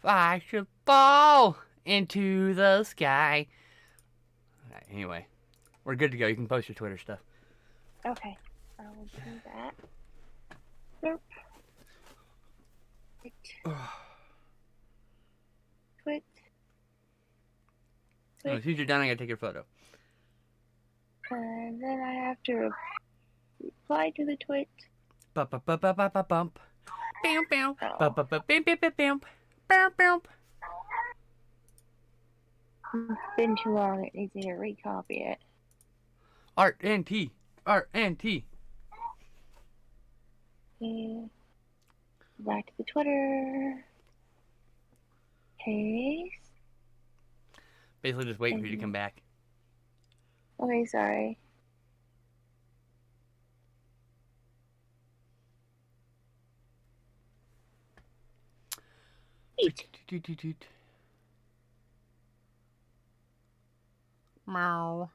I should fall into the sky. Right, anyway, we're good to go. You can post your Twitter stuff. Okay, I will do that. Derp. Twit. As soon as you're done, I gotta take your photo. And then I have to reply to the twit. Bump, bump, bump, bump, bump, bump. Bam, bam. Bump, bump, bump, bam, bam, bam, bam. Bam, bam. It's been too long. It needs me to recopy it. Art and T. Art and T. Okay. Back to the Twitter. Paste. Basically, just waiting for you to come back. Okay, sorry. Toot. Meow.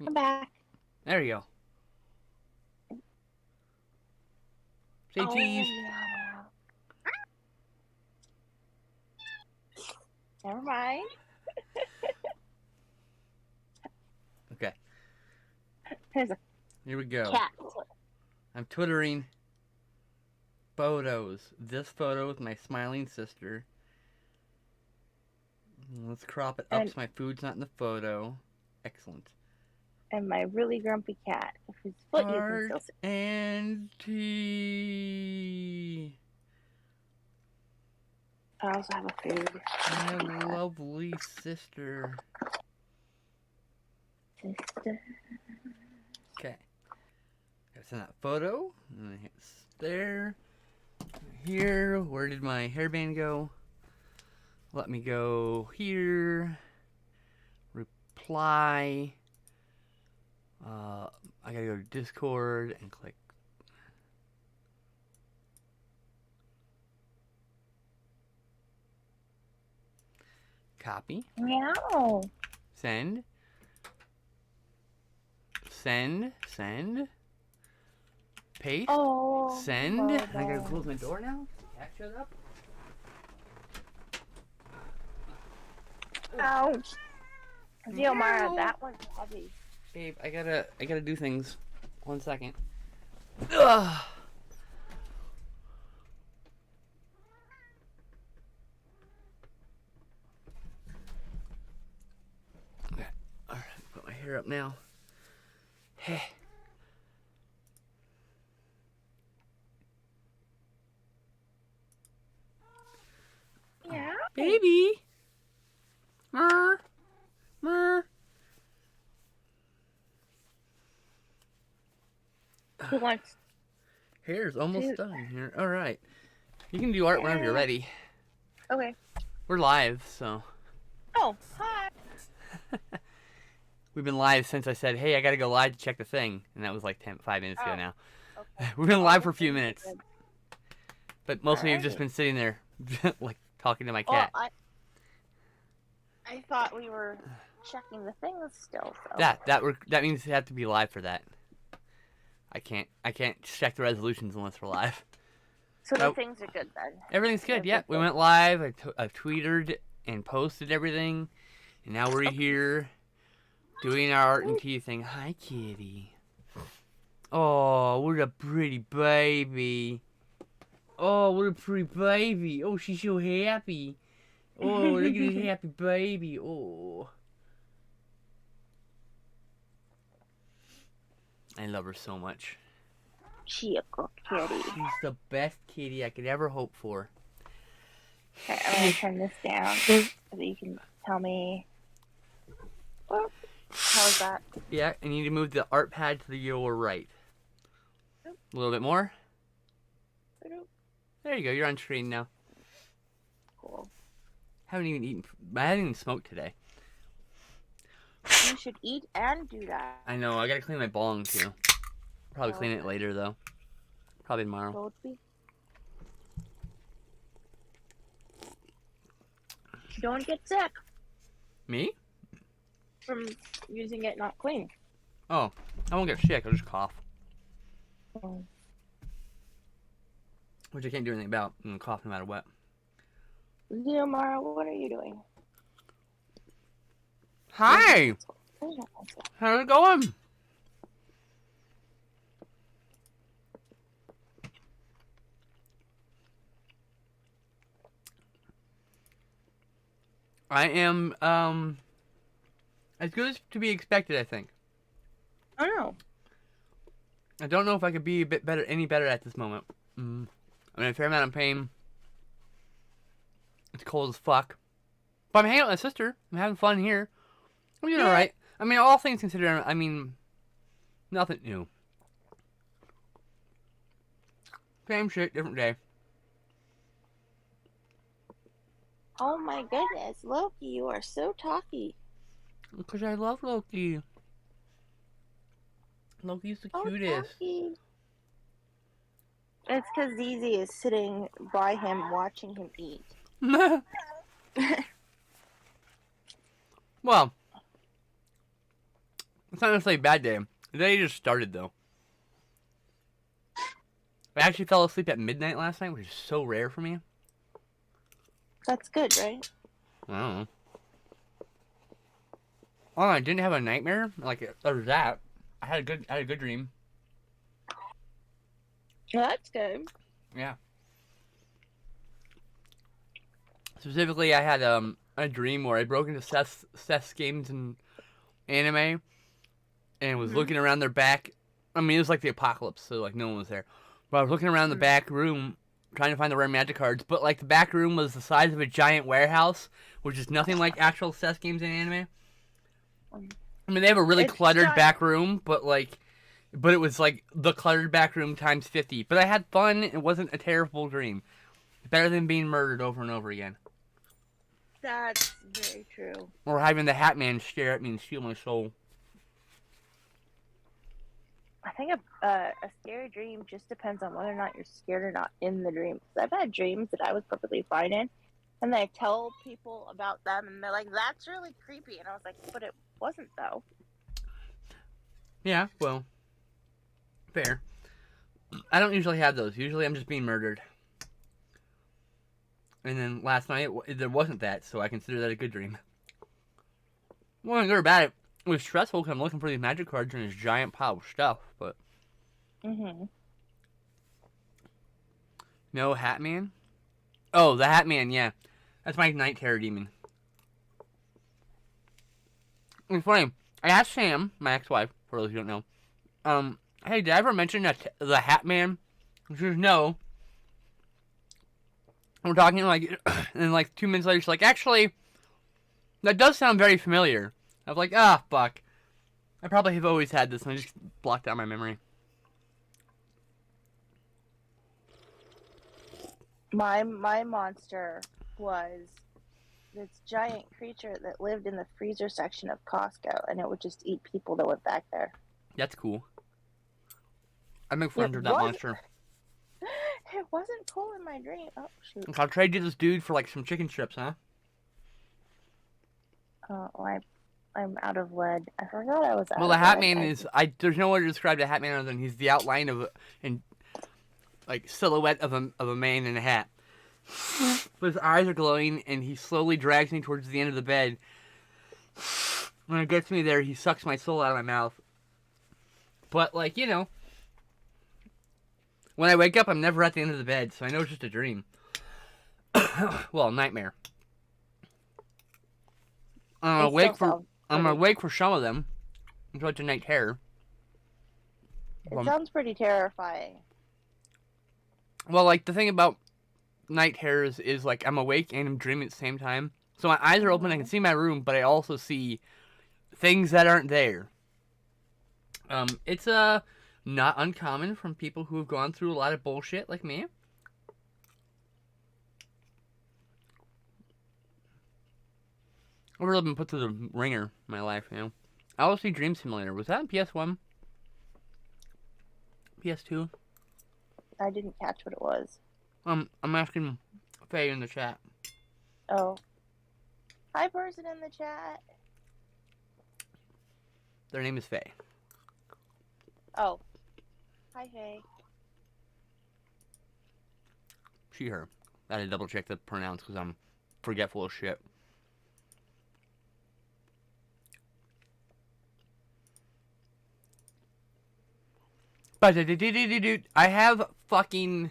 I'm back. There you go. Say cheese. Yeah. Never mind. Okay. There's a Here we go. cat. I'm twittering photos. This photo with my smiling sister. Let's crop it up so my food's not in the photo. Excellent. And my really grumpy cat. If his foot you can Art still see. and tea. I also have a food. My lovely sister. Sister. Okay. Gotta send that photo. And I hit there. Here. Where did my hairband go? Let me go here. Reply. I gotta go to Discord and click. Copy. Meow. Send. Send. Paste. Oh. Send. Oh, I gotta close my door now. Cat shut up. Ouch. Ziomara, that one's heavy. Babe, I gotta do things. 1 second. Ugh. Okay. Alright, put my hair up now. Hey. Yeah. Baby. Mer. Who wants? Hair's almost done here. Alright. You can do art whenever you're ready. Okay. We're live, so. Oh, hi. We've been live since I said, hey, I gotta go live to check the thing. And that was like 5 minutes ago now. Okay. We've been live for a few minutes. Good. But mostly you've just been sitting there, like, talking to my Well, cat. I thought we were checking the things still. So. That means you have to be live for that. I can't check the resolutions unless we're live. So the things are good then. Everything's good. Yeah, we went live. I tweeted and posted everything, and now we're here doing our art and tea thing. Hi, kitty. Oh, what a pretty baby. Oh, what a pretty baby. Oh, she's so happy. Oh, look at this happy baby. Oh. I love her so much. She a good kitty. She's the best kitty I could ever hope for. Okay, I'm gonna turn this down so that you can tell me. Well, how's that? Yeah, and you need to move the art pad to your right. A little bit more. There you go. You're on screen now. Cool. I haven't even smoked today. You should eat and do that. I know. I gotta clean my bong too. Probably clean it later though. Probably tomorrow. Both be. Don't get sick Me? from using it not clean. Oh, I won't get sick. I'll just cough. Oh. Which I can't do anything about. I'm gonna cough no matter what. Xiomara, what are you doing? Hi! Where's your pencil? How's it going? I am, as good as to be expected, I think. Oh no. I don't know if I could be a bit better, any better at this moment. I'm in a fair amount of pain. It's cold as fuck. But I'm hanging out with my sister. I'm having fun here. I'm doing alright. I mean, all things considered, I mean, nothing new. Same shit, different day. Oh my goodness, Loki, you are so talky. Because I love Loki. Loki's the cutest. Talky. It's because Zizi is sitting by him watching him eat. Well, it's not necessarily a bad day. The day just started, though. I actually fell asleep at midnight last night, which is so rare for me. That's good, right? I don't know. Oh, I didn't have a nightmare. Like, or that. I had a good dream. Well, that's good. Yeah. Specifically, I had a dream where I broke into Seth's games and anime, and was looking around their back. I mean, it was like the apocalypse, so like no one was there. But I was looking around the back room, trying to find the rare magic cards. But like the back room was the size of a giant warehouse, which is nothing like actual Seth games and anime. I mean, they have a really cluttered back room, but it was like the cluttered back room times 50. But I had fun. It wasn't a terrible dream. Better than being murdered over and over again. That's very true. Or having the Hat Man stare at me and steal my soul. I think a scary dream just depends on whether or not you're scared or not in the dream. Because I've had dreams that I was perfectly fine in, and then I tell people about them, and they're like, "That's really creepy," and I was like, "But it wasn't, though." Yeah, well, fair. I don't usually have those. Usually I'm just being murdered. And then last night, there wasn't that, so I consider that a good dream. Well, good or bad, it was stressful because I'm looking for these magic cards in this giant pile of stuff, but... No Hat Man? Oh, the Hat Man, yeah. That's my night terror demon. It's funny. I asked Sam, my ex-wife, for those who don't know, hey, did I ever mention the Hat Man? She says, no. We're talking, like, and like 2 minutes later, she's like, actually, that does sound very familiar. I was like, ah, fuck. I probably have always had this, and I just blocked out my memory. My monster was this giant creature that lived in the freezer section of Costco, and it would just eat people that went back there. That's cool. I make friends with that monster. It wasn't cool in my dream. Oh, shoot. I'll trade you this dude for, like, some chicken strips, huh? Oh, I'm out of lead. I forgot I was out of lead. Well, the Hat Man is... there's no way to describe the Hat Man other than he's the outline of silhouette of a man in a hat. But his eyes are glowing, and he slowly drags me towards the end of the bed. When it gets me there, he sucks my soul out of my mouth. But, like, you know... When I wake up, I'm never at the end of the bed, so I know it's just a dream. Well, nightmare. I'm awake for some of them. So it's a night terror. It sounds pretty terrifying. Well, like, the thing about night terrors is, like, I'm awake and I'm dreaming at the same time. So my eyes are open, I can see my room, but I also see things that aren't there. It's, not uncommon from people who have gone through a lot of bullshit like me. I've really been put through the ringer in my life, you know. I also see Dream Simulator. Was that on PS1? PS2? I didn't catch what it was. I'm asking Faye in the chat. Oh. Hi, person in the chat. Their name is Faye. Oh. Hi, Faye. She, her. I had to double check the pronouns because I'm forgetful as shit. But I have fucking.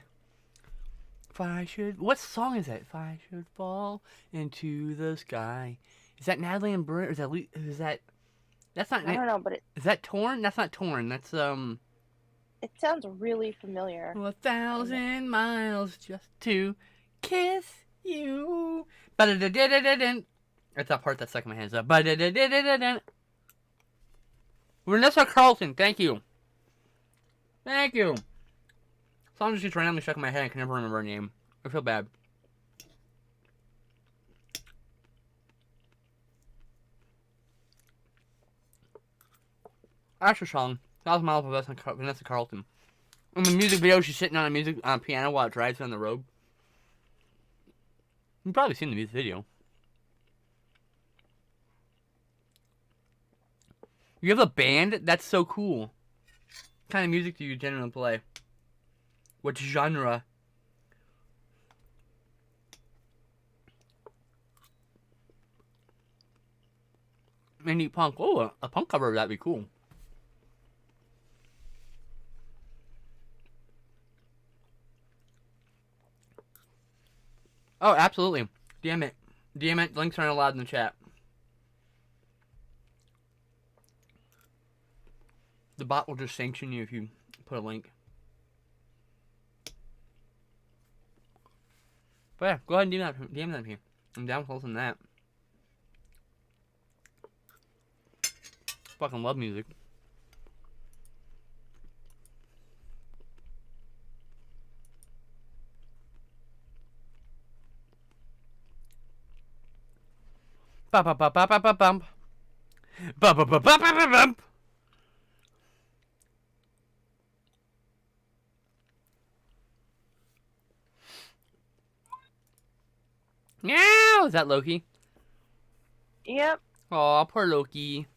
If I should. What song is that? If I should fall into the sky. Is that Natalie and Brent? Or is that? That's not. I don't know, but is that Torn? That's not Torn. That's It sounds really familiar. 1,000 miles just to kiss you. That's that part that's stuck in my head. Vanessa Carlton, thank you. Thank you. Song just randomly stuck in my head. I can never remember her name. I feel bad. That's her song. 1,000 Miles of Vanessa Carlton. In the music video, she's sitting on a piano while it drives down the road. You've probably seen the music video. You have a band? That's so cool. What kind of music do you generally play? What genre? Indie punk. Oh, a punk cover, that'd be cool. Oh, absolutely. Damn it. Damn it. Links aren't allowed in the chat. The bot will just sanction you if you put a link. But yeah, go ahead and DM that here. I'm down with listening to that. Fucking love music. Ba ba ba ba ba ba bump. Ba ba ba ba ba ba bump. Meow! Is that Loki? Yep. Aw, poor Loki.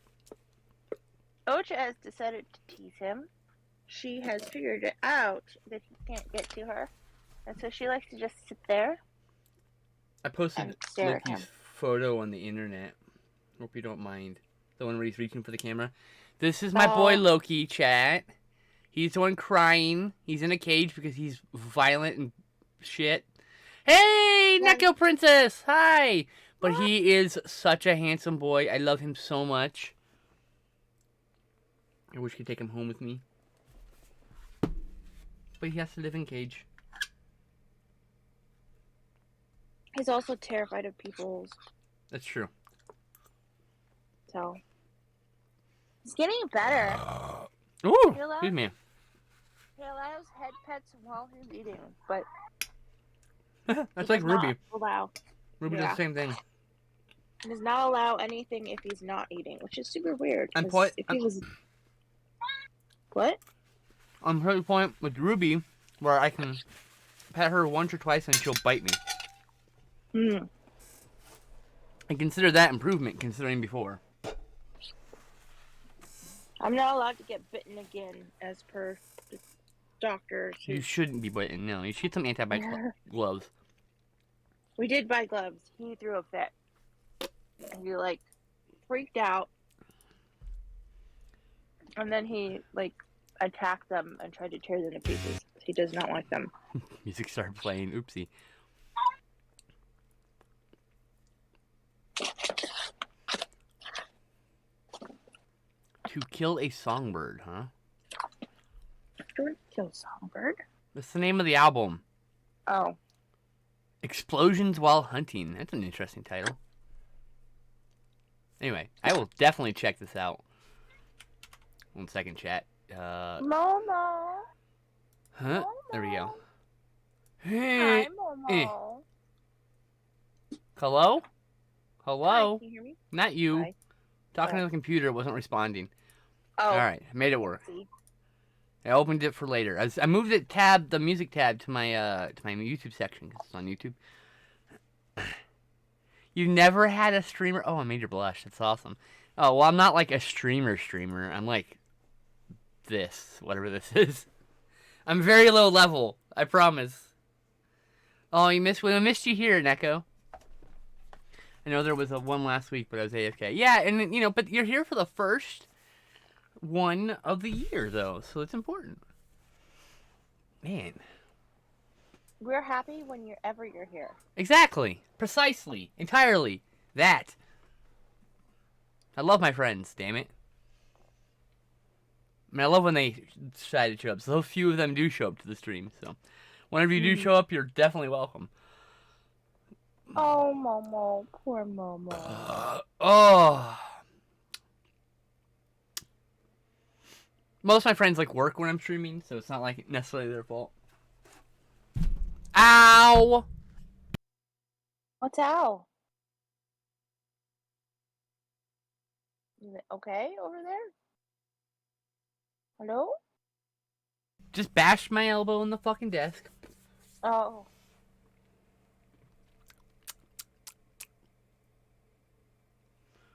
Ocha has decided to tease him. She has figured it out that he can't get to her. And so she likes to just sit there. I posted Loki's photo on the internet. Hope you don't mind. The one where he's reaching for the camera. This is my boy Loki, chat. He's the one crying. He's in a cage because he's violent and shit. Hey, Neko Princess! Hi! But he is such a handsome boy. I love him so much. I wish I could take him home with me. But he has to live in cage. He's also terrified of people. That's true. So. He's getting better. Ooh, excuse me. He allows head pets while he's eating, but... That's like Ruby. Ruby does the same thing. He does not allow anything if he's not eating, which is super weird. What? I'm at the point with Ruby where I can pet her once or twice and she'll bite me. I consider that improvement, considering before. I'm not allowed to get bitten again, as per the doctor. You shouldn't be bitten, no. You should get some antibiotic gloves. We did buy gloves. He threw a fit. And he, freaked out. And then he, attacked them and tried to tear them to pieces. He does not like them. Music started playing. Oopsie. To kill a songbird, huh? To kill a songbird? That's the name of the album. Oh. Explosions while hunting. That's an interesting title. Anyway, I will definitely check this out. 1 second, chat. Momo. Huh? Momo. There we go. Hi, Momo. Hello? Hello? Hi, can you hear me? Not you. Hi. Talking to the computer, wasn't responding. Oh. Alright, I made it work. See? I opened it for later. I moved the music tab to my YouTube section because it's on YouTube. You never had a streamer? Oh, I made your blush. That's awesome. Oh, well, I'm not like a streamer. I'm like this, whatever this is. I'm very low level. I promise. Oh, we missed you here, Neko. I know there was a one last week, but I was AFK. Yeah, and but you're here for the first one of the year, though, so it's important. Man. We're happy whenever you're here. Exactly. Precisely. Entirely. That. I love my friends, damn it. I mean, I love when they decide to show up. So few of them do show up to the stream, so whenever you do show up, you're definitely welcome. Oh, Momo. Poor Momo. Oh. Most of my friends work when I'm streaming, so it's not necessarily their fault. Ow! What's ow? Is it okay over there? Hello? Just bashed my elbow in the fucking desk. Oh.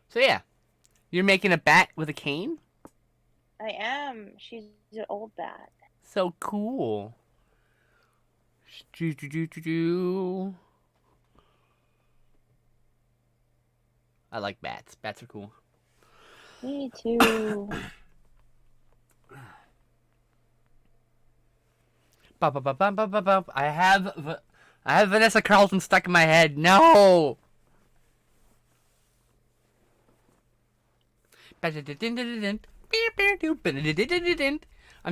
So yeah, you're making a bat with a cane? I am. She's an old bat. So cool. I like bats. Bats are cool. Me too. I have Vanessa Carlton stuck in my head. No. I'm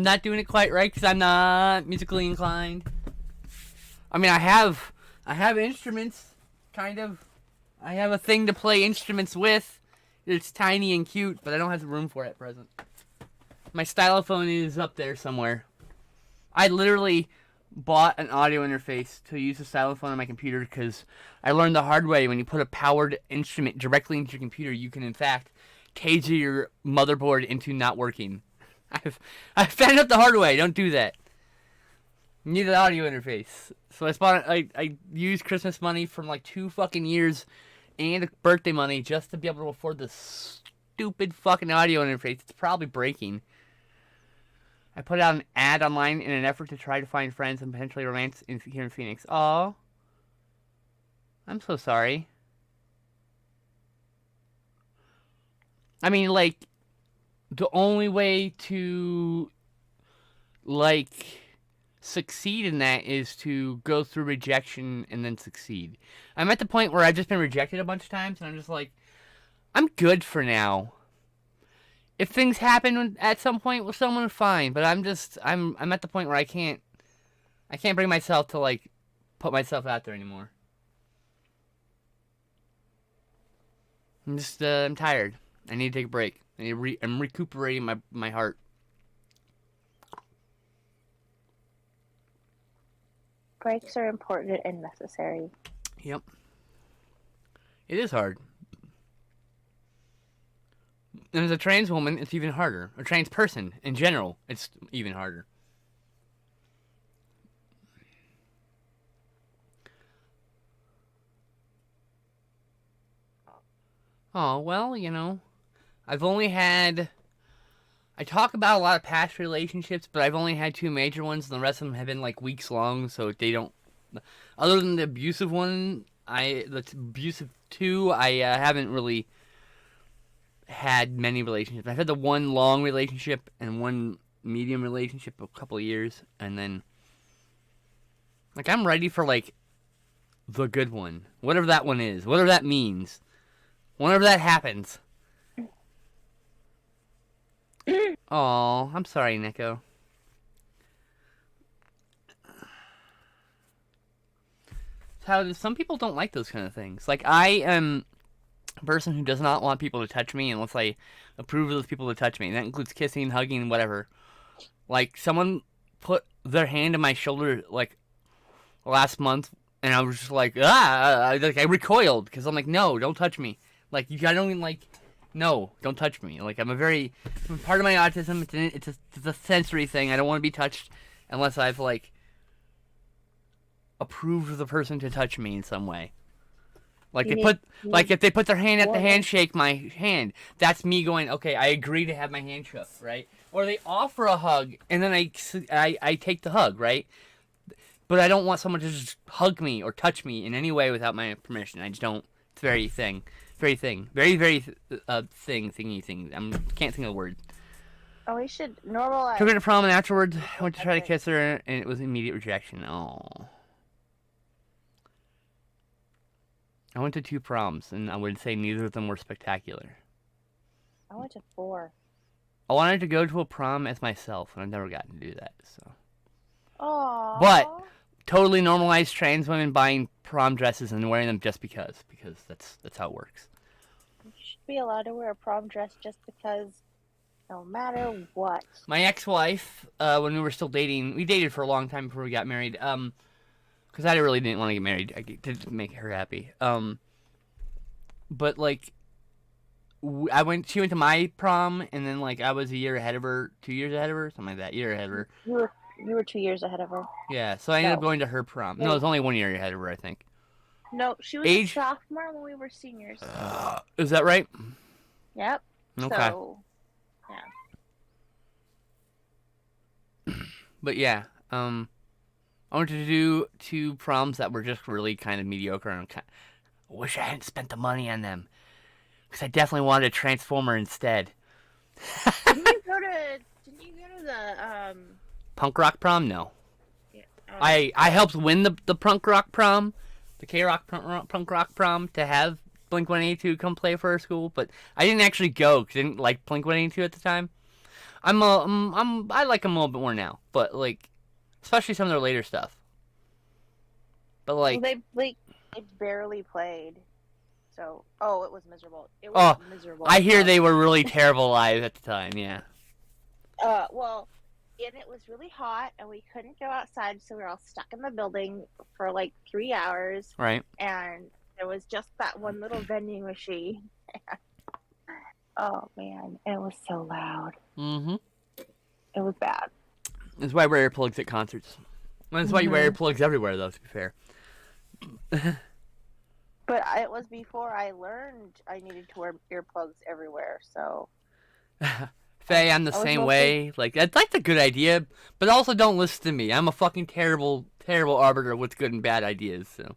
not doing it quite right because I'm not musically inclined. I mean, I have instruments, kind of. I have a thing to play instruments with. It's tiny and cute, but I don't have the room for it at present. My stylophone is up there somewhere. I literally bought an audio interface to use the stylophone on my computer because I learned the hard way when you put a powered instrument directly into your computer, you can in fact taser your motherboard into not working. I've found out the hard way. Don't do that. You need an audio interface. So I used Christmas money from 2 fucking years and birthday money just to be able to afford this stupid fucking audio interface. It's probably breaking. I put out an ad online in an effort to try to find friends and potentially romance here in Phoenix. Aw. I'm so sorry. I mean, the only way to, succeed in that is to go through rejection and then succeed. I'm at the point where I've just been rejected a bunch of times, and I'm just I'm good for now. If things happen at some point with someone, fine. But I'm at the point where I can't bring myself to put myself out there anymore. I'm tired. I need to take a break. I'm recuperating my heart. Breaks are important and necessary. Yep. It is hard. And as a trans woman, it's even harder. A trans person, in general, it's even harder. Oh, well, I've only had... I talk about a lot of past relationships, but I've only had 2 major ones, and the rest of them have been, weeks long, so they don't... Other than the abusive one, the abusive 2, I haven't really had many relationships. I've had the one long relationship and one medium relationship a couple of years, and then... I'm ready for, the good one. Whatever that one is. Whatever that means. Whenever that happens. Oh, I'm sorry, Nico. Some people don't like those kind of things. I am a person who does not want people to touch me unless I approve of those people to touch me. And that includes kissing, hugging, whatever. Someone put their hand on my shoulder, last month, and I was just I recoiled, because I'm no, don't touch me. I don't even, no, don't touch me. Part of my autism, it's a sensory thing. I don't want to be touched unless I've, approved of the person to touch me in some way. If they put their hand at the handshake, my hand, that's me going, okay, I agree to have my hand shook, right? Or they offer a hug, and then I take the hug, right? But I don't want someone to just hug me or touch me in any way without my permission. I just don't It's very thing. Very thing. Very, very thingy thing. Can't think of the word. Oh, we should normalize. Took her to prom and afterwards I went to try to kiss her and it was immediate rejection. Oh. I went to 2 proms and I would say neither of them were spectacular. I went to 4. I wanted to go to a prom as myself and I've never gotten to do that, so. Aww. But totally normalized trans women buying prom dresses and wearing them just because that's how it works. You should be allowed to wear a prom dress just because, no matter what. My ex-wife, when we were still dating, we dated for a long time before we got married. Because I really didn't want to get married. I didn't make her happy. But like, she went to my prom, and then like I was a year ahead of her, 2 years ahead of her, something like that. Year ahead of her. You were 2 years ahead of her. Yeah, so I ended up going to her prom. No, it was only 1 year ahead of her, I think. No, she was a sophomore when we were seniors. Is that right? Yep. Okay. So, yeah. But yeah, I wanted to do 2 proms that were just really kind of mediocre, and I wish I hadn't spent the money on them. Because I definitely wanted a Transformer instead. Didn't you go to the Punk rock prom? No. Yeah, I helped win the punk rock prom, the K-rock punk rock prom, to have Blink-182 come play for our school, but I didn't actually go because I didn't like Blink-182 at the time. I like them a little bit more now, but like, especially some of their later stuff. But like, well, they barely played, so it was miserable. It was miserable. I hear they were really terrible live at the time. Yeah. Well, and it was really hot, and we couldn't go outside, so we were all stuck in the building for like 3 hours. Right. And there was just that one little vending machine. Oh man, it was so loud. Mm-hmm. It was bad. That's why I wear earplugs at concerts. That's why you wear earplugs everywhere, though, to be fair. But it was before I learned I needed to wear earplugs everywhere, so. Faye, I'm the same way. Like, that's a good idea, but also don't listen to me. I'm a fucking terrible, terrible arbiter of what's good and bad ideas, so.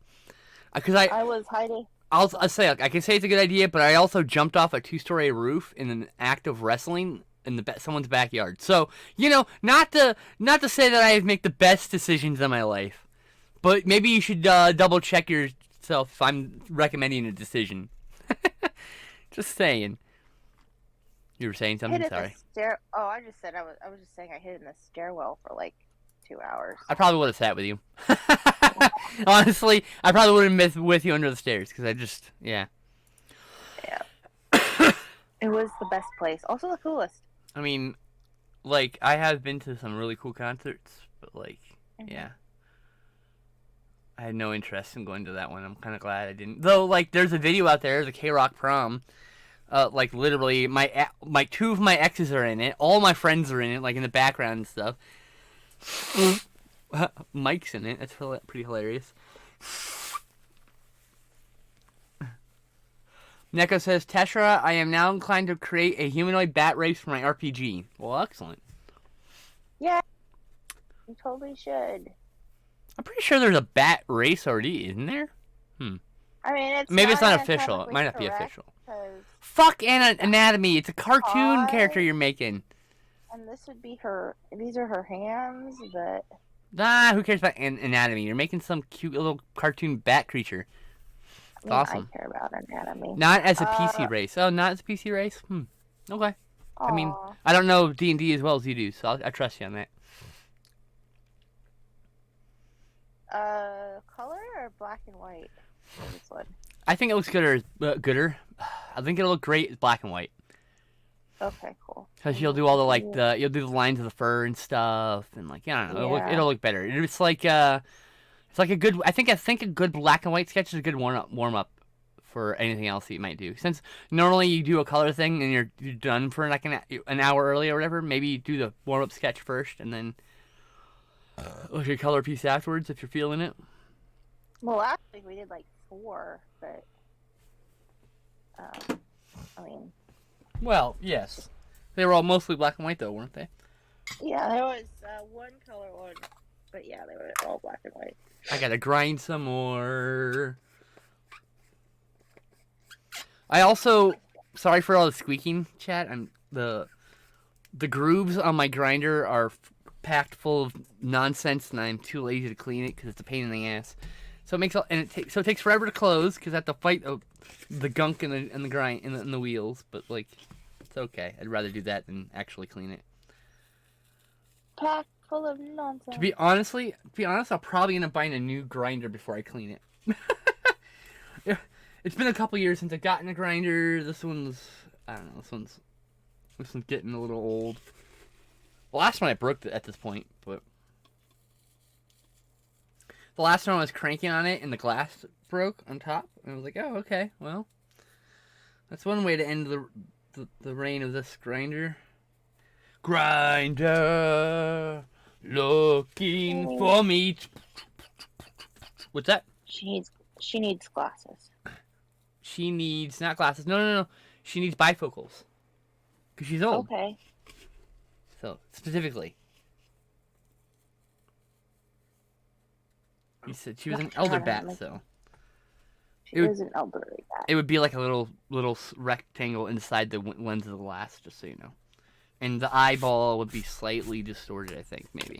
Because I was hiding. I'll say, like, I can say it's a good idea, but I also jumped off a 2-story roof in an act of wrestling in someone's backyard. So, you know, not to say that I make the best decisions in my life, but maybe you should double check yourself if I'm recommending a decision. Just saying. You were saying something? Sorry. I just said I was just saying I hid in the stairwell for like 2 hours. I probably would have sat with you. Honestly, I probably would have been with you under the stairs because yeah. Yeah. It was the best place. Also the coolest. I mean, like, I have been to some really cool concerts, but like, yeah. I had no interest in going to that one. I'm kind of glad I didn't. Though, like, there's a video out there, the K-Rock prom. Like, literally, my 2 of my exes are in it. All my friends are in it, like, in the background and stuff. Mike's in it. That's pretty hilarious. Neko says, Teshra, I am now inclined to create a humanoid bat race for my RPG. Well, excellent. Yeah, you totally should. I'm pretty sure there's a bat race already, isn't there? I mean, maybe it's not official. It might not be official. Fuck anatomy. It's a cartoon character you're making. And this would be these are her hands, but. Nah, who cares about anatomy? You're making some cute little cartoon bat creature. It's awesome. I care about anatomy. Not as a PC race. Oh, not as a PC race? Okay. Aww. I mean, I don't know D&D as well as you do, so I trust you on that. Color or black and white for this one? I think it looks gooder. I think it'll look great as black and white. Okay, cool. Because you'll do all the you'll do the lines of the fur and stuff, and like, I don't know, it'll look better. It's like a good. I think a good black and white sketch is a good warm up for anything else that you might do. Since normally you do a color thing and you're done for like an hour early or whatever. Maybe you do the warm up sketch first and then look at a color piece afterwards if you're feeling it. Well, actually, we did like 4, but I mean. Well, yes. They were all mostly black and white, though, weren't they? Yeah, there was one color one, but yeah, they were all black and white. I gotta grind some more. I also, sorry for all the squeaking, chat. The grooves on my grinder are packed full of nonsense, and I'm too lazy to clean it because it's a pain in the ass. So it takes forever to close because I have to fight the gunk in the grind in the wheels. But like, it's okay. I'd rather do that than actually clean it. Packed full of nonsense. To be honest, I'll probably end up buying a new grinder before I clean it. It's been a couple years since I've gotten a grinder. This one's, I don't know, this one's getting a little old. The last one I broke at this point, but the last one I was cranking on it and the glass broke on top, and I was like, oh, okay, well, that's one way to end the reign of this grinder. Grinder, looking for me. What's that? She needs glasses. She needs not glasses. No. She needs bifocals. Because she's old. Okay. So, specifically. You said she was an elder bat, so. She was an elderly bat. It would be like a little rectangle inside the lens of the glass, just so you know. And the eyeball would be slightly distorted, I think, maybe.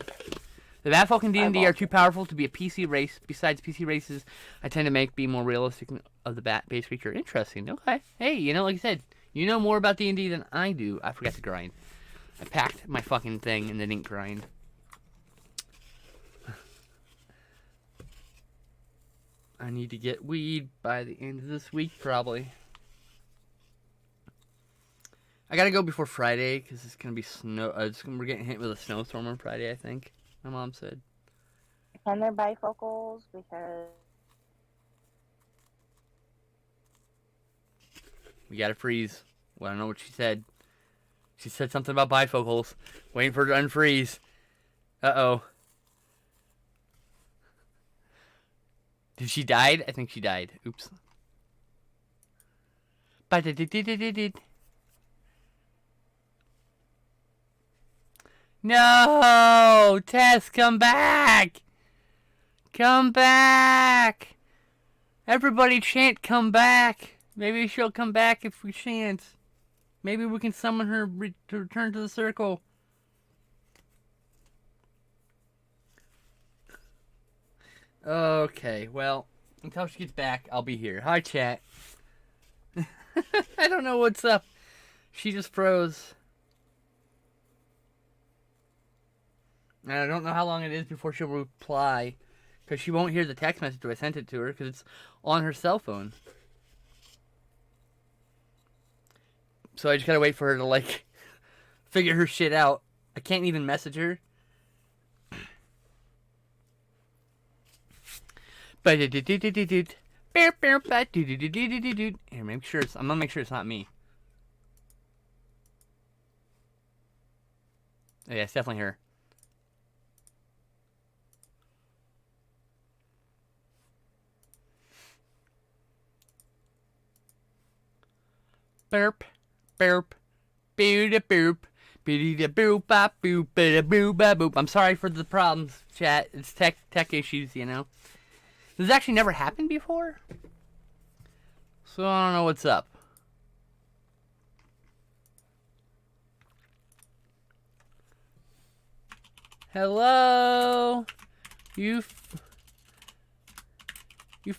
The Batfolk and D&D are too powerful to be a PC race. Besides, PC races I tend to be more realistic of the bat-based creature. Interesting. Okay. Hey, like I said, you know more about D&D than I do. I forgot to grind. I packed my fucking thing and then didn't grind. I need to get weed by the end of this week, probably. I gotta go before Friday, because it's gonna be snow. We're getting hit with a snowstorm on Friday, I think. My mom said. And they're bifocals because we gotta freeze. Well, I don't know what she said. She said something about bifocals. Waiting for it to unfreeze. Uh-oh. Did she died? I think she died. Oops. No! Tess, come back! Come back! Everybody chant, come back! Maybe she'll come back if we chant. Maybe we can summon her to return to the circle. Okay, well, until she gets back, I'll be here. Hi, chat. I don't know what's up. She just froze. And I don't know how long it is before she'll reply. Because she won't hear the text message when I sent it to her. Because it's on her cell phone. So I just gotta wait for her to, like, figure her shit out. I can't even message her. Here, make sure I'm gonna make sure it's not me. Oh, yeah, it's definitely her. Burp, burp, boo-da boop, boo-da boop, bop boop, ba-da boop, ba boop. I'm sorry for the problems, chat. It's tech issues, you know. This has actually never happened before, so I don't know what's up. Hello? You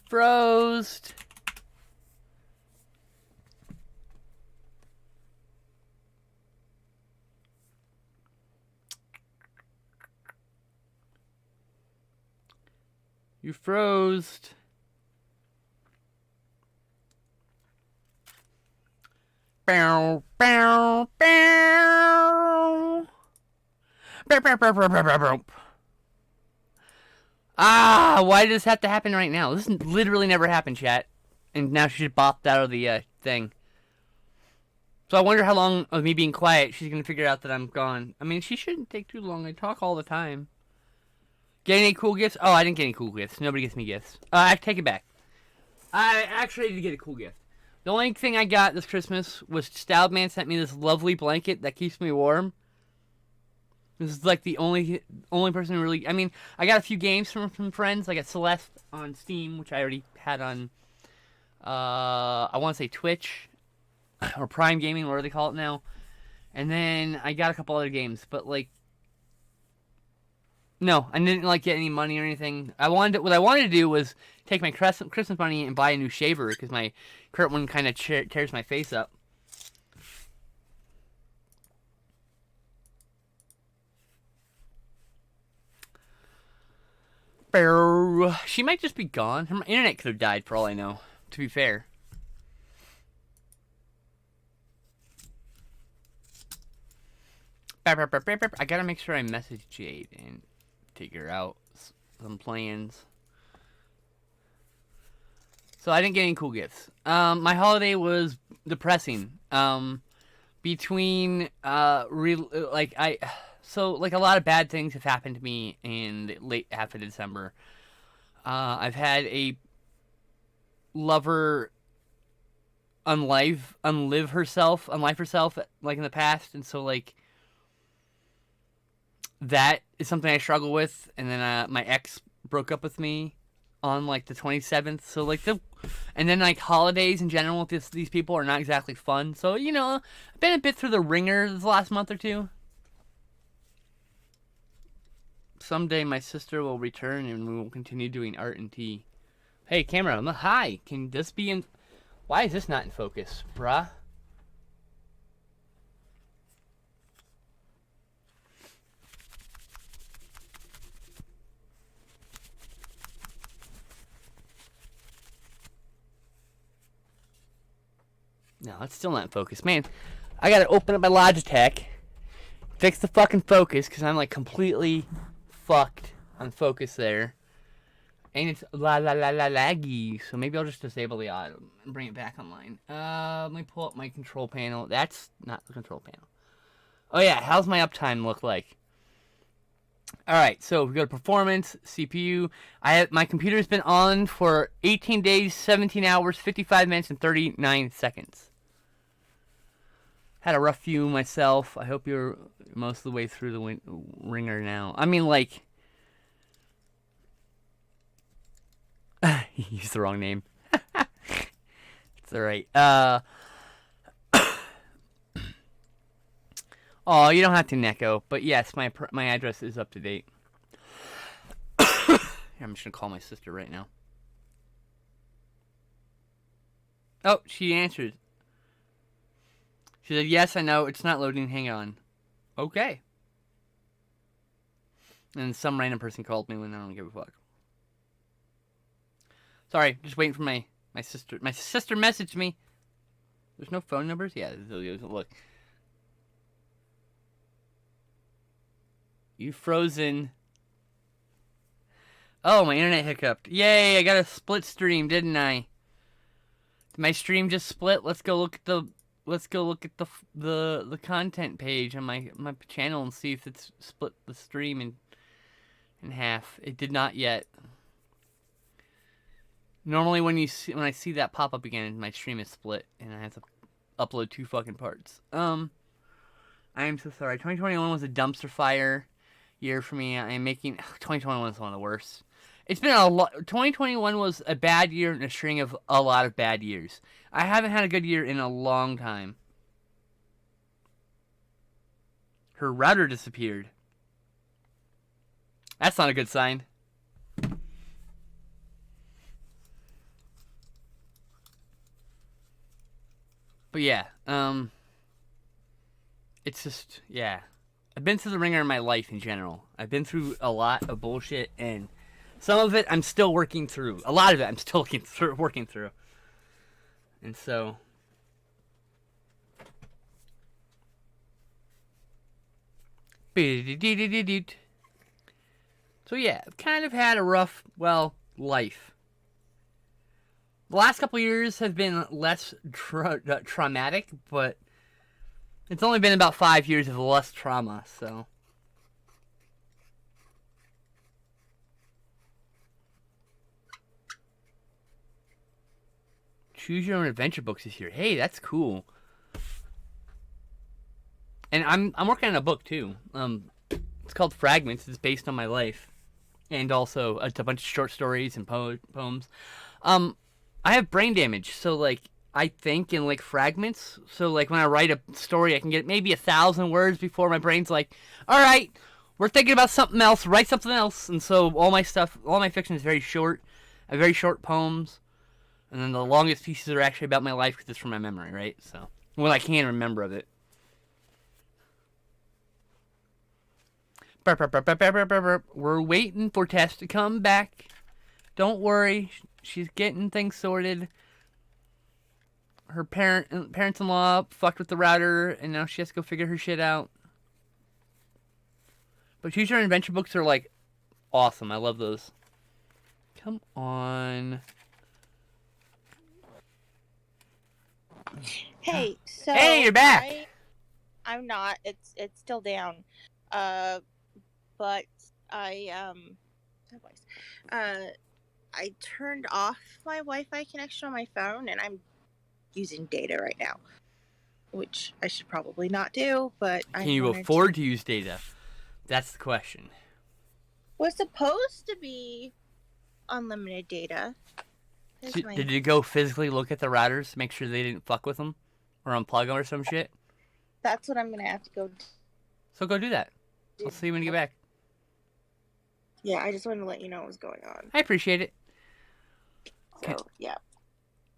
froze. You froze. Bow, bow, bow. Bow, bow, bow, bow, bow, bow, bow. Ah, why does this have to happen right now? This literally never happened, chat. And now she just bopped out of the thing. So I wonder how long of me being quiet she's going to figure out that I'm gone. I mean, she shouldn't take too long. I talk all the time. Get any cool gifts? Oh, I didn't get any cool gifts. Nobody gets me gifts. I take it back. I actually did get a cool gift. The only thing I got this Christmas was Stoudman sent me this lovely blanket that keeps me warm. This is like the only person who really... I mean, I got a few games from friends. I got Celeste on Steam, which I already had on I want to say Twitch or Prime Gaming, whatever they call it now. And then I got a couple other games, but like, no, I didn't like get any money or anything. What I wanted to do was take my Christmas money and buy a new shaver because my current one kind of tears my face up. She might just be gone. Her internet could have died for all I know, to be fair. I gotta make sure I message Jade and figure out some plans. So I didn't get any cool gifts. My holiday was depressing. Between so a lot of bad things have happened to me in the late half of December. I've had a lover unlive herself like in the past, and so like that is something I struggle with. And then my ex broke up with me on like the 27th, so like and then like holidays in general with these people are not exactly fun. So you know, I've been a bit through the ringer this last month or two. Someday my sister will return and we will continue doing art and tea. Hey camera, hi. Can this be in? Why is this not in focus, bruh? No, it's still not in focus. Man, I gotta open up my Logitech, fix the fucking focus, because I'm like completely fucked on focus there. And it's laggy, so maybe I'll just disable the auto and bring it back online. Let me pull up my control panel. That's not the control panel. Oh yeah, how's my uptime look like? Alright, so we go to performance, CPU. My computer's been on for 18 days, 17 hours, 55 minutes, and 39 seconds. Had a rough few myself. I hope you're most of the way through the ringer now. I mean, like... he used the wrong name. It's alright. Oh, you don't have to Neko, but yes, my address is up to date. I'm just gonna call my sister right now. Oh, she answered. She said, "Yes, I know. It's not loading. Hang on." Okay. And some random person called me when I don't give a fuck. Sorry, just waiting for my sister. My sister messaged me. There's no phone numbers? Yeah, look. You frozen. Oh, my internet hiccuped. Yay, I got a split stream, didn't I? Did my stream just split? Let's go look at the content page on my channel and see if it's split the stream in half. It did not yet. Normally when I see that pop up again, my stream is split and I have to upload 2 fucking parts. I am so sorry. 2021 was a dumpster fire year for me. I am making 2021 is one of the worst. It's been a lot. 2021 was a bad year and a string of a lot of bad years. I haven't had a good year in a long time. Her router disappeared. That's not a good sign. But yeah, it's just, yeah. I've been through the ringer in my life in general. I've been through a lot of bullshit, and some of it I'm still working through. A lot of it I'm still working through. And so... So yeah, I've kind of had a rough, life. The last couple years have been less traumatic, but it's only been about 5 years of less trauma, so. Choose Your Own Adventure books this year. Hey, that's cool. And I'm working on a book too. It's called Fragments. It's based on my life, and also it's a bunch of short stories and poems. I have brain damage, so like I think in like fragments. So like when I write a story, I can get maybe 1,000 words before my brain's like, all right, we're thinking about something else. Write something else. And so all my stuff, all my fiction is very short. I have very short poems, and then the longest pieces are actually about my life because it's from my memory, right? So what I can remember of it. Burp, burp, burp, burp, burp, burp, burp. We're waiting for Tess to come back. Don't worry, she's getting things sorted. Her parents-in-law fucked with the router, and now she has to go figure her shit out. But Choose Your Own Adventure books are like awesome. I love those. Come on. Hey, so hey, you're back. I'm not. It's still down. But I turned off my Wi-Fi connection on my phone, and I'm using data right now, which I should probably not do. But Can you afford to use data? That's the question. Was supposed to be unlimited data. So, did you go physically look at the routers to make sure they didn't fuck with them or unplug them or some shit? That's what I'm gonna have to go do. So go do that. I'll see you when you get back. Yeah, I just wanted to let you know what was going on. I appreciate it. So, yeah.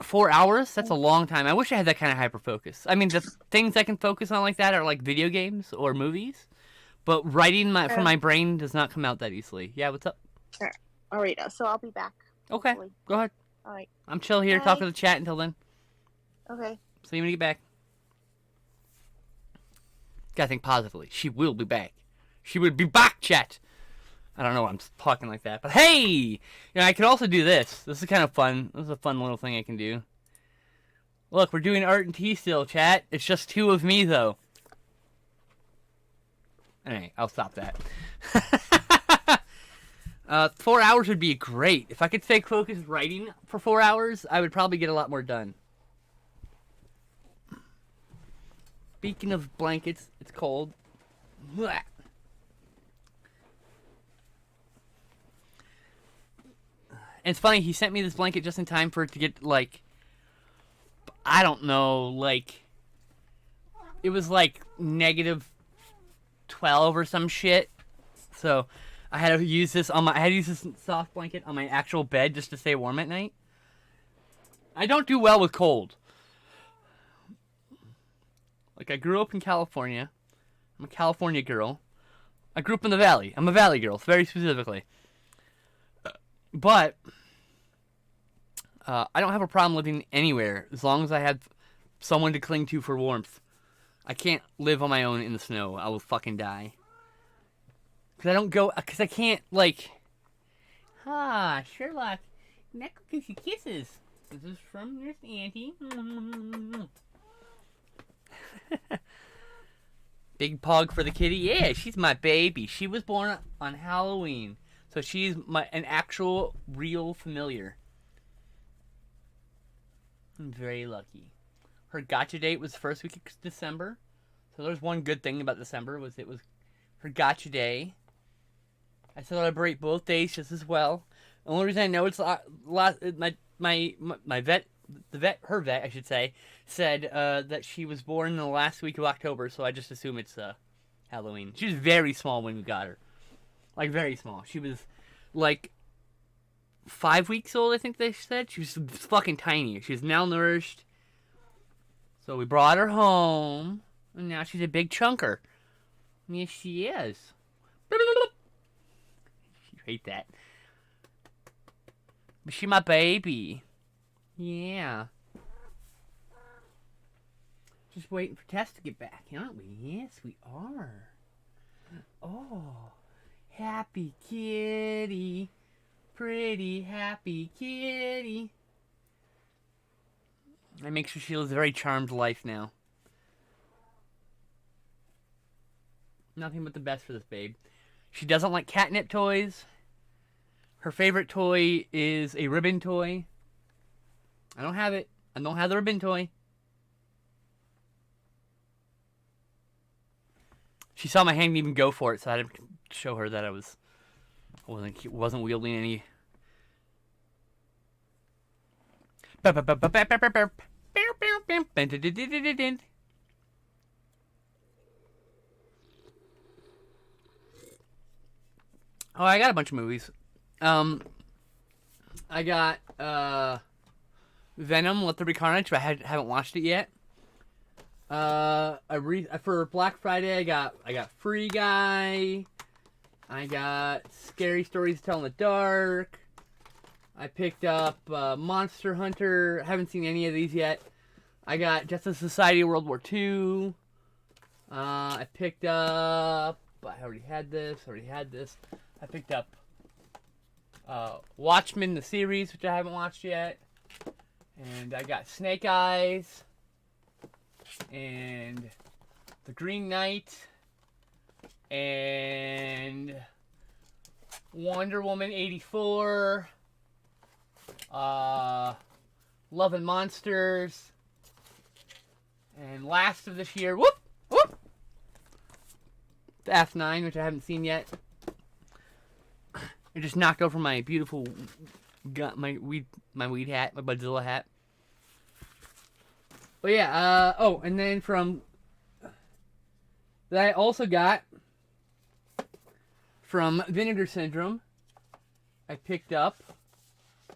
4 hours? That's a long time. I wish I had that kind of hyper focus. I mean, the things I can focus on like that are like video games or movies, but writing from my brain does not come out that easily. Yeah, what's up? All right, so I'll be back. Okay, hopefully. go ahead. All right. I'm chill here, Bye. talking to the chat until then. Okay. See you when you get back. Gotta think positively. She will be back. She would be back, chat. I don't know why I'm talking like that, but hey! You know, I could also do this. This is kind of fun. This is a fun little thing I can do. Look, we're doing art and tea still, chat. It's just two of me, though. Anyway, I'll stop that. 4 hours would be great. If I could stay focused writing for 4 hours, I would probably get a lot more done. Speaking of blankets, it's cold. Blah. And it's funny, he sent me this blanket just in time for it to get, like, I don't know, like, it was, like, -12 or some shit. So, I had to use this soft blanket on my actual bed just to stay warm at night. I don't do well with cold. Like, I grew up in California. I'm a California girl. I grew up in the Valley. I'm a Valley girl, very specifically. But I don't have a problem living anywhere as long as I have someone to cling to for warmth. I can't live on my own in the snow. I will fucking die. Because I can't, like... Sherlock. Knuckle kissy kisses. This is from Nurse Auntie. Big pog for the kitty. Yeah, she's my baby. She was born on Halloween. So she's an actual, real familiar. I'm very lucky. Her gotcha date was the first week of December. So there's one good thing about December was it was her gotcha day. I celebrate both days just as well. The only reason I know it's my vet, her vet, I should say, said that she was born in the last week of October. So I just assume it's Halloween. She was very small when we got her. Like, very small. She was, like, 5 weeks old, I think they said. She was fucking tiny. She was malnourished. So we brought her home. And now she's a big chunker. Yes, she is. You hate that. But she's my baby. Yeah. Just waiting for Tess to get back, aren't we? Yes, we are. Oh. Happy kitty, pretty happy kitty. I make sure she lives a very charmed life now. Nothing but the best for this babe. She doesn't like catnip toys. Her favorite toy is a ribbon toy. I don't have it. I don't have the ribbon toy. She saw my hand and even go for it, so I didn't show her that I wasn't wielding any. Oh, I got a bunch of movies. I got Venom: Let There Be Carnage, but I haven't watched it yet. For Black Friday, I got Free Guy. I got Scary Stories to Tell in the Dark. I picked up Monster Hunter. Haven't seen any of these yet. I got Justice Society World War II. I picked up... I already had this. I picked up Watchmen, the series, which I haven't watched yet. And I got Snake Eyes. And The Green Knight. And Wonder Woman 84. Love and Monsters. And last of this year, the F9, which I haven't seen yet. I just knocked over my beautiful, my weed hat, my Godzilla hat. But yeah, and then from that I also got from Vinegar Syndrome, I picked up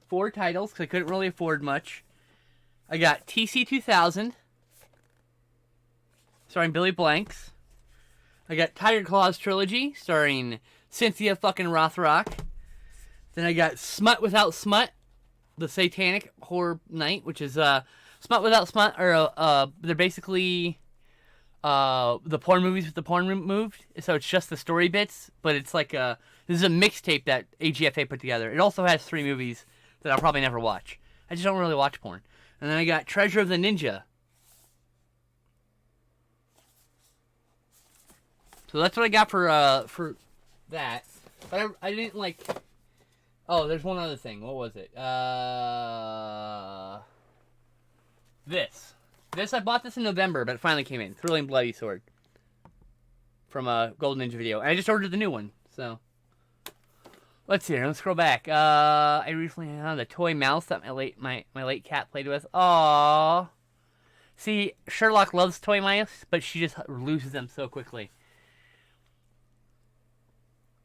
4 titles because I couldn't really afford much. I got TC 2000, starring Billy Blanks. I got Tiger Claws Trilogy, starring Cynthia fucking Rothrock. Then I got Smut Without Smut, the Satanic Horror Night, which is Smut Without Smut, or they're basically the porn movies with the porn removed. So it's just the story bits, but it's like this is a mixtape that AGFA put together. It also has 3 movies that I'll probably never watch. I just don't really watch porn. And then I got Treasure of the Ninja. So that's what I got for that. But I didn't like... Oh, there's one other thing. What was it? This I bought this in November, but it finally came in. Thrilling Bloody Sword. From a Golden Ninja video. And I just ordered the new one, so... Let's see here. Let's scroll back. I recently had a toy mouse that my late cat played with. Aww. See, Sherlock loves toy mice, but she just loses them so quickly.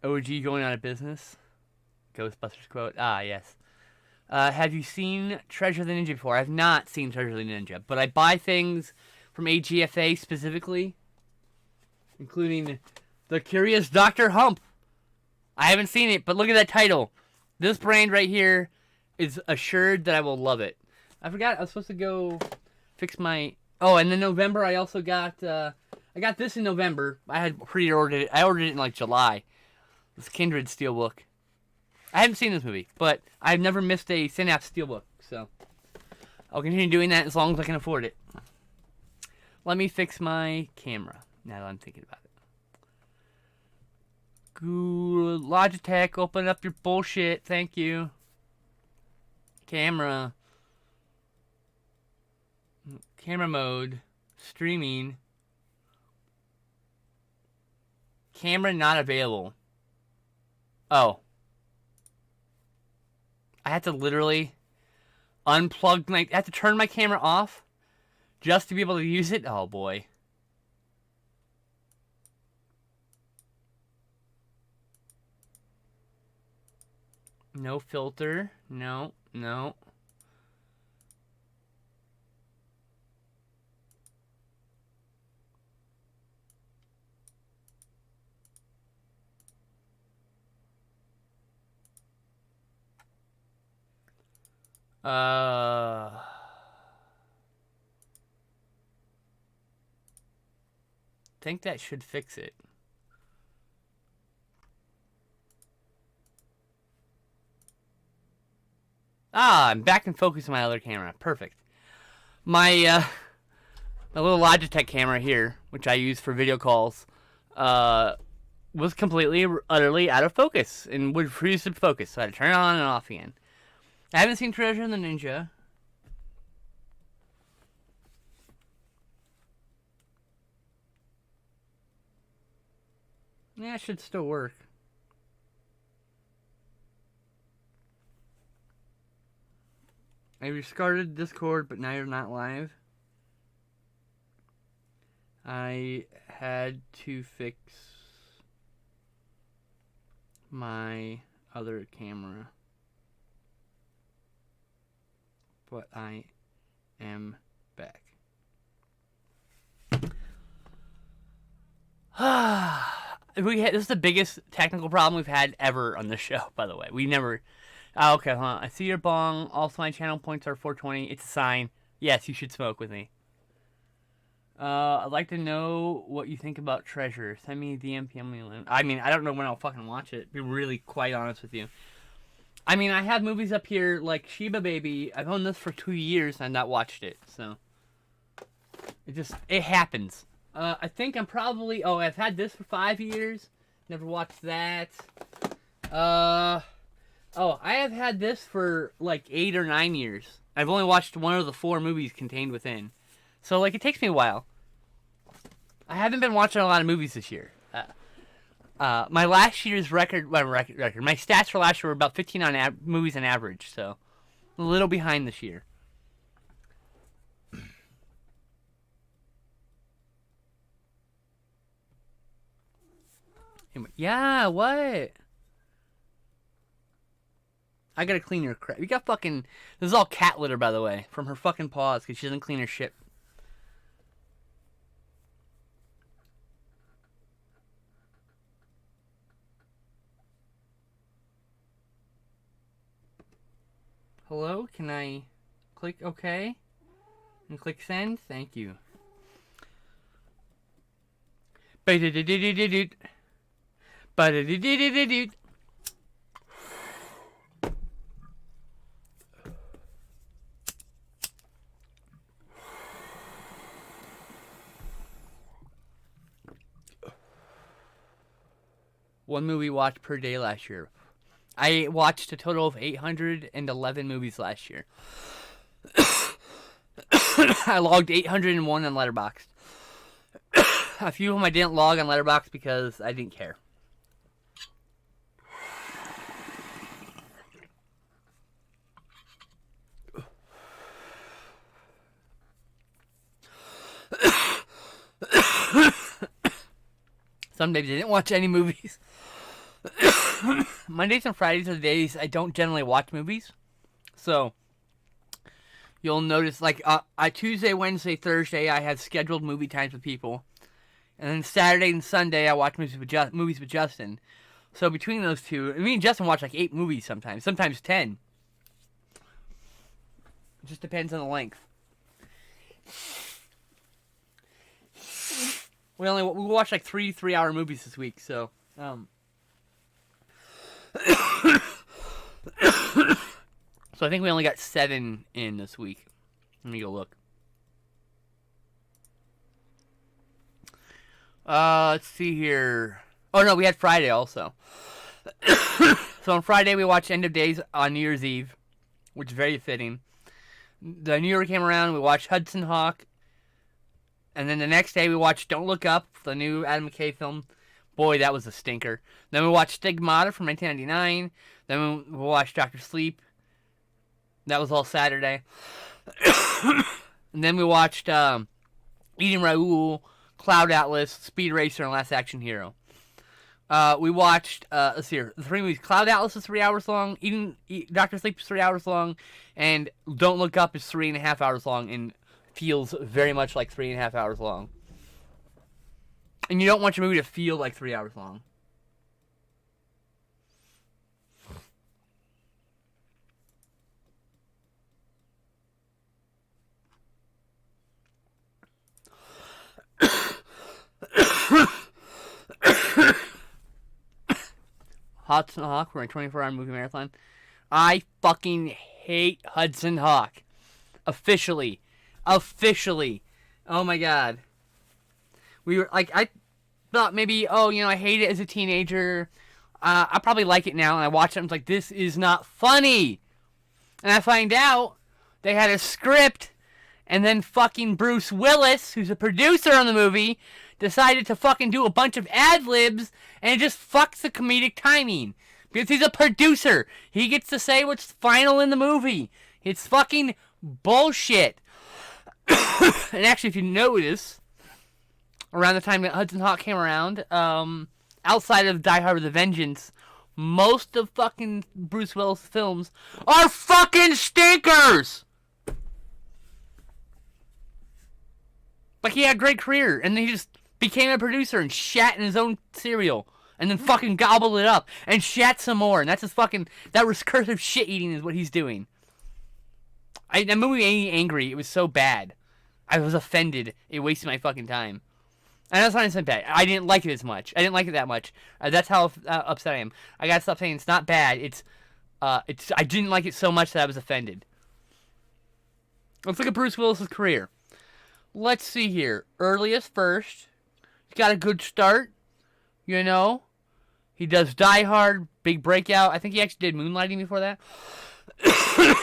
OG going out of business. Ghostbusters quote. Ah, yes. Have you seen Treasure of the Ninja before? I've not seen Treasure of the Ninja, but I buy things from AGFA specifically, including The Curious Dr. Hump. I haven't seen it, but look at that title. This brand right here is assured that I will love it. I forgot I was supposed to go fix my... Oh, and in November I also got... I got this in November. I had pre-ordered it. I ordered it in like July. This Kindred Steelbook. I haven't seen this movie, but I've never missed a Synapse Steelbook, so I'll continue doing that as long as I can afford it. Let me fix my camera, now that I'm thinking about it. Good. Logitech, open up your bullshit, thank you. Camera. Camera mode. Streaming. Camera not available. Oh. I had to literally unplug I had to turn my camera off just to be able to use it. Oh boy. No filter. No. Think that should fix it. Ah, I'm back in focus on my other camera. Perfect. My little Logitech camera here, which I use for video calls, was completely, utterly out of focus and would refuse to focus. So I had to turn it on and off again. I haven't seen Treasure of the Ninja. Yeah, it should still work. I restarted Discord, but now you're not live. I had to fix my other camera. But I am back. This is the biggest technical problem we've had ever on the show, by the way. We never... okay, hold on. I see your bong. Also, my channel points are 420. It's a sign. Yes, you should smoke with me. I'd like to know what you think about Treasure. Send me the DM. I mean, I don't know when I'll fucking watch it. Be really quite honest with you. I mean, I have movies up here like Sheba Baby. I've owned this for 2 years and I've not watched it. So, it happens. I think I'm probably... Oh, I've had this for 5 years. Never watched that. Oh, I have had this for like 8 or 9 years. I've only watched one of the 4 movies contained within. So, like, it takes me a while. I haven't been watching a lot of movies this year. My last year's record, my stats for last year were about 15 on movies on average, so a little behind this year. Yeah, what? I gotta clean your crap. You got fucking... This is all cat litter, by the way, from her fucking paws, because she doesn't clean her shit. Hello? Can I click OK? And click send? Thank you. Ba-da-da-da-da-da-da. Ba-da-da-da-da-da-da. One movie watched per day last year. I watched a total of 811 movies last year. I logged 801 on Letterboxd. A few of them I didn't log on Letterboxd because I didn't care. Some days I didn't watch any movies. Mondays and Fridays are the days I don't generally watch movies. So, you'll notice, like, Tuesday, Wednesday, Thursday, I have scheduled movie times with people. And then Saturday and Sunday, I watch movies with Justin. So, between those two, me and Justin watch, like, 8 movies sometimes 10. It just depends on the length. We watched, like, 3 3-hour movies this week, so, So I think we only got 7 in this week. Let me go look. Let's see here. Oh no, we had Friday also. So on Friday we watched End of Days on New Year's Eve, which is very fitting. The New Year came around, we watched Hudson Hawk. And then the next day we watched Don't Look Up, the new Adam McKay film. Boy, that was a stinker. Then we watched Stigmata from 1999. Then we watched Dr. Sleep. That was all Saturday. And then we watched Eating Raoul, Cloud Atlas, Speed Racer, and Last Action Hero. We watched, let's see here, the 3 movies. Cloud Atlas is 3 hours long. Dr. Sleep is 3 hours long. And Don't Look Up is 3.5 hours long and feels very much like 3.5 hours long. And you don't want your movie to feel like 3 hours long. Hudson Hawk, we're a 24-hour movie marathon. I fucking hate Hudson Hawk. Officially. Oh my god. We were like, I thought maybe, I hate it as a teenager. I probably like it now, and I watched it and I was like, this is not funny. And I find out they had a script, and then fucking Bruce Willis, who's a producer on the movie, decided to fucking do a bunch of ad-libs, and it just fucks the comedic timing. Because he's a producer. He gets to say what's final in the movie. It's fucking bullshit. And actually, if you notice, around the time that Hudson Hawk came around, outside of Die Hard with a Vengeance, most of fucking Bruce Willis' films are fucking stinkers! Like, he had a great career, and then he just became a producer and shat in his own cereal. And then fucking gobbled it up. And shat some more. And that's his fucking... That recursive shit eating is what he's doing. That movie made me angry. It was so bad. I was offended. It wasted my fucking time. And that's not even bad. I didn't like it as much. I didn't like it that much. That's how upset I am. I gotta stop saying it's not bad. It's I didn't like it so much that I was offended. Let's look at Bruce Willis' career. Let's see here. Earliest first. He's got a good start. You know. He does Die Hard. Big breakout. I think he actually did Moonlighting before that.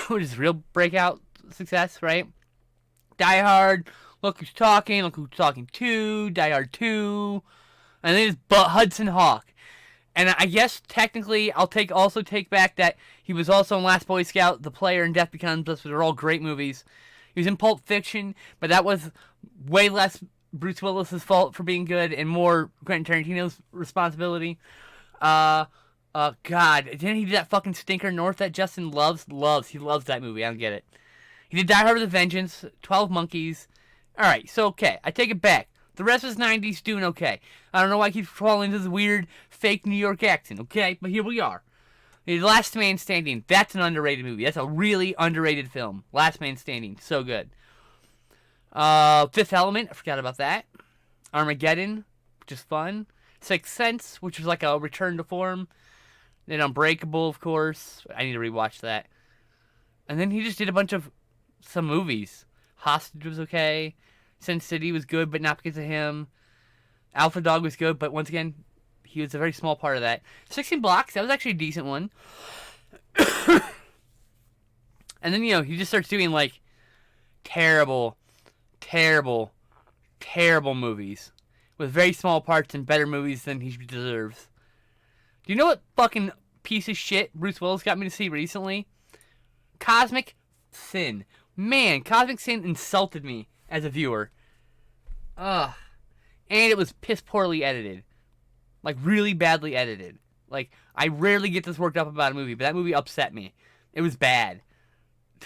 Which is real breakout success, right? Die Hard. Look Who's Talking. Look Who's Talking 2. Die Hard 2. And then it's Hudson Hawk. And I guess technically I'll also take back that he was also in Last Boy Scout, The Player, and Death Becomes Us. They're all great movies. He was in Pulp Fiction, but that was way less Bruce Willis' fault for being good and more Quentin Tarantino's responsibility. God, didn't he do that fucking stinker North that Justin loves? He loves that movie. I don't get it. He did Die Hard with a Vengeance, 12 Monkeys. Alright, so okay, I take it back. The rest of his 90s doing okay. I don't know why I keep falling into this weird fake New York accent, okay? But here we are. The Last Man Standing, that's an underrated movie. That's a really underrated film. Last Man Standing, so good. Fifth Element, I forgot about that. Armageddon, which is fun. Sixth Sense, which was like a return to form. Then Unbreakable, of course. I need to rewatch that. And then he just did a bunch of some movies. Hostage was okay. Sin City was good, but not because of him. Alpha Dog was good, but once again, he was a very small part of that. 16 Blocks, that was actually a decent one. And then, he just starts doing, like, terrible movies. With very small parts and better movies than he deserves. Do you know what fucking piece of shit Bruce Willis got me to see recently? Cosmic Sin. Man, Cosmic Sin insulted me as a viewer. Ugh. And it was piss poorly edited. Like, really badly edited. Like, I rarely get this worked up about a movie, but that movie upset me. It was bad.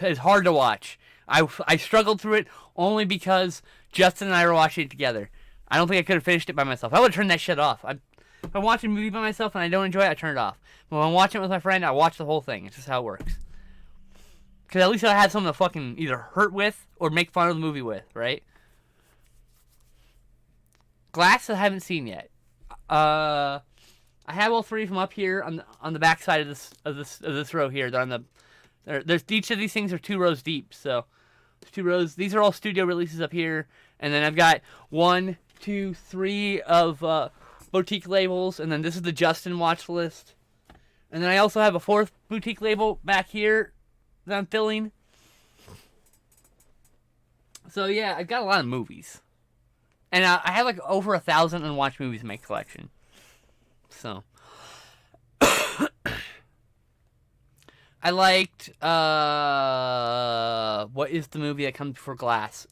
It's hard to watch. I struggled through it only because Justin and I were watching it together. I don't think I could have finished it by myself. I would have turned that shit off. If I'm watching a movie by myself and I don't enjoy it, I turn it off. But when I'm watching it with my friend, I watch the whole thing. It's just how it works. Because at least I had something to fucking either hurt with or make fun of the movie with, right? Glass I haven't seen yet. I have all three of them up here on the back side of this row here. They're on the there's each of these things are 2 rows deep, so there's 2 rows. These are all studio releases up here, and then I've got 1, 2, 3 of boutique labels, and then this is the Justin watch list, and then I also have a 4th boutique label back here that I'm filling. So yeah, I've got a lot of movies, and I have like over 1,000 unwatched movies in my collection. So I liked what is the movie that comes before Glass?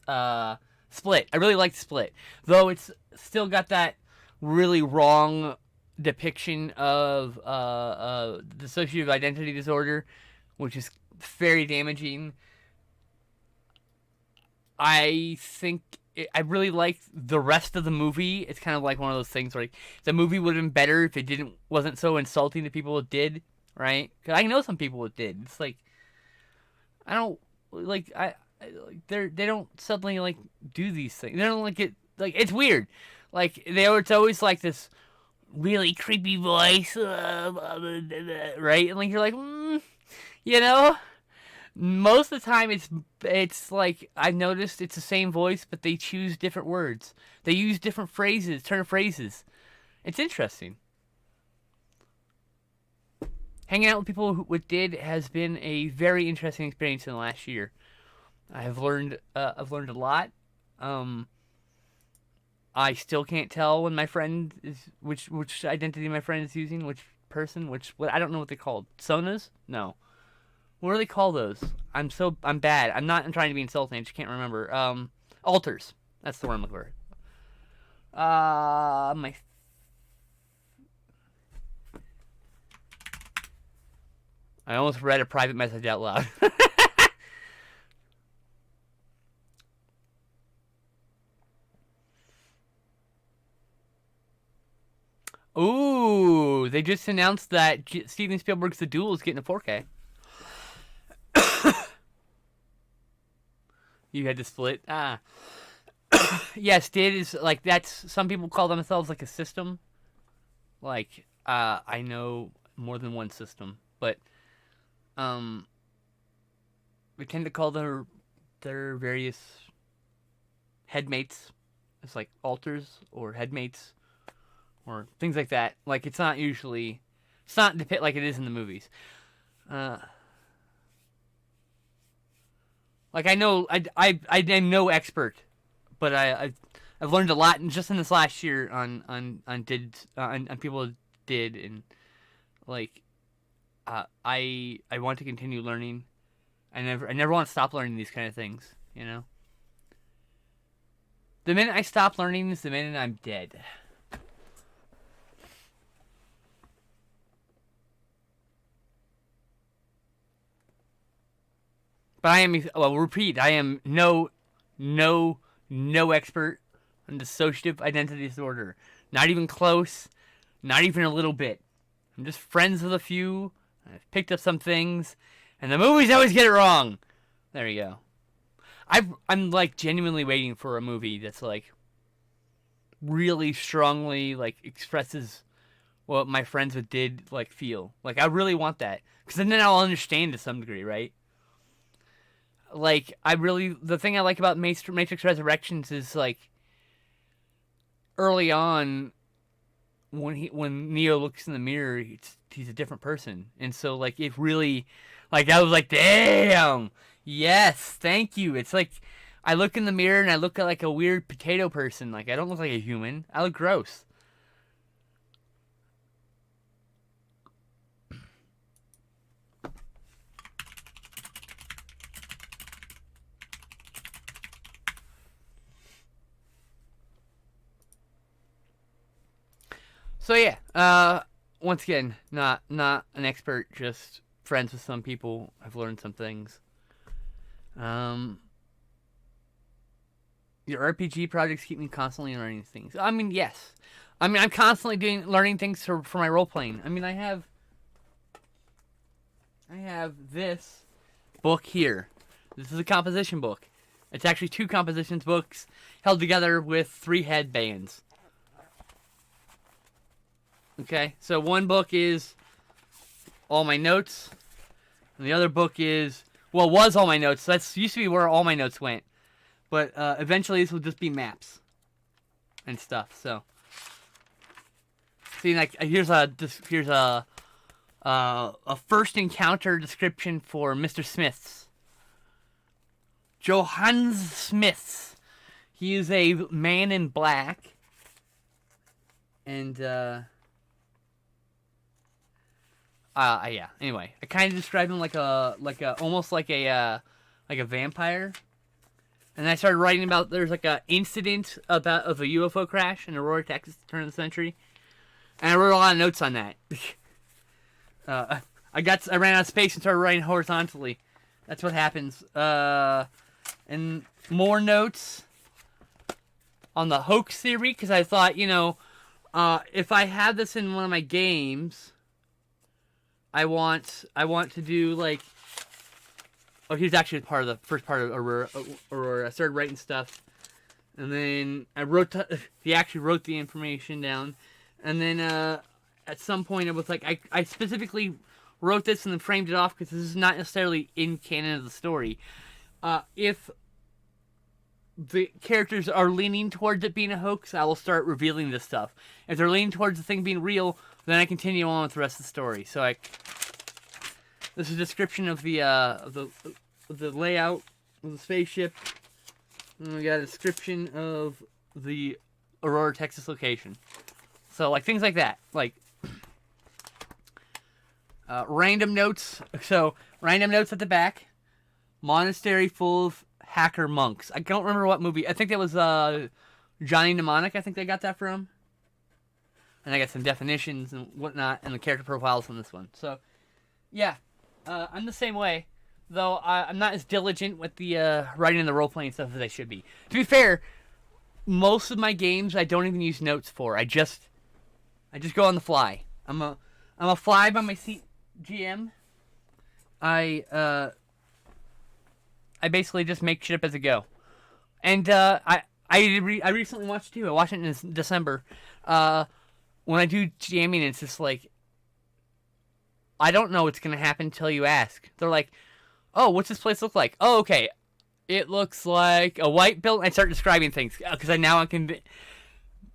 Split. I really liked Split, though it's still got that really wrong depiction of dissociative identity disorder, which is very damaging. I think I really liked the rest of the movie. It's kind of like one of those things where the movie would have been better if it wasn't so insulting to people it did, right? Because I know some people it did. It's like I don't like they don't suddenly like do these things. They don't like it. Like it's weird. Like it's always like this really creepy voice, right? And like you're like, most of the time it's like I've noticed it's the same voice, but they choose different words. They use different phrases, turn phrases. It's interesting. Hanging out with people who did has been a very interesting experience in the last year. I've learned a lot. I still can't tell when my friend is which identity my friend is using, which person, I don't know what they're called. Sonas? No. What do they call those? I'm bad. I'm trying to be insulting. I just can't remember. Altars. That's the word I'm looking for. My. I almost read a private message out loud. Ooh, they just announced that Steven Spielberg's The Duel is getting a 4K. You had to split? Ah. Yes, did is like that's some people call themselves like a system. Like, I know more than one system, but we tend to call their various headmates as like alters or headmates or things like that. Like it's not depicted like it is in the movies. Like I know I'm no expert, but I've learned a lot just in this last year on people did and like I want to continue learning. I never want to stop learning these kind of things, you know. The minute I stop learning is the minute I'm dead. But I am no expert on dissociative identity disorder. Not even close. Not even a little bit. I'm just friends with a few. I've picked up some things. And the movies always get it wrong. There you go. I'm like genuinely waiting for a movie that's like really strongly like expresses what my friends with did like feel. Like I really want that. Because then I'll understand to some degree, right? Like, the thing I like about Matrix Resurrections is, like, early on, when Neo looks in the mirror, he's a different person. And so, like, it really, like, I was like, damn, yes, thank you. It's like, I look in the mirror and I look at, like, a weird potato person. Like, I don't look like a human. I look gross. So yeah, once again, not an expert, just friends with some people. I've learned some things. Your RPG projects keep me constantly learning things. I mean, yes. I mean, I'm constantly learning things for my role playing. I mean, I have this book here. This is a composition book. It's actually 2 compositions books held together with 3 headbands. Okay, so one book is all my notes, and the other book was all my notes. That's used to be where all my notes went, but eventually this will just be maps and stuff. So, see, like here's a first encounter description for Mr. Smiths. Johannes Smiths. He is a man in black, and yeah. Anyway, I kind of described him like almost like a vampire. And I started writing about there's like a incident of a UFO crash in Aurora, Texas, at the turn of the century, and I wrote a lot of notes on that. I ran out of space and started writing horizontally. That's what happens. And more notes on the hoax theory because I thought, if I have this in one of my games. I want to do like. Oh, here's actually part of the first part of Aurora. I started writing stuff, and then he actually wrote the information down, and then at some point it was like I specifically wrote this and then framed it off because this is not necessarily in canon of the story. If the characters are leaning towards it being a hoax, I will start revealing this stuff. If they're leaning towards the thing being real, then I continue on with the rest of the story. So this is a description of the layout of the spaceship. And we got a description of the Aurora, Texas location. So like things like that, like random notes. So Random notes at the back. Monastery full of hacker monks. I don't remember what movie. I think that was Johnny Mnemonic. I think they got that from. And I got some definitions and whatnot, and the character profiles from this one. So, yeah, I'm the same way. Though I'm not as diligent with the writing and the role-playing stuff as I should be. To be fair, most of my games I don't even use notes for. I just go on the fly. I'm a fly by my seat GM. I basically just make shit up as I go. And I recently watched too. I watched it in December. When I do jamming, it's just like, I don't know what's gonna happen until you ask. They're like, "Oh, what's this place look like?" "Oh, okay, it looks like a white building." I start describing things because I can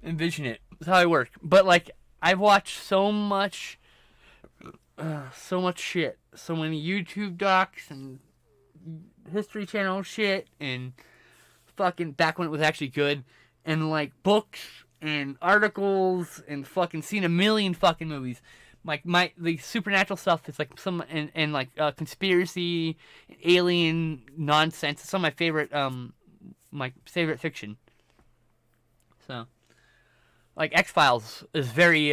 envision it. That's how I work. But like, I've watched so much shit, so many YouTube docs and History Channel shit, and fucking back when it was actually good, and like books and articles, and fucking seen a million fucking movies. Like the supernatural stuff is like some and like conspiracy, alien nonsense. It's some of my favorite fiction. So, like X-Files is very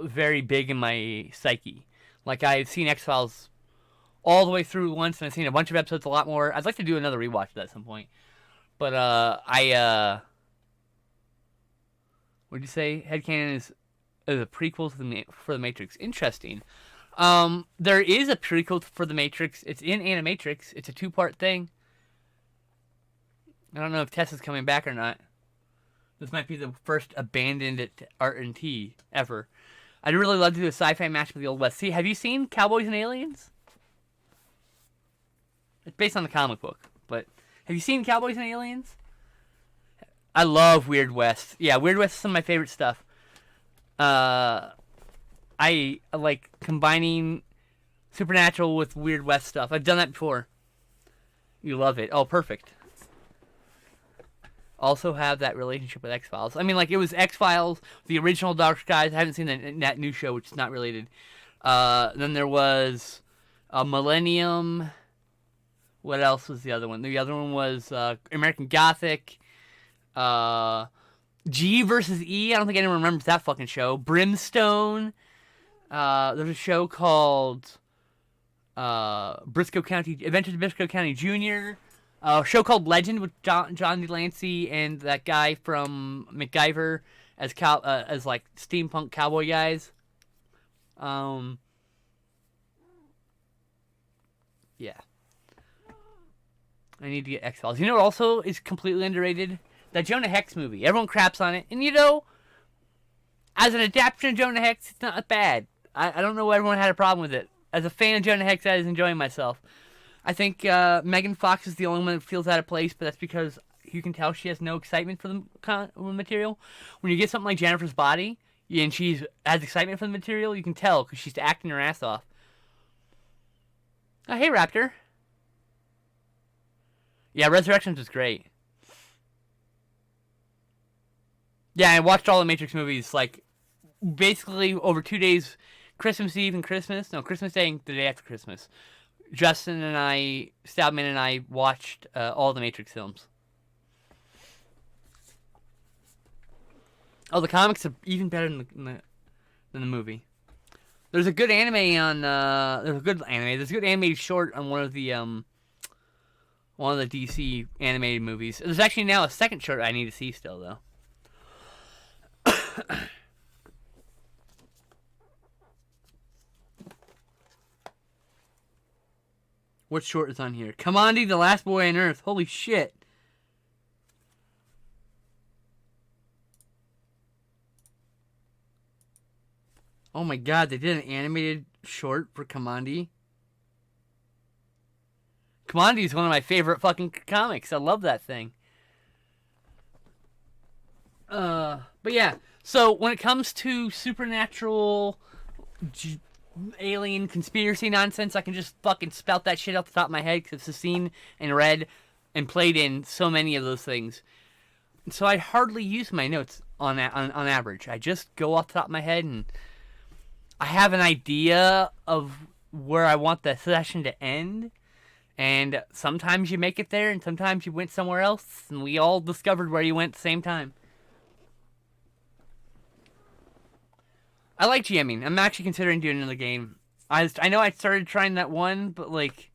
very big in my psyche. Like I've seen X-Files all the way through once, and I've seen a bunch of episodes, a lot more. I'd like to do another rewatch of that at some point. But what'd you say? Headcanon is a prequel for the Matrix. Interesting. There is a prequel for the Matrix. It's in Animatrix. It's a 2-part thing. I don't know if Tessa's coming back or not. This might be the first abandoned Art and T ever. I'd really love to do a sci-fi match with the Old West. See, have you seen Cowboys and Aliens? It's based on the comic book, but have you seen Cowboys and Aliens? I love Weird West. Yeah, Weird West is some of my favorite stuff. I like combining supernatural with Weird West stuff. I've done that before. You love it. Oh, perfect. Also have that relationship with X-Files. I mean, like, it was X-Files, the original Dark Skies. I haven't seen that new show, which is not related. Then there was Millennium. What else was the other one? The other one was American Gothic. G versus E. I don't think anyone remembers that fucking show. Brimstone. There's a show called Adventures of Briscoe County Jr. A show called Legend with John Delancey and that guy from MacGyver as like steampunk cowboy guys. Yeah. I need to get X-Files. You know what also is completely underrated? That Jonah Hex movie. Everyone craps on it. And you know, as an adaptation of Jonah Hex, it's not bad. I don't know why everyone had a problem with it. As a fan of Jonah Hex, I was enjoying myself. I think Megan Fox is the only one that feels out of place, but that's because you can tell she has no excitement for the material. When you get something like Jennifer's Body, and she has excitement for the material, you can tell because she's acting her ass off. Oh, hey, Raptor. Yeah, Resurrections was great. Yeah, I watched all the Matrix movies, like, basically over 2 days, Christmas Eve and Christmas. No, Christmas Day and the day after Christmas. Justin and I, Stabman and I, watched all the Matrix films. Oh, the comics are even better than the movie. There's a good anime on. There's a good animated short on one of the DC animated movies. There's actually now a second short I need to see still though. What short is on here? Kamandi, the last boy on Earth. Holy shit. Oh my god, they did an animated short for Kamandi. Kamandi is one of my favorite fucking comics. I love that thing. But yeah, so when it comes to supernatural alien conspiracy nonsense, I can just fucking spout that shit off the top of my head because it's seen and read and played in so many of those things. So I hardly use my notes on average. I just go off the top of my head and I have an idea of where I want the session to end. And sometimes you make it there, and sometimes you went somewhere else, and we all discovered where you went at the same time. I like GMing. I'm actually considering doing another game. I know I started trying that one, but like,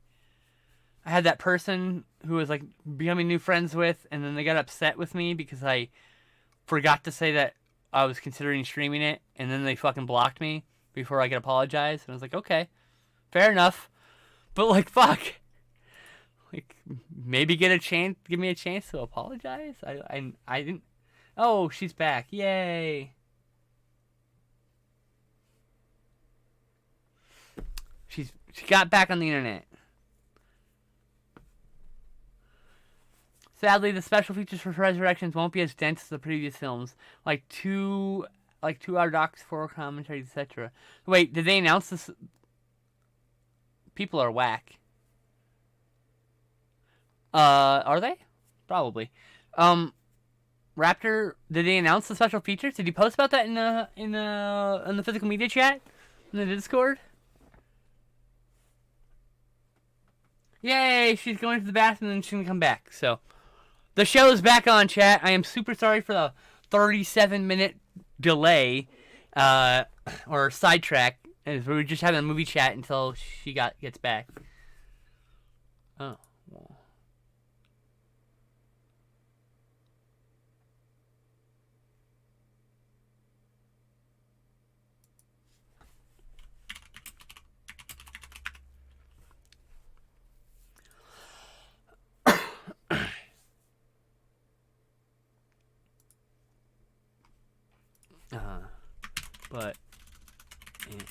I had that person who was like becoming new friends with, and then they got upset with me because I forgot to say that I was considering streaming it, and then they fucking blocked me before I could apologize. And I was like, okay, fair enough. But like, fuck. Like, maybe give me a chance to apologize. I didn't. Oh, she's back! Yay! She got back on the internet. Sadly, the special features for Resurrections won't be as dense as the previous films, like 2-hour docs, 4 commentaries, etc. Wait, did they announce this? People are whack. Are they? Probably. Raptor, did they announce the special features? Did he post about that in the physical media chat? In the Discord? Yay, she's going to the bathroom and she's gonna come back. So, the show is back on, chat. I am super sorry for the 37-minute delay, or sidetrack, as we were just having a movie chat until she gets back. Oh. Well. But it was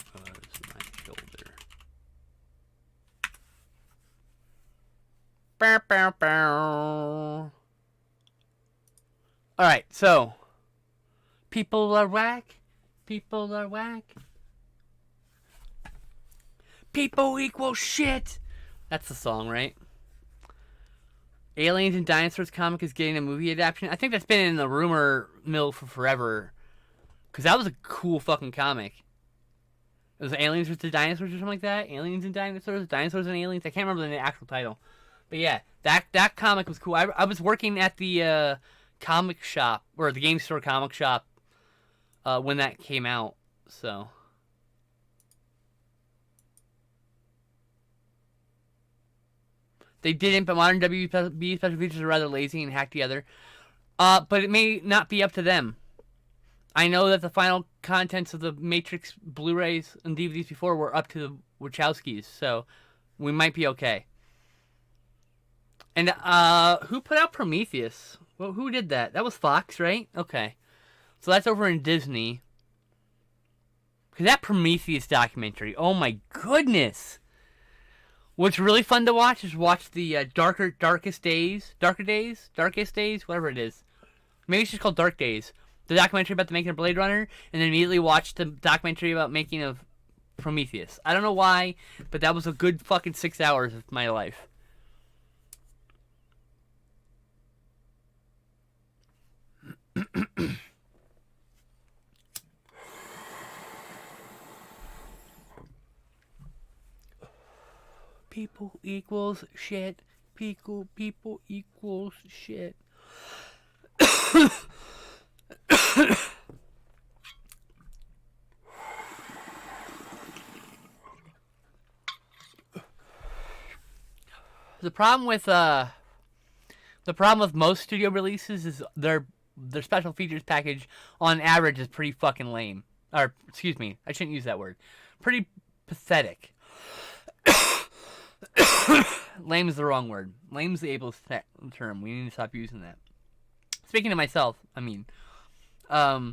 my shoulder. Bow, bow, bow. Alright, so people are whack. People are whack. People equal shit. That's the song, right? Aliens and Dinosaurs comic is getting a movie adaptation. I think that's been in the rumor mill for forever. Because that was a cool fucking comic. It was Aliens vs. Dinosaurs or something like that. Aliens and Dinosaurs. Dinosaurs and Aliens. I can't remember the actual title. But yeah, that comic was cool. I was working at the comic shop, or the game store comic shop, when that came out. So. They didn't, but modern WB special features are rather lazy and hacked together. But it may not be up to them. I know that the final contents of the Matrix Blu-rays and DVDs before were up to the Wachowskis, so we might be okay. And who put out Prometheus? Well, who did that? That was Fox, right? Okay. So that's over in Disney. Because that Prometheus documentary, oh my goodness! What's really fun to watch is watch the Darkest Days, whatever it is. Maybe it's just called Dark Days. The documentary about the making of Blade Runner, and then immediately watch the documentary about making of Prometheus. I don't know why, but that was a good fucking 6 hours of my life. People equals shit. People equals shit. The problem with most studio releases is their special features package on average is pretty fucking lame. Or excuse me, I shouldn't use that word. Pretty pathetic. Lame is the wrong word. Lame is the ableist term. We need to stop using that. Speaking to myself, I mean, I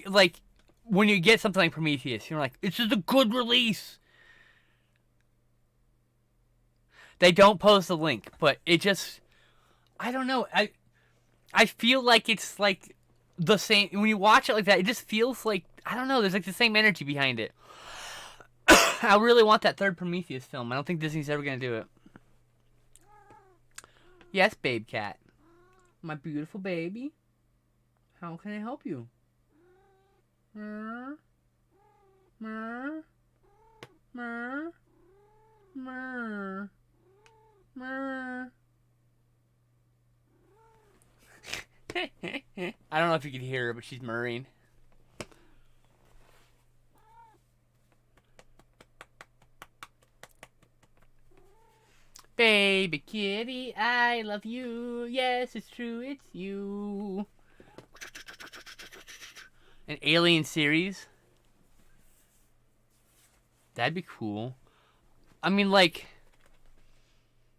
like when you get something like Prometheus, you're like, it's just a good release. They don't post a link, but it just, I don't know. I feel like it's like the same when you watch it like that. It just feels like, I don't know. There's like the same energy behind it. I really want that third Prometheus film. I don't think Disney's ever gonna do it. Yes, babe cat. My beautiful baby. How can I help you? Mer. Mer. Mer. Mer. I don't know if you can hear her, but she's murring. Baby kitty, I love you. Yes, it's true, it's you. An Alien series? That'd be cool. I mean, like,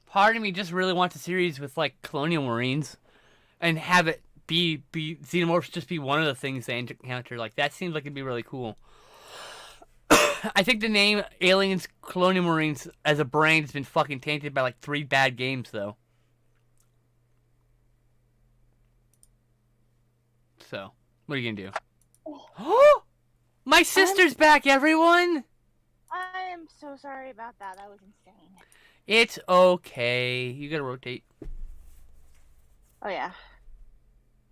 part of me just really wants a series with, like, colonial marines and have it be xenomorphs just be one of the things they encounter. Like, that seems like it'd be really cool. I think the name Aliens Colonial Marines as a brand has been fucking tainted by like 3 bad games, though. So, what are you gonna do? Oh, my sister's back, everyone! I am so sorry about that. That was insane. It's okay. You gotta rotate. Oh, yeah.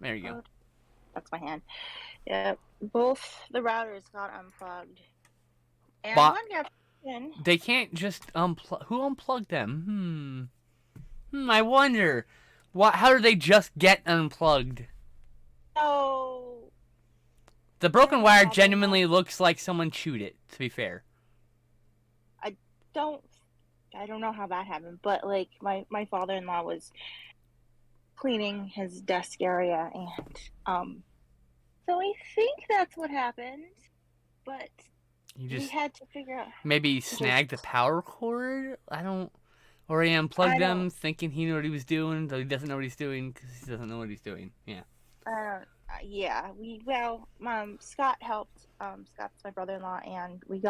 There you go. That's my hand. Yeah, both the routers got unplugged. And But one got in. they can't just unplug. Who unplugged them? I wonder. How did they just get unplugged? So. The broken wire genuinely looks like someone chewed it, to be fair. I don't know how that happened, but like my father-in-law was cleaning his desk area, and so I think that's what happened, but we had to figure out. Maybe snagged the power cord? Or he unplugged them thinking he knew what he was doing, though he doesn't know what he's doing because he doesn't know what he's doing. Yeah. Yeah, Scott helped. Scott's my brother-in-law, and we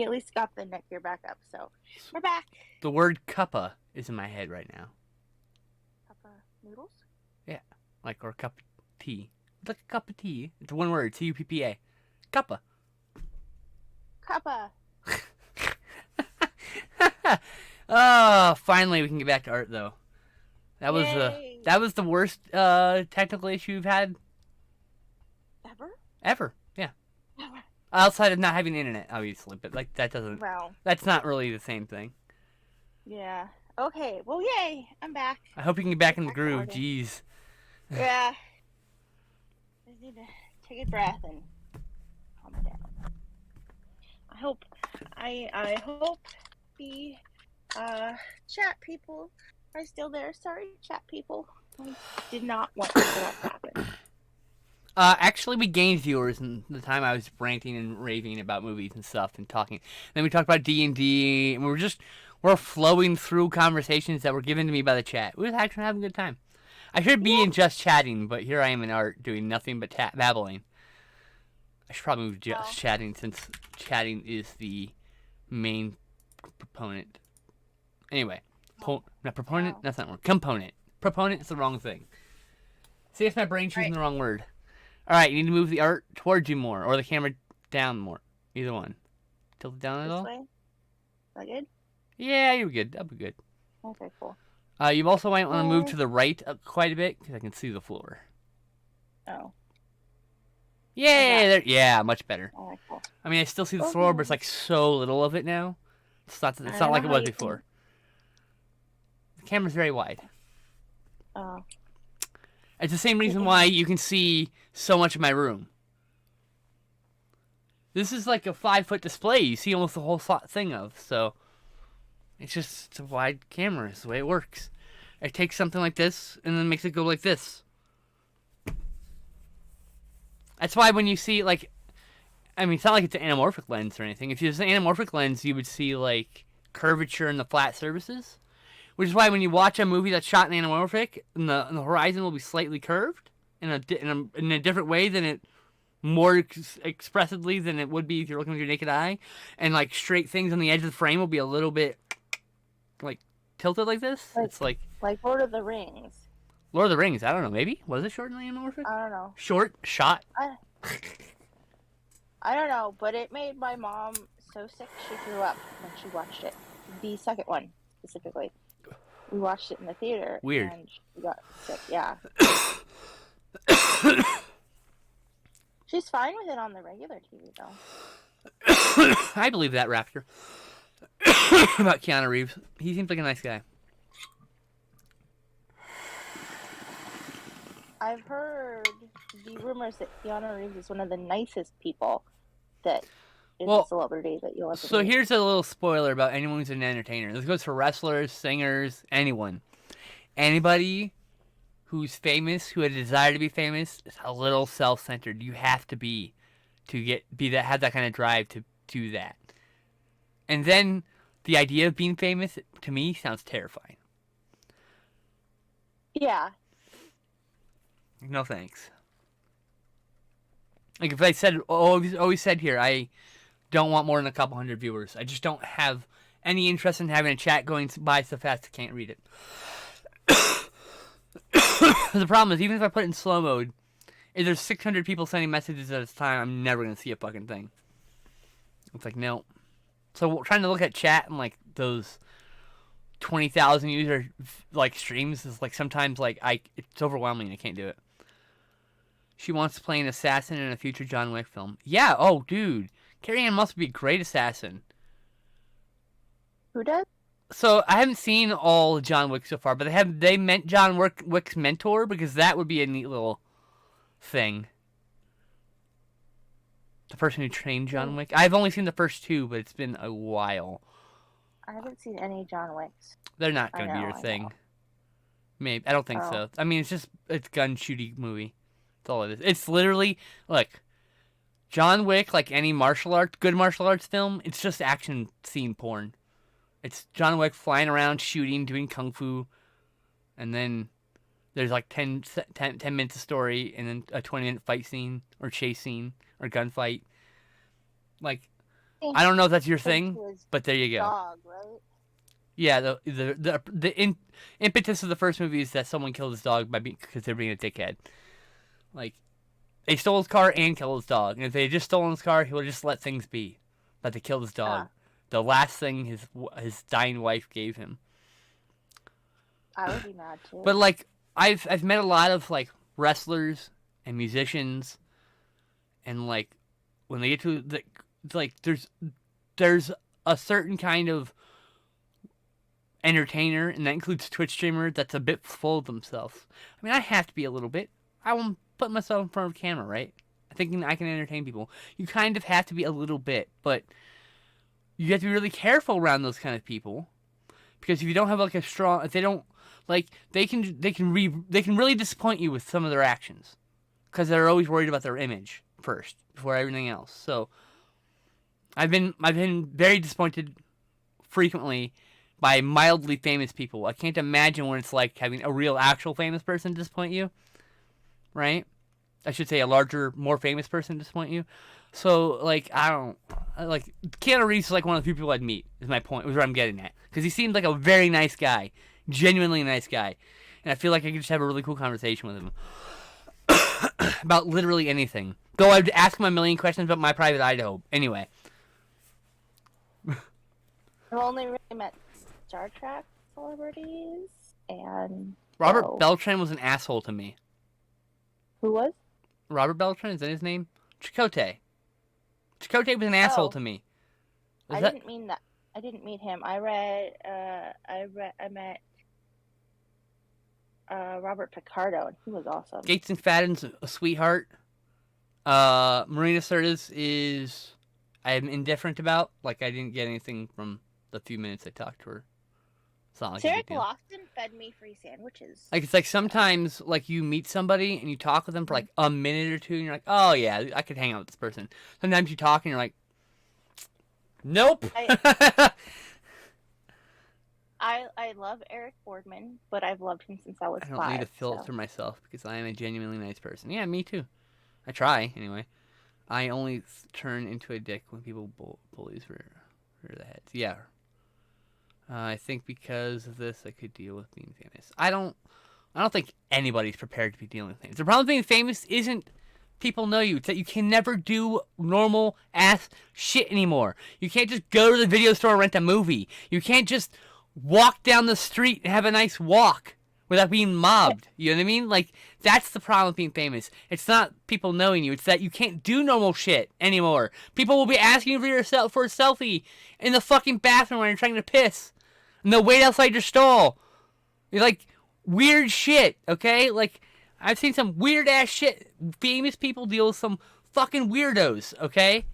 at least got the netgear back up, so we're back. The word cuppa is in my head right now. Cuppa noodles? Yeah, or cup of tea. It's like a cup of tea. It's one word, C-U-P-P-A. Cuppa. Cuppa. Oh, finally we can get back to art, though. That was the worst technical issue you've had ever. Yeah. Ever. Outside of not having internet, obviously, but like that doesn't. Wow. That's not really the same thing. Yeah. Okay. Well, yay! I'm back. I hope you can get back in the groove. Jeez. Yeah. I just need to take a breath and calm down. I hope the chat people are still there. Sorry, chat people. I did not want that to happen. Actually, we gained viewers in the time I was ranting and raving about movies and stuff and talking. Then we talked about D&D, and we're flowing through conversations that were given to me by the chat. We were actually having a good time. I should be in just chatting, but here I am in art doing nothing but babbling. I should probably move just chatting, since chatting is the main proponent. Anyway, not proponent. That's not wrong. Component. Proponent is the wrong thing. See if my brain choosing the wrong word. All right, you need to move the art towards you more, or the camera down more. Either one. Tilt it down at all. This way? Is that good? Yeah, you're good. That'll be good. Okay, cool. You also might want to move to the right quite a bit, because I can see the floor. Oh. Yeah, yeah, much better. Oh, cool. I mean, I still see the floor, but it's like so little of it now. It's not like it was before. The camera's very wide. Oh. It's the same reason why you can see so much of my room. This is like a 5-foot display. You see almost the whole thing of. So it's a wide camera. It's the way it works. It takes something like this and then makes it go like this. That's why when you see it's not like it's an anamorphic lens or anything. If it was an anamorphic lens, you would see like curvature in the flat surfaces. Which is why when you watch a movie that's shot in anamorphic, and the horizon will be slightly curved in a different way than it, more expressively than it would be if you're looking with your naked eye, and like straight things on the edge of the frame will be a little bit like tilted like this. It's like Lord of the Rings. Lord of the Rings. I don't know. Maybe was it short in anamorphic? I don't know. Short shot. I don't know, but it made my mom so sick she threw up when she watched it. The second one specifically. We watched it in the theater. Weird. And she got sick, yeah. She's fine with it on the regular TV, though. I believe that, Raptor. About Keanu Reeves. He seems like a nice guy. I've heard the rumors that Keanu Reeves is one of the nicest people that is a celebrity that you'll ever So meet. here's a little spoiler about anyone who's an entertainer. This goes for wrestlers, singers, anyone. Anybody who's famous, who had a desire to be famous, is a little self-centered. You have to be to have that kind of drive to do that. And then the idea of being famous, to me, sounds terrifying. Yeah. No thanks. Like if I said, always said here, I don't want more than a couple hundred viewers. I just don't have any interest in having a chat going by so fast I can't read it. The problem is, even if I put it in slow mode, if there's 600 people sending messages at a time, I'm never going to see a fucking thing. It's like, no. So trying to look at chat and like those 20,000 user like streams is like sometimes like it's overwhelming. I can't do it. She wants to play an assassin in a future John Wick film. Yeah, oh dude. Carrie-Anne must be a great assassin. Who does? So I haven't seen all John Wick so far, but they meant John Wick's mentor, because that would be a neat little thing. The person who trained John Wick. I've only seen the first two, but it's been a while. I haven't seen any John Wicks. They're not going to be your thing. Maybe I don't think so. I mean, it's gun shooting movie. That's all it is. It's literally like John Wick, like any good martial arts film. It's just action scene porn. It's John Wick flying around, shooting, doing kung fu, and then there's like 10 minutes of story, and then a 20-minute fight scene, or chase scene, or gunfight. Like, I don't know if that's your thing, but there you go. Dog, right? Yeah, the impetus of the first movie is that someone killed his dog because they're being a dickhead. Like, they stole his car and killed his dog, and if they had just stolen his car, he would have just let things be. But they killed his dog. The last thing his dying wife gave him. I would be mad too. But like I've met a lot of like wrestlers and musicians, and like when they get to like there's a certain kind of entertainer, and that includes Twitch streamer that's a bit full of themselves. I mean, I have to be a little bit. I won't put myself in front of a camera, right? Thinking I can entertain people. You kind of have to be a little bit, but you have to be really careful around those kind of people, because if you don't have like if they don't like, they can really disappoint you with some of their actions, because they're always worried about their image first before everything else. So I've been very disappointed frequently by mildly famous people. I can't imagine what it's like having a real actual famous person disappoint you, right? I should say a larger, more famous person disappoint you. So, like, Keanu Reeves is like one of the few people I'd meet, is my point, is what I'm getting at. Because he seemed like a very nice guy, genuinely nice guy. And I feel like I could just have a really cool conversation with him. About literally anything. Though I'd ask him a million questions about my private Idaho. Anyway. I've only really met Star Trek celebrities, and... Robert Beltran was an asshole to me. Who was? Robert Beltran, is that his name? Chakotay. Chakotay was an asshole to me. I didn't mean that. I didn't meet him. I met Robert Picardo, and he was awesome. Gates McFadden's a sweetheart. Marina Sirtis is... I am indifferent about. Like, I didn't get anything from the few minutes I talked to her. It's not like Sarah Clarkson fed me free sandwiches. Like, it's like sometimes, like, you meet somebody and you talk with them for like a minute or two, and you're like, oh yeah, I could hang out with this person. Sometimes you talk and you're like, nope. I love Eric Boardman, but I've loved him since I was 5. I don't need to filter myself, because I am a genuinely nice person. Yeah, me too. I try, anyway. I only turn into a dick when people bullies rear the heads. Yeah. I think because of this, I could deal with being famous. I don't think anybody's prepared to be dealing with famous. The problem with being famous isn't people know you. It's that you can never do normal ass shit anymore. You can't just go to the video store and rent a movie. You can't just walk down the street and have a nice walk, without being mobbed. You know what I mean? Like, that's the problem with being famous. It's not people knowing you. It's that you can't do normal shit anymore. People will be asking you for a selfie in the fucking bathroom when you're trying to piss. And they'll wait outside your stall. You're like, weird shit, okay? Like, I've seen some weird ass shit. Famous people deal with some fucking weirdos, okay?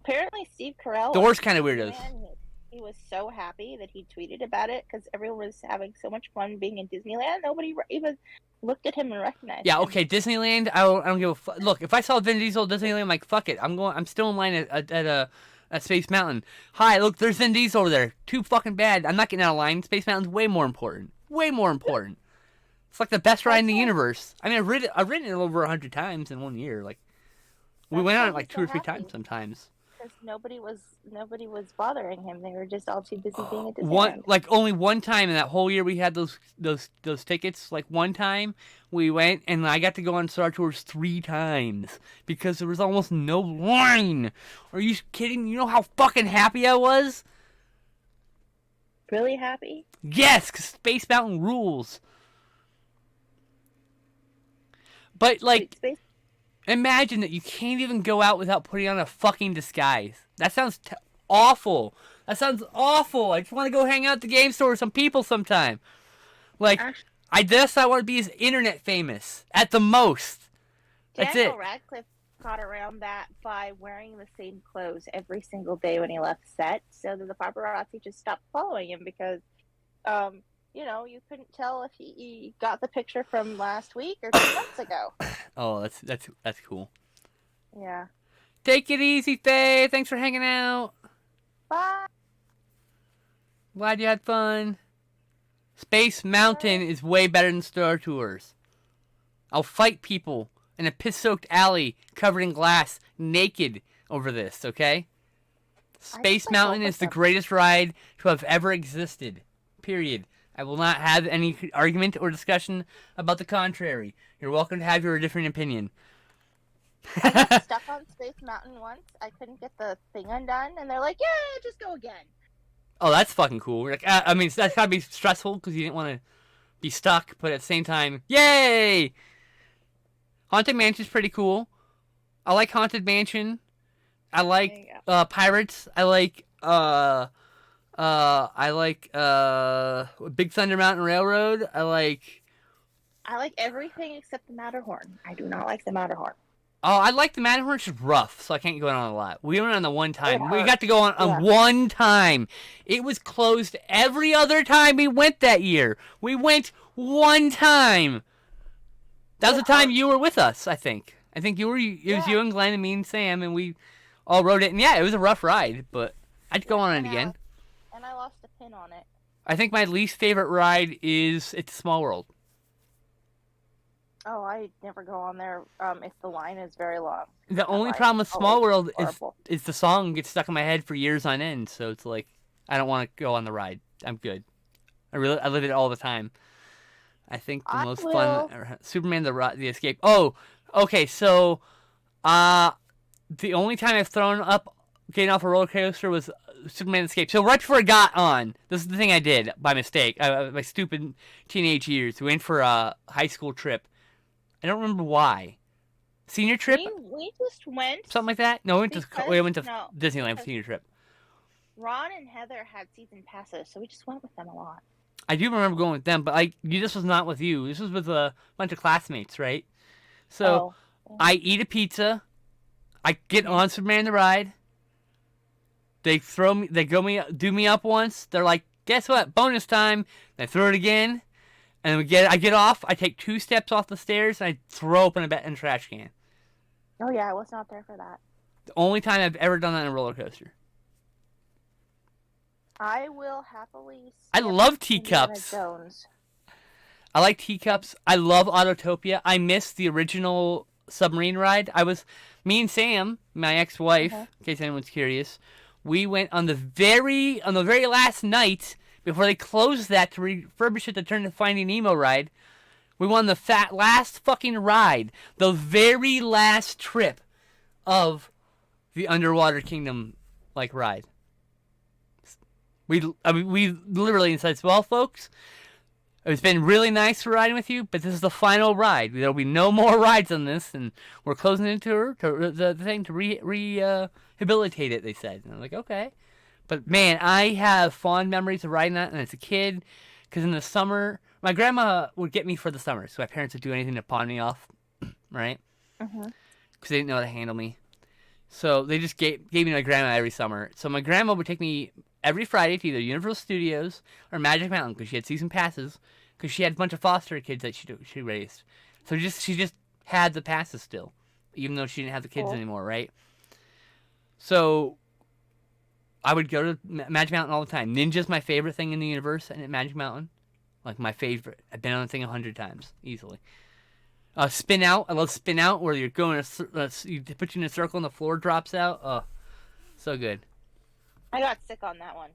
Apparently, Steve Carell. The worst kind of weirdos. Man, he was so happy that he tweeted about it because everyone was having so much fun being in Disneyland. Nobody even looked at him and recognized him. Okay, Disneyland. I don't give a fuck. Look, if I saw Vin Diesel at Disneyland, I'm like, fuck it. I'm still in line at Space Mountain. Hi, look, there's Vin Diesel over there. Too fucking bad. I'm not getting out of line. Space Mountain's way more important. Way more important. It's like the best ride in the universe. I mean, I've ridden it over 100 times in 1 year. Like, we went on it like 2 or 3 times sometimes. Because nobody was bothering him. They were just all too busy being at Disneyland. Only one time in that whole year we had those tickets. Like, one time we went and I got to go on Star Tours 3 times because there was almost no line. Are you kidding? You know how fucking happy I was? Really happy? Yes, because Space Mountain rules. But, like, imagine that you can't even go out without putting on a fucking disguise. That sounds awful. That sounds awful. I just want to go hang out at the game store with some people sometime. Like, I want to be as internet famous at the most. That's Daniel it. Radcliffe got around that by wearing the same clothes every single day when he left set, so that the paparazzi just stopped following him because, you couldn't tell if he got the picture from last week or 2 months ago. Oh, that's cool. Yeah. Take it easy, Faye. Thanks for hanging out. Bye. Glad you had fun. Space Mountain is way better than Star Tours. I'll fight people in a piss-soaked alley covered in glass, naked over this, okay? Space Mountain is the greatest ride to have ever existed. Period. I will not have any argument or discussion about the contrary. You're welcome to have your different opinion. I got stuck on Space Mountain once. I couldn't get the thing undone, and they're like, yeah, just go again. Oh, that's fucking cool. Like, I mean, that's gotta be stressful because you didn't want to be stuck, but at the same time, yay! Haunted Mansion's pretty cool. I like Haunted Mansion. I like Pirates. I like Big Thunder Mountain Railroad. I like everything except the Matterhorn. I do not like the Matterhorn. Oh, I like the Matterhorn. It's just rough, so I can't go on a lot. We went on the one time. We got to go on one time. It was closed every other time we went that year. We went one time. That was the time you were with us, I think. It was you and Glenn and me and Sam, and we all rode it. And yeah, it was a rough ride, but I'd go on it again. And I lost a pin on it. I think my least favorite ride is It's a Small World. Oh, I never go on there if the line is very long. The only problem with Small World is the song gets stuck in my head for years on end, so it's like I don't want to go on the ride. I'm good. I live it all the time. I think the most fun Superman the Escape. Oh, okay, so the only time I've thrown up getting off a roller coaster was Superman Escape. So right before I got on, this is the thing I did by mistake. My stupid teenage years. We went for a high school trip. I don't remember why. Senior trip? We just went. Something like that? No, we went to Disneyland for senior trip. Ron and Heather had season passes, so we just went with them a lot. I do remember going with them, but this was not with you. This was with a bunch of classmates, right? So I eat a pizza. I get on Superman the ride. They do me up once. They're like, guess what? Bonus time. They throw it again. And I get off, I take 2 steps off the stairs, and I throw open a trash can. Oh, yeah, I was not there for that. The only time I've ever done that in a roller coaster. I will happily... I love teacups. I like teacups. I love Autotopia. I miss the original submarine ride. Me and Sam, my ex-wife, in case anyone's curious, we went on the very last night... Before they closed that to refurbish it to turn to Finding Nemo ride, we won the last fucking ride, the very last trip of the Underwater Kingdom ride. We literally said, well, folks, It's been really nice riding with you, but this is the final ride. There'll be no more rides on this, and we're closing it to her, to the thing, to rehabilitate it, they said. And I'm like, okay. But, man, I have fond memories of riding that, and as a kid, because in the summer, my grandma would get me for the summer, so my parents would do anything to pawn me off, right? Mm-hmm. Because they didn't know how to handle me. So they just gave me my grandma every summer. So my grandma would take me every Friday to either Universal Studios or Magic Mountain because she had season passes because she had a bunch of foster kids that she raised. So she just had the passes still, even though she didn't have the kids anymore, right? So I would go to Magic Mountain all the time. Ninja's my favorite thing in the universe and at Magic Mountain. Like my favorite. I've been on the thing 100 times, easily. Spin Out. I love Spin Out where you're going, you put you in a circle and the floor drops out. Oh, so good. I got sick on that one.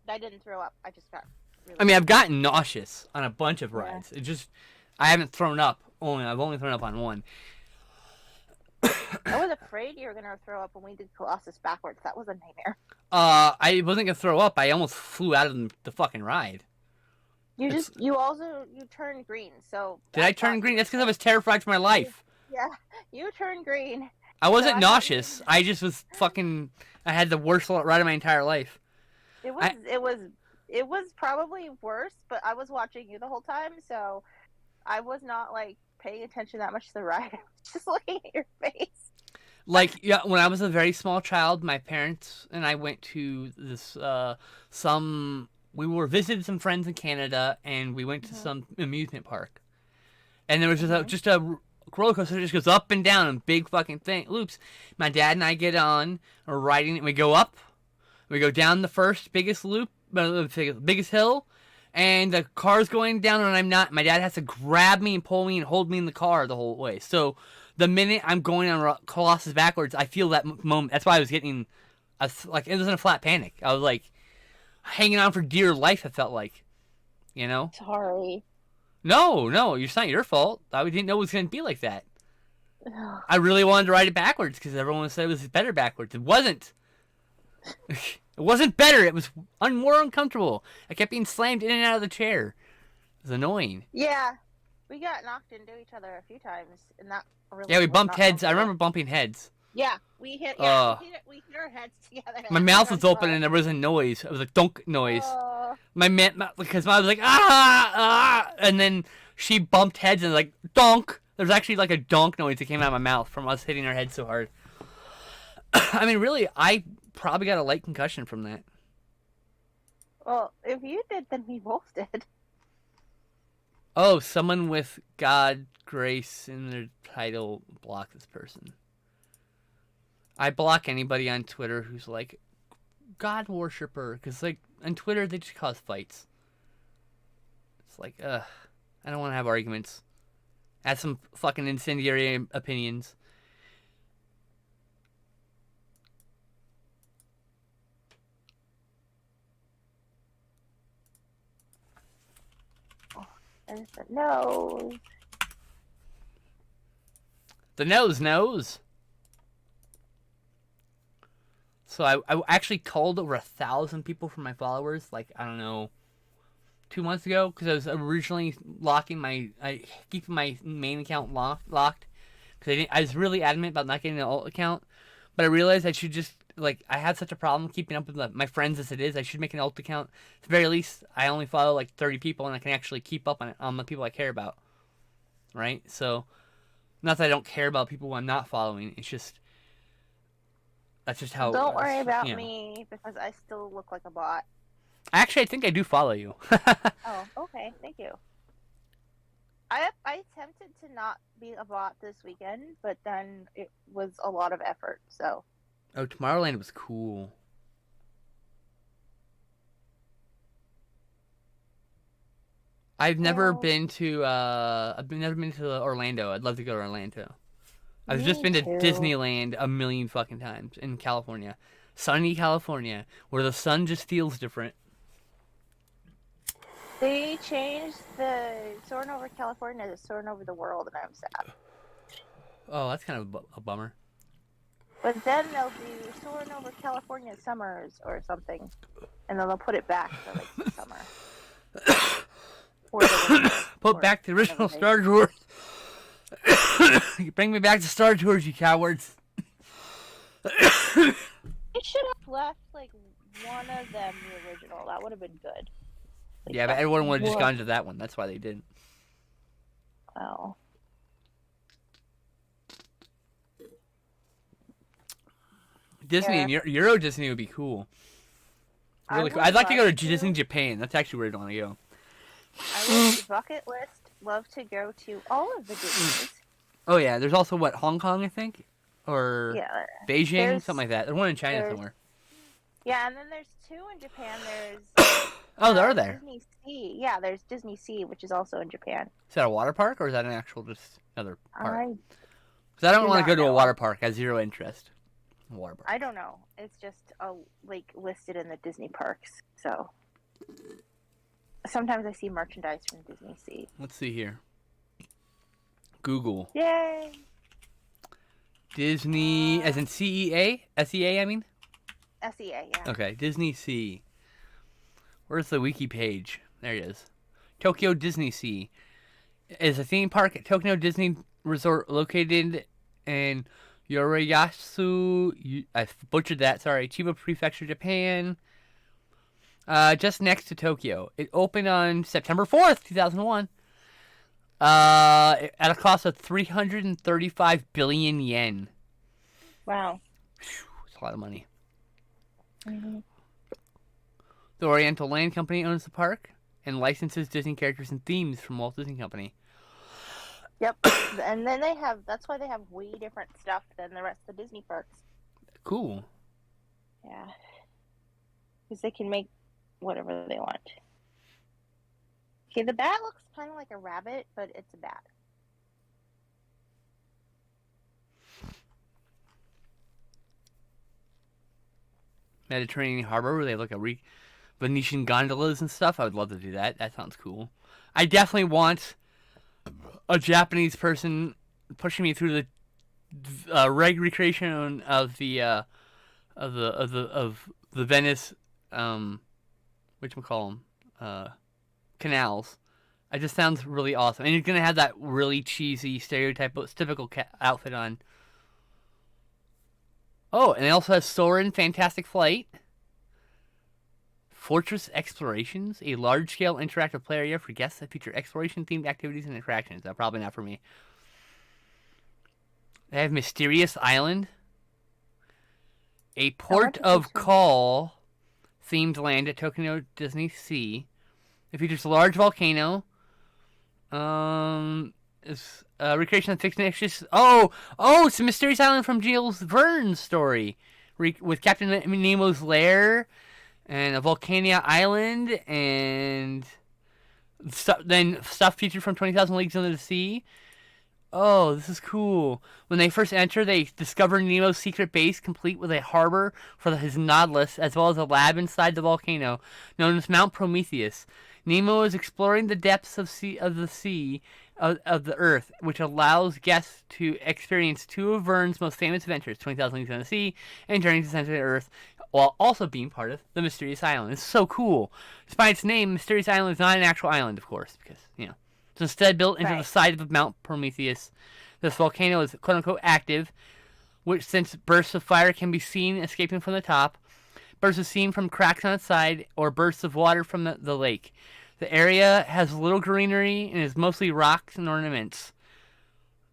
I didn't throw up. I just got really I mean, I've gotten nauseous on a bunch of rides. It just, I haven't thrown up. I've only thrown up on one. I was afraid you were going to throw up when we did Colossus backwards. That was a nightmare. I wasn't going to throw up. I almost flew out of the fucking ride. You turned green, so... Did I turn green? That's because I was terrified for my life. Yeah, you turned green. I wasn't nauseous. I just was fucking... I had the worst ride of my entire life. It was probably worse, but I was watching you the whole time, so I was not, like, paying attention that much to the ride. I was just looking at your face. Like, yeah, when I was a very small child, my parents and I went to this, we were visiting some friends in Canada, and we went to some amusement park. And there was just a roller coaster that just goes up and down in big fucking loops. My dad and I get on, we're riding, and we go up, we go down the first biggest loop, biggest hill, and the car's going down, and I'm not. My dad has to grab me and pull me and hold me in the car the whole way. So the minute I'm going on Colossus backwards, I feel that moment. That's why I was getting, it wasn't a flat panic. I was like, hanging on for dear life, it felt like, you know? Sorry. No, it's not your fault. I didn't know it was going to be like that. I really wanted to ride it backwards because everyone said it was better backwards. It wasn't. It wasn't better. It was more uncomfortable. I kept being slammed in and out of the chair. It was annoying. Yeah, we got knocked into each other a few times, and that really. Yeah, we bumped heads. I remember bumping heads. Yeah, we hit our heads together. My mouth was open and there was a noise. It was a dunk noise. Because I was like, and then she bumped heads and like, donk. There's actually like a donk noise that came out of my mouth from us hitting our heads so hard. I mean, really, I probably got a light concussion from that. Well, if you did, then we both did. Oh, someone with God, grace in their title block this person. I block anybody on Twitter who's like God worshiper, because like on Twitter they just cause fights. It's like, I don't want to have arguments. Have some fucking incendiary opinions. There's the nose. The nose. So I actually called over 1,000 people from my followers, like, I don't know, 2 months ago, because I was originally keeping my main account locked, because I was really adamant about not getting an alt account, but I realized I should just, like, I had such a problem keeping up with my friends as it is. I should make an alt account. At the very least, I only follow like 30 people, and I can actually keep up on the people I care about, right? So, not that I don't care about people who I'm not following. It's just, that's just how. Don't worry about me, because I still look like a bot. Actually, I think I do follow you. Oh, okay. Thank you. I attempted to not be a bot this weekend, but then it was a lot of effort, so. Oh, Tomorrowland was cool. I've never been to Orlando. I'd love to go to Orlando. I've just been to Disneyland a million fucking times in California. Sunny California, where the sun just feels different. They changed the Soarin' Over California to Soarin' Over the World, and I'm sad. Oh, that's kind of a bummer. But then they'll do Soarin' Over California Summers or something, and then they'll put it back to like the summer. Or the Put Or back the original whatever Star Tours. Bring me back to Star Tours, you cowards. It should have left like one of them the original. That would have been good. Like, Yeah, but everyone would have just Whoa. gone to that one. That's why they didn't. Wow. Disney Yeah. and Euro Disney would be cool. Really cool. would I'd like to go to love Disney Japan. That's actually where I'd want to go. I would bucket list love to go to all of the Disneys. Oh yeah, there's also what, Hong Kong, I think, or Yeah. Beijing, There's- something like that. There's one in China there's- somewhere. Yeah, and then there's two in Japan. There's Oh, they're there. Disneysea. Yeah, there's Disneysea, which is also in Japan. Is that a water park or is that an actual just another park? I Because I don't do want to not go to a know. water park. I have zero interest in water park. I don't know. It's just like listed in the Disney parks. So sometimes I see merchandise from Disneysea. Let's see here. Google. Yay! Disney, as in CEA? SEA, I mean? SEA, yeah. Okay, Disneysea. Where's the wiki page? There it is. Tokyo Disneysea is a theme park at Tokyo Disney Resort located in Yoriyasu. I butchered that, sorry. Chiba Prefecture, Japan. Just next to Tokyo. It opened on September 4th, 2001. At a cost of 335 billion yen. Wow. It's a lot of money. Mm-hmm. The Oriental Land Company owns the park and licenses Disney characters and themes from Walt Disney Company. Yep. And then that's why they have way different stuff than the rest of the Disney parks. Cool. Yeah. Because they can make whatever they want. Okay, the bat looks kind of like a rabbit, but it's a bat. Mediterranean Harbor, where they look at Venetian gondolas and stuff. I would love to do that. That sounds cool. I definitely want a Japanese person pushing me through the recreation of the Venice whatchamacallem, canals. It just sounds really awesome, and you're gonna have that really cheesy typical outfit on. Oh, and it also has Soarin' Fantastic Flight, Fortress Explorations, a large-scale interactive play area for guests that feature exploration-themed activities and attractions. That's probably not for me. They have Mysterious Island, a port of call themed land at Tokyo Disneysea. It features a large volcano. It's recreation of fictitious. It's a Mysterious Island from Jules Verne's story, with Captain Nemo's lair and a Volcania Island, and then stuff featured from 20,000 Leagues Under the Sea. Oh, this is cool. When they first enter, they discover Nemo's secret base, complete with a harbor for his Nautilus, as well as a lab inside the volcano, known as Mount Prometheus. Nemo is exploring the depths of the Earth, which allows guests to experience two of Verne's most famous adventures, 20,000 Leagues Under the Sea and Journey to the Center of the Earth, while also being part of the Mysterious Island. It's so cool. Despite its name, Mysterious Island is not an actual island, of course, because, it's instead built into the side of Mount Prometheus. This volcano is quote-unquote active, which since bursts of fire can be seen escaping from the top, bursts are seen from cracks on its side, or bursts of water from the lake. The area has little greenery and is mostly rocks and ornaments,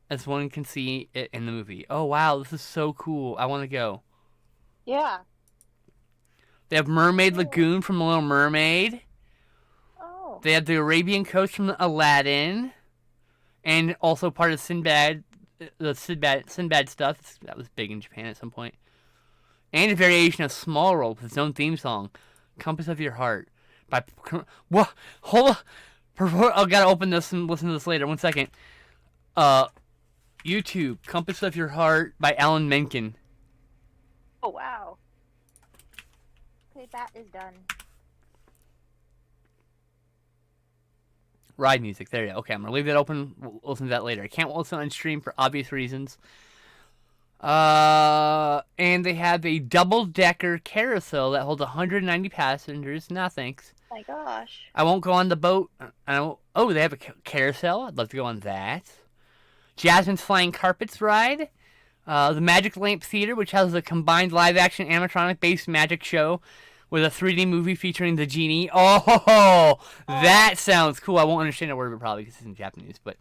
as one can see it in the movie. Oh, wow, this is so cool. I want to go. Yeah. They have Mermaid Lagoon from The Little Mermaid. Oh. They have the Arabian Coast from Aladdin, and also part of Sinbad, the Sinbad stuff. That was big in Japan at some point. And a variation of Small World with its own theme song, Compass of Your Heart. What? Hold on. I gotta open this and listen to this later. 1 second. YouTube, Compass of Your Heart by Alan Menken. Oh, wow. Okay, that is done. Ride music. There you go. Okay, I'm gonna leave that open. We'll listen to that later. I can't listen on stream for obvious reasons. And they have a double-decker carousel that holds 190 passengers. No, thanks. my gosh. I won't go on the boat. Oh, they have a carousel. I'd love to go on that. Jasmine's Flying Carpets ride. The Magic Lamp Theater, which has a combined live-action animatronic-based magic show with a 3D movie featuring the genie. Oh, that sounds cool. I won't understand a word of it probably because it's in Japanese, but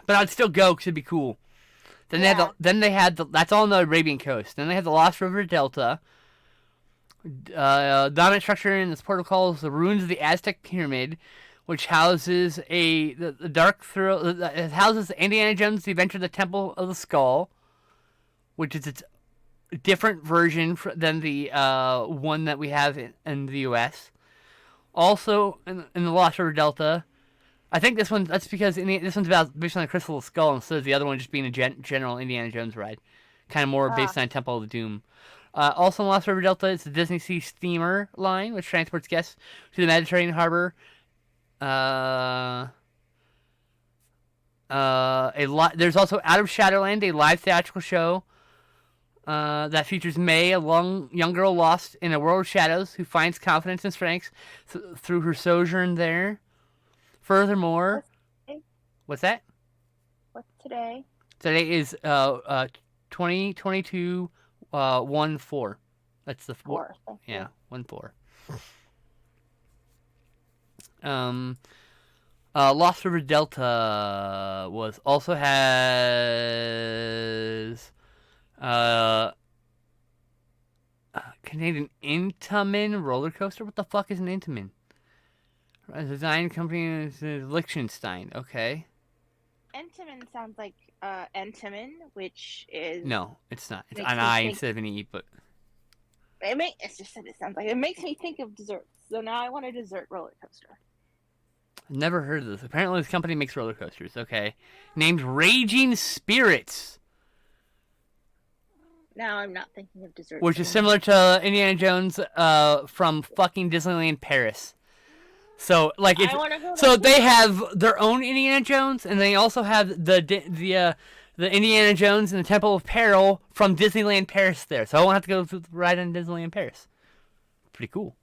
but I'd still go because it'd be cool. Then they had that's all on the Arabian coast. Then they had the Lost River Delta. Dominant structure in this protocol is the ruins of the Aztec pyramid, which houses the dark thrill. It houses Indiana Jones: The Adventure of the Temple of the Skull, which is its different version than the one that we have in the U.S. Also, in the Lost River Delta, I think that's because this one's based on the Crystal Skull instead of the other one just being a general Indiana Jones ride, kind of more based on Temple of the Doom. Also in Lost River Delta, it's the Disneysea steamer line, which transports guests to the Mediterranean harbor. There's also Out of Shadowland, a live theatrical show that features May, a young girl lost in a world of shadows who finds confidence and strength through her sojourn there. Furthermore, what's that? What's today? Today is 2022 1/4. That's the 4th. Yeah, 1/4. Lost River Delta also has contained an Intamin roller coaster. What the fuck is an Intamin? A design company is Liechtenstein. Okay. Entenmann sounds like Entenmann, which is... No, it's not. It's an I instead of an E, but... It's just that it sounds like... It makes me think of desserts. So now I want a dessert roller coaster. I've never heard of this. Apparently this company makes roller coasters. Okay. Named Raging Spirits. Now I'm not thinking of desserts. Which is similar to Indiana Jones from fucking Disneyland Paris. So like they have their own Indiana Jones, and they also have the Indiana Jones and the Temple of Peril from Disneyland Paris there. So I won't have to go ride on Disneyland Paris. Pretty cool.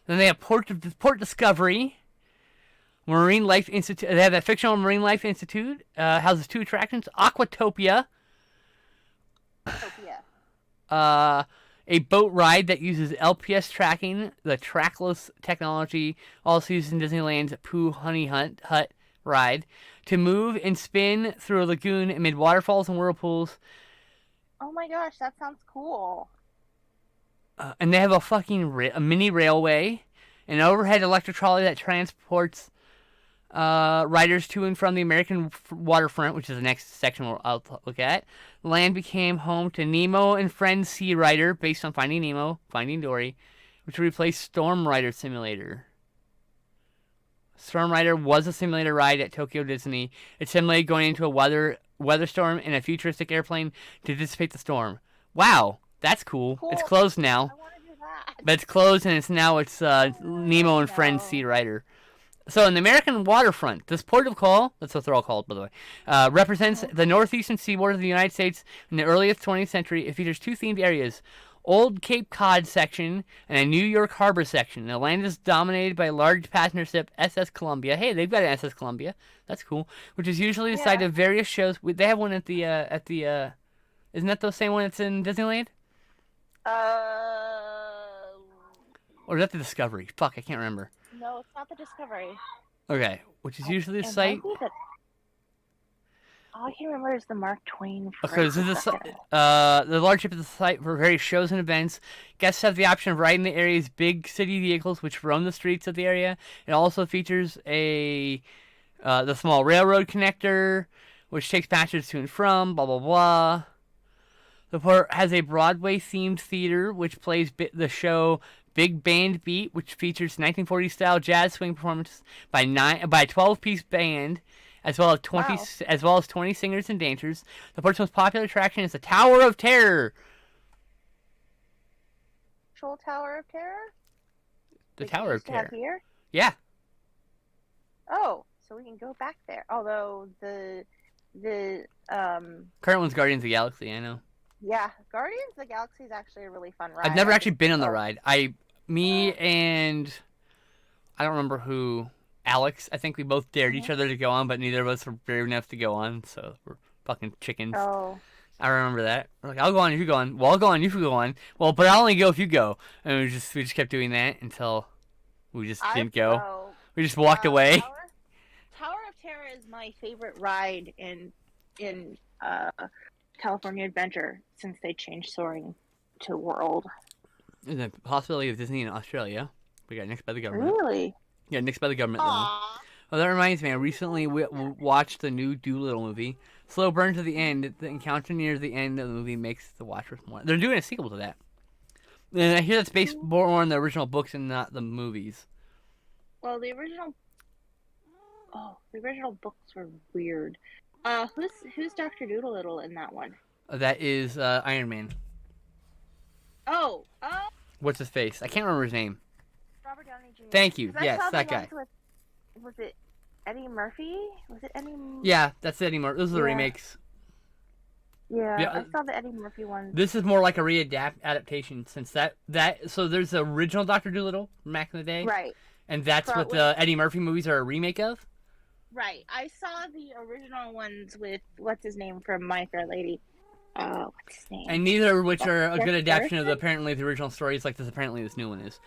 Then they have Port Discovery, Marine Life Institute. They have that fictional Marine Life Institute. Houses 2 attractions: Aquatopia. A boat ride that uses LPS tracking, the trackless technology also used in Disneyland's Pooh Honey Hut ride, to move and spin through a lagoon amid waterfalls and whirlpools. Oh my gosh, that sounds cool. And they have a fucking a mini railway, an overhead electric trolley that transports riders to and from the American waterfront, which is the next section I'll look at. Land became home to Nemo and Friends Sea Rider, based on Finding Nemo, Finding Dory, which replaced Storm Rider Simulator. Storm Rider was a simulator ride at Tokyo Disney. It simulated going into a weather storm in a futuristic airplane to dissipate the storm. Wow, that's cool. It's closed now. I want to do that. But it's closed, and it's Nemo and Friends Sea Rider. So in the American waterfront, this port of call, that's what they're all called, by the way, represents the northeastern seaboard of the United States in the earliest 20th century. It features 2 themed areas, Old Cape Cod section and a New York Harbor section. The land is dominated by a large passenger ship, SS Columbia. Hey, they've got an SS Columbia. That's cool. Which is usually the site of various shows. They have one at the isn't that the same one that's in Disneyland? Or is that the Discovery? Fuck, I can't remember. No, it's not the Discovery. Okay, which is usually the site. All I can remember is the Mark Twain. Okay, this is the large ship is the site for various shows and events. Guests have the option of riding the area's big city vehicles, which roam the streets of the area. It also features the small railroad connector, which takes passengers to and from. Blah blah blah. The port has a Broadway-themed theater, which plays the show Big Band Beat, which features 1940s-style jazz swing performances by a 12-piece band, as well as 20 singers and dancers. The port's most popular attraction is the Tower of Terror. Actual Tower of Terror? The Tower of Terror. Here? Yeah. Oh, so we can go back there. Although the current one's Guardians of the Galaxy, I know. Yeah, Guardians of the Galaxy is actually a really fun ride. I've never actually been on the ride. I me and I don't remember who, Alex. I think we both dared each other to go on, but neither of us were brave enough to go on. So we're fucking chickens. Oh. I remember that. We're like, I'll go on if you go on. Well, I'll go on if you go on. Well, but I'll only go if you go. And we just kept doing that until we just didn't go. We just walked away. Tower of Terror is my favorite ride in California Adventure since they changed soaring to World. There's a possibility of Disney in Australia. We got nixed by the government. Really? Yeah, nixed by the government. Aww. Oh, that reminds me. I recently watched the new Doolittle movie. Slow burn to the end. The encounter near the end of the movie makes the watch worth more. They're doing a sequel to that. And I hear that's based more on the original books and not the movies. Well, the original books were weird. Who's Dr. Doolittle in that one? That is Iron Man. Oh. What's his face? I can't remember his name. Robert Downey Jr. Thank you. Yes, that guy. Was it Eddie Murphy? Was it Eddie? Yeah, that's Eddie Murphy. Those are the remakes. Yeah, I saw the Eddie Murphy one. This is more like a adaptation, since that so there's the original Dr. Doolittle from back in the day, right? And that's what the Eddie Murphy movies are a remake of. Right. I saw the original ones with what's his name from My Fair Lady. What's his name? And neither of which are a good adaptation of apparently the original stories, like this new one is.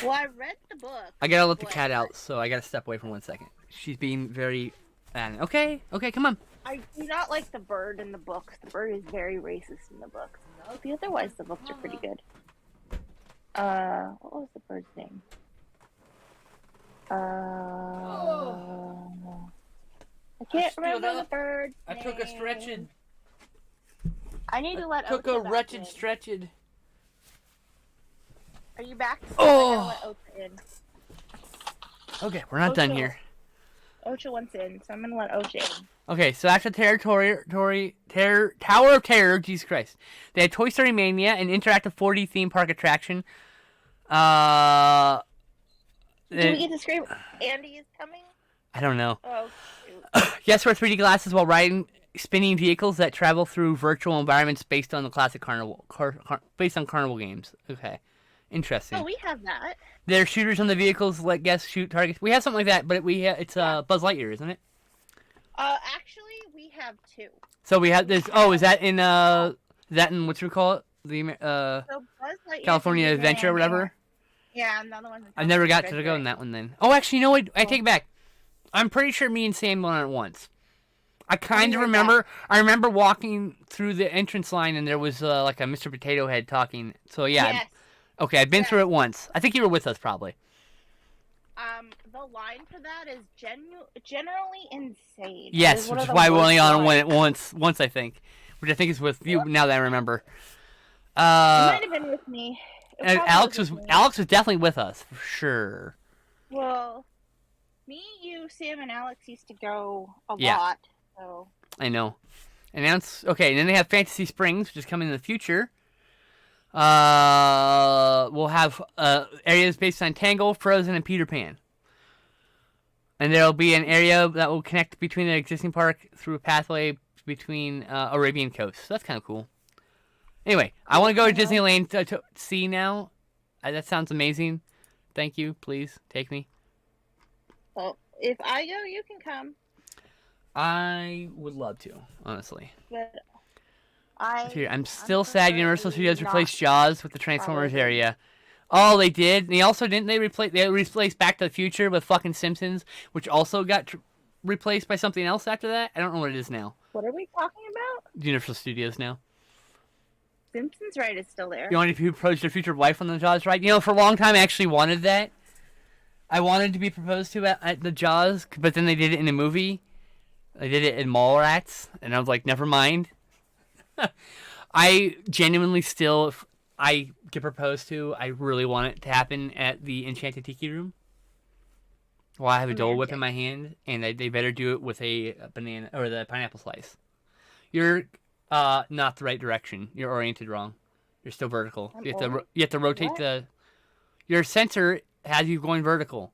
Well, I read the book. I gotta let the cat out, so I gotta step away for 1 second. She's being very. Okay, come on. I do not like the bird in the books. The bird is very racist in the books. The otherwise, the books are pretty good. What was the bird's name? I can't remember the bird's name. I took a stretched. I need to let. Took a wretched stretched. Are you back? Oh. I let Ocha in. Okay, we're not done here. Ocha wants in, so I'm gonna let Ocha in. Okay, so after Tower of Terror, Jesus Christ, they had Toy Story Mania, an interactive 4D theme park attraction. Do we get to scream, Andy is coming? I don't know. Oh, shoot. Yes, wear 3D glasses while riding spinning vehicles that travel through virtual environments based on the classic carnival games. Okay, interesting. Oh, we have that. There are shooters on the vehicles, let guests shoot targets. We have something like that, but it's Buzz Lightyear, isn't it? Actually, we have two. So we have this. Oh, is that in what you call it? So California Adventure or whatever? Yeah, another one. I never got to go in that one then. Oh, actually, you know what? I take it back. I'm pretty sure me and Sam went on it once. I kind of remember. I remember walking through the entrance line and there was like a Mr. Potato Head talking. So yeah. Yes. Okay, I've been through it once. I think you were with us probably. The line for that is generally insane. Yes, which is why we only on it once I think, which I think is with you now that I remember. It might have been with me. And Alex was definitely with us for sure. Well, me, you, Sam, and Alex used to go a lot. So. I know. And then they have Fantasy Springs, which is coming in the future. We'll have areas based on Tangle, Frozen, and Peter Pan. And there'll be an area that will connect between the existing park through a pathway between Arabian coast. So that's kind of cool. Anyway, I want to go to Disneyland to see now. That sounds amazing. Thank you. Please take me. Well, if I go, you can come. I would love to, honestly. But I'm still sad Universal Studios replaced Jaws with the Transformers area. Oh, they did. And they replaced Back to the Future with fucking Simpsons, which also got replaced by something else after that. I don't know what it is now. What are we talking about? Universal Studios now. Simpsons ride is still there. You want to propose your future wife on the Jaws ride? For a long time I actually wanted that. I wanted to be proposed to at the Jaws, but then they did it in a movie. They did it in Mallrats, and I was like, never mind. I genuinely still, if I get proposed to, I really want it to happen at the Enchanted Tiki Room. Well, I have a Dole Whip in my hand, and they better do it with a banana or the pineapple slice. You're not the right direction. You're oriented wrong. You're still vertical. You have to rotate your sensor has you going vertical.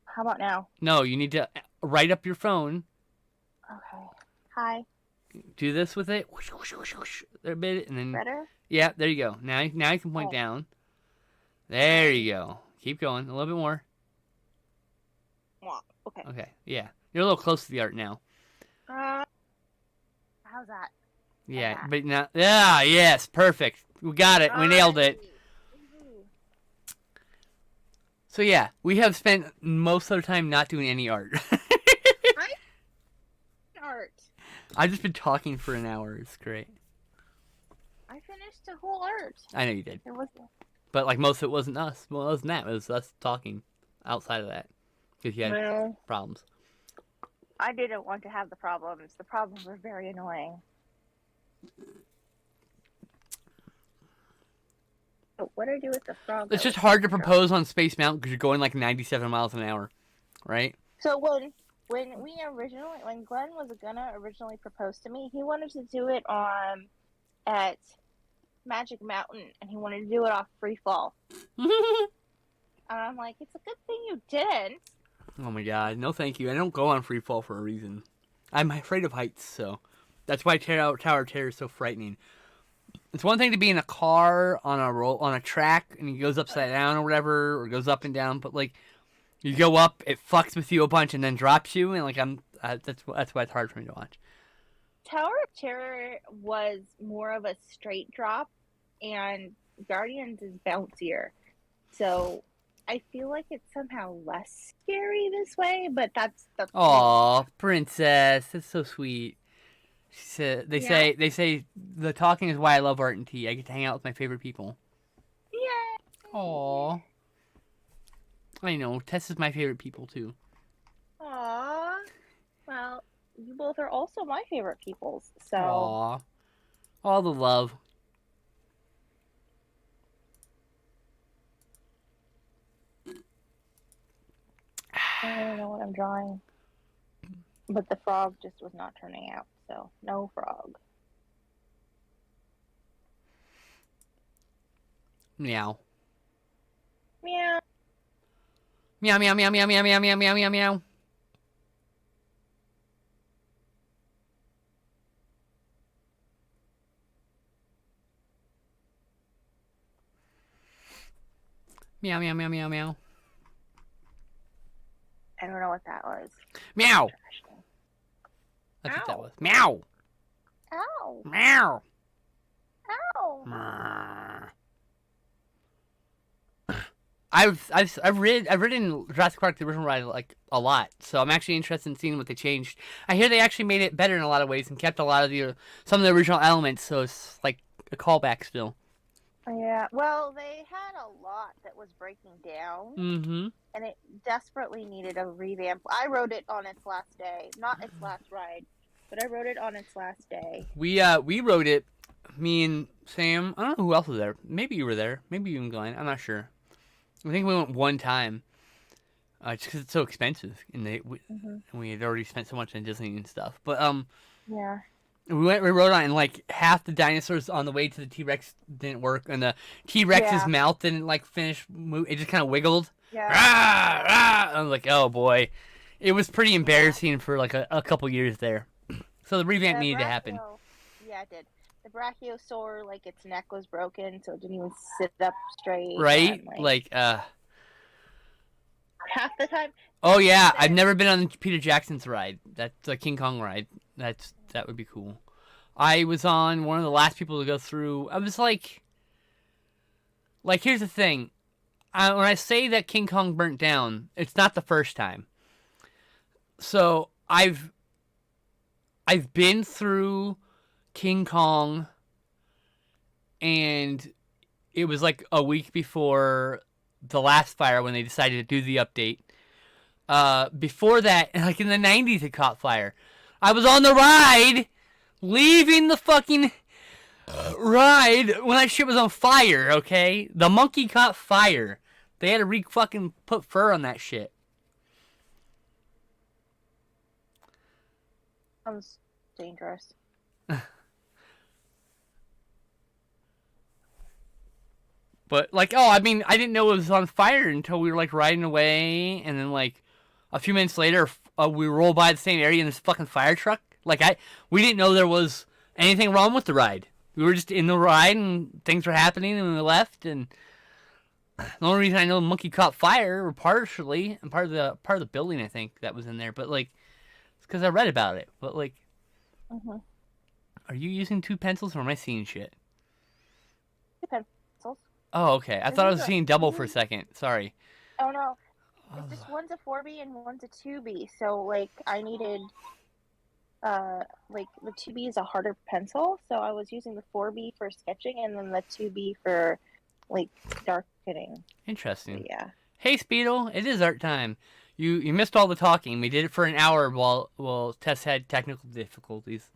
How about now? No, you need to right up your phone. Okay. Hi. Do this with it. Whoosh, whoosh, whoosh, whoosh. There a bit, and then better. Yeah, there you go. Now you can point down. There you go. Keep going. A little bit more. Okay. Okay. Yeah. You're a little close to the art now. How's that? Yeah. How's that? But now. Yeah. Yes. Perfect. We got it. We nailed it. Ooh. So yeah, we have spent most of the time not doing any art. Art. I've just been talking for an hour. It's great. I finished the whole art. I know you did. It wasn't. But like most of it wasn't us. Well, it wasn't that. It was us talking outside of that. Because you had problems. I didn't want to have the problems. The problems were very annoying. But what do I do with the frog? It's just hard to propose on Space Mountain because you're going like 97 miles an hour, right? So when Glenn was gonna originally propose to me, he wanted to do it at Magic Mountain, and he wanted to do it off free fall. And I'm like, it's a good thing you didn't. Oh my god, no thank you. I don't go on free fall for a reason. I'm afraid of heights, so that's why Tower Terror is so frightening. It's one thing to be in a car on a track and it goes upside down or whatever, or goes up and down, but like you go up, it fucks with you a bunch and then drops you, and like that's why it's hard for me to watch. Tower of Terror was more of a straight drop, and Guardians is bouncier. So I feel like it's somehow less scary this way, but that's Aw, princess, that's so sweet. She said, they say the talking is why I love art and tea. I get to hang out with my favorite people. Yeah. Aw. I know, Tess is my favorite people too. Aw. Well, you both are also my favorite peoples, so. Aw. All the love. I don't know what I'm drawing. But the frog just was not turning out, so no frog. Meow. Meow. Meow, meow, meow, meow, meow, meow, meow, meow, meow, meow. Meow, meow, meow, meow, meow. I don't know what that was. Meow. That's what that was. Meow. Ow. Meow. Ow. I've ridden Jurassic Park the original ride like a lot, so I'm actually interested in seeing what they changed. I hear they actually made it better in a lot of ways and kept a lot of some of the original elements, so it's like a callback still. Yeah, well, they had a lot that was breaking down, and it desperately needed a revamp. I rode it on its last day, not its last ride, but I rode it on its last day. We rode it, me and Sam. I don't know who else was there. Maybe you were there. Maybe you and Glenn. I'm not sure. I think we went one time, just because it's so expensive, and we had already spent so much on Disney and stuff. But yeah. We rode on, and like half the dinosaurs on the way to the T-Rex didn't work, and the T-Rex's mouth didn't like finish move. It just kind of wiggled. Yeah. Rah, rah. I was like, oh boy, it was pretty embarrassing for like a couple years there. So the revamp needed to happen. Yeah, it did. The Brachiosaur, like its neck was broken, so it didn't even sit up straight. Right? And, like half the time. Oh yeah, I've never been on Peter Jackson's ride. That's the King Kong ride. That would be cool. I was on one of the last people to go through. I was like here's the thing. When I say that King Kong burnt down, it's not the first time. So I've been through King Kong, and it was like a week before the last fire when they decided to do the update. Before that, like in the 90s, it caught fire. I was on the ride, leaving the fucking ride when that shit was on fire, okay? The monkey caught fire. They had to fucking put fur on that shit. Sounds dangerous. But, like, I didn't know it was on fire until we were, like, riding away, and then, like, a few minutes later, we rolled by the same area in this fucking fire truck. Like, we didn't know there was anything wrong with the ride. We were just in the ride, and things were happening, and we left, and The only reason I know the monkey caught fire, or partially, and part of the building, I think that was in there. But like, it's because I read about it. But like, are you using 2 pencils, or am I seeing shit? 2 pencils. Oh, okay. I thought I was seeing double for a second. Sorry. Oh no, it's just one's a 4B and one's a 2B. So like, I needed, like the 2B is a harder pencil, so I was using the 4B for sketching, and then the 2B for like darkening. Interesting. So, yeah. Hey, Speedle, it is art time. You missed all the talking. We did it for an hour while Tess had technical difficulties.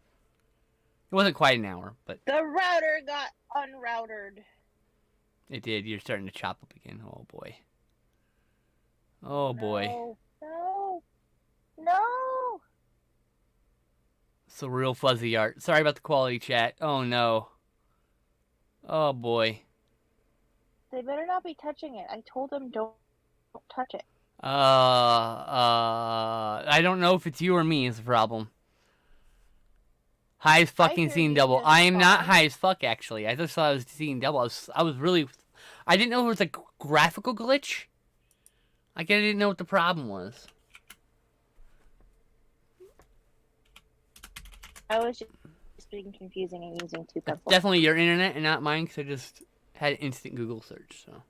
It wasn't quite an hour, but the router got unroutered. It did. You're starting to chop up again. Oh boy. Oh boy. No. So real fuzzy art. Sorry about the quality, chat. Oh no. Oh boy. They better not be touching it. I told them don't touch it. I don't know if it's you or me is the problem. High as fucking seeing double. I am not high as fuck, actually. I just thought I was seeing double. I was really... I didn't know it was a graphical glitch. Like, I didn't know what the problem was. I was just being confusing and using 2 pencils. Definitely your internet and not mine, because I just had an instant Google search, so...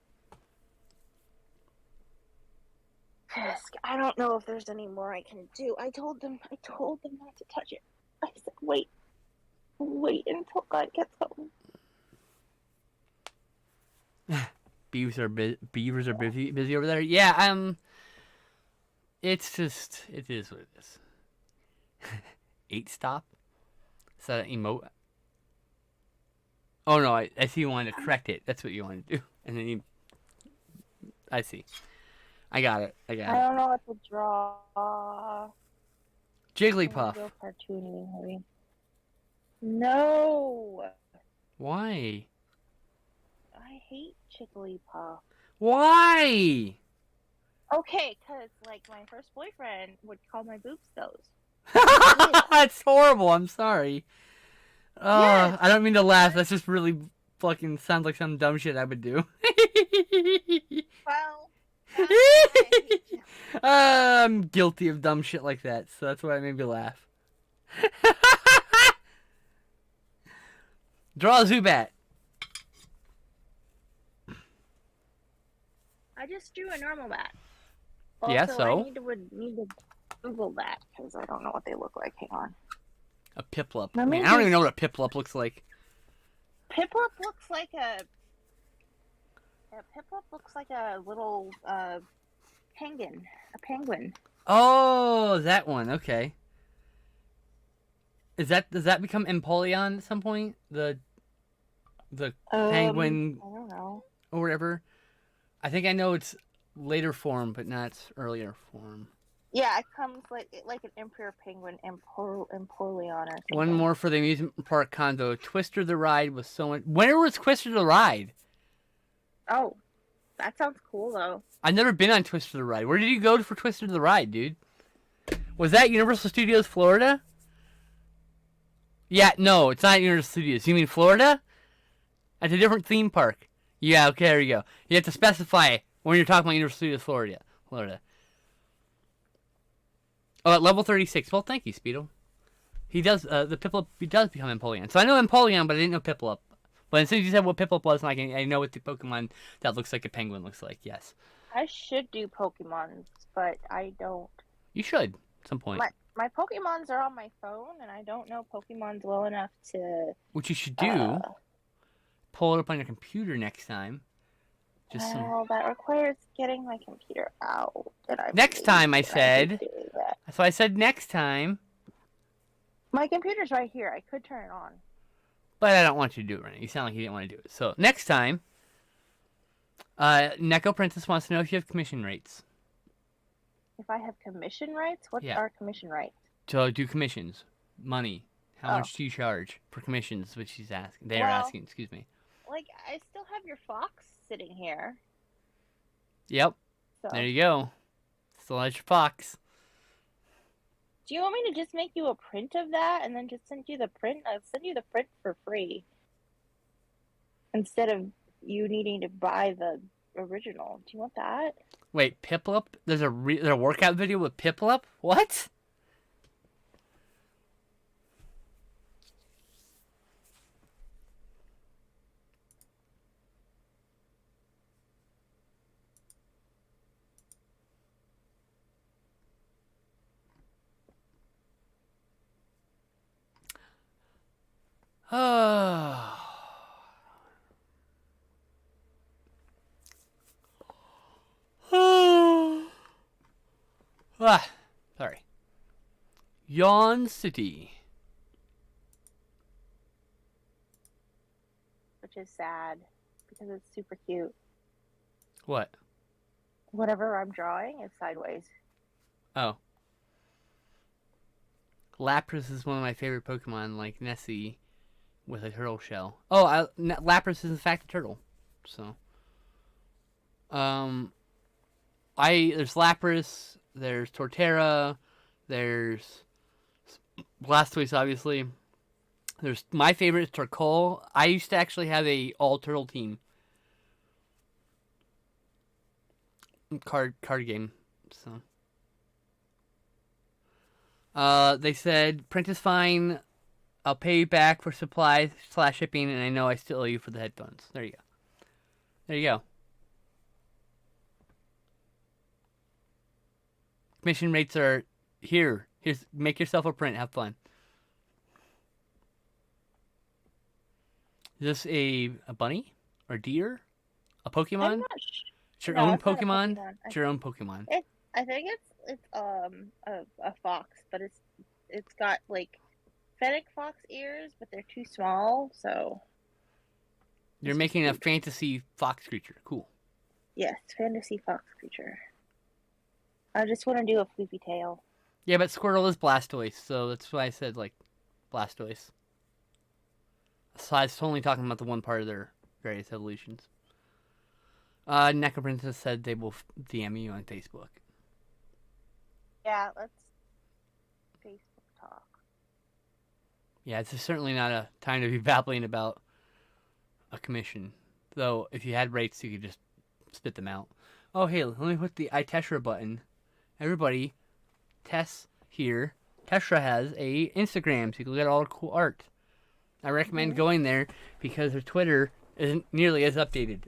I don't know if there's any more I can do. I told them not to touch it. I said, wait until God gets home. Beavers are busy over there. Yeah, it's just, it is what it is. 8 stop? Is that an emote? Oh no, I see you wanted to correct it. That's what you wanted to do. And then I see. I got it. I don't know what to draw. Jigglypuff. Real cartoony, maybe. No. Why? I hate Jigglypuff. Why? Okay, because, like, my first boyfriend would call my boobs those. That's horrible. I'm sorry. Yes. I don't mean to laugh. That's just really fucking sounds like some dumb shit I would do. Well, I'm guilty of dumb shit like that, so that's why it made me laugh. Draw a Zubat. I just drew a normal bat. Yeah, so? I need to Google that, because I don't know what they look like. Hang on. A Piplup. I don't even know what a Piplup looks like. Piplup looks like a little penguin. A penguin. Oh, that one. Okay. Does that become Empoleon at some point? The penguin. I don't know. Or whatever. I think I know it's later form, but not its earlier form. Yeah, it comes like an emperor penguin, Empoleon or something. One more for the amusement park condo. Twister the Ride was so much... Where was Twister the Ride? Oh, that sounds cool, though. I've never been on Twister the Ride. Where did you go for Twister the Ride, dude? Was that Universal Studios Florida? Yeah, no, it's not Universal Studios. You mean Florida? That's a different theme park. Yeah, okay, there you go. You have to specify when you're talking about Universal Studios Florida. Oh, at level 36. Well, thank you, Speedo. He does, the Piplup, he does become Empoleon. So I know Empoleon, but I didn't know Piplup. But as soon as you said what Piplup was, like, I know what the Pokemon that looks like a penguin looks like, yes. I should do Pokemons, but I don't. You should, at some point. My Pokemons are on my phone, and I don't know Pokemons well enough to... What you should do, pull it up on your computer next time. That requires getting my computer out. Next time, I said. So I said next time. My computer's right here. I could turn it on. But I don't want you to do it right now. You sound like you didn't want to do it. So next time, Neko Princess wants to know if you have commission rates. If I have commission rights? What are commission rights? To do commissions. Money. How much do you charge for commissions, which she's asking. They are asking, excuse me. Like, I still have your fox sitting here. Yep. So. There you go. Still has your fox. Do you want me to just make you a print of that and then just send you the print? I'll send you the print for free. Instead of you needing to buy the original. Do you want that? Wait, Piplup? There's a workout video with Piplup? What? Oh. Ah, sorry. Yawn City. Which is sad because it's super cute. What? Whatever I'm drawing is sideways. Oh. Lapras is one of my favorite Pokemon, like Nessie with a turtle shell. Oh, Lapras is in fact a turtle. So. There's Lapras, there's Torterra, there's Blastoise, obviously. There's my favorite is Torkoal. I used to actually have a all turtle team. Card game. So. They said print is fine. I'll pay you back for supplies / shipping, and I know I still owe you for the headphones. There you go. There you go. Commission rates are here. Here's make yourself a print. Have fun. Is this a bunny or deer? A Pokemon? It's your own Pokemon. It's your own Pokemon. I think it's a fox, but it's got like fennec fox ears, but they're too small. So you're making a fantasy fox creature. Cool. Yes, fantasy fox creature. I just want to do a floopy tail. Yeah, but Squirtle is Blastoise, so that's why I said, like, Blastoise. So I was only talking about the one part of their various evolutions. Neko Princess said they will DM you on Facebook. Yeah, let's Facebook talk. Yeah, it's certainly not a time to be babbling about a commission. Though, if you had rates, you could just spit them out. Oh, hey, let me put the iTeshra button. Everybody, Tess here. Teshra has a Instagram, so you can look at all the cool art. I recommend going there because her Twitter isn't nearly as updated.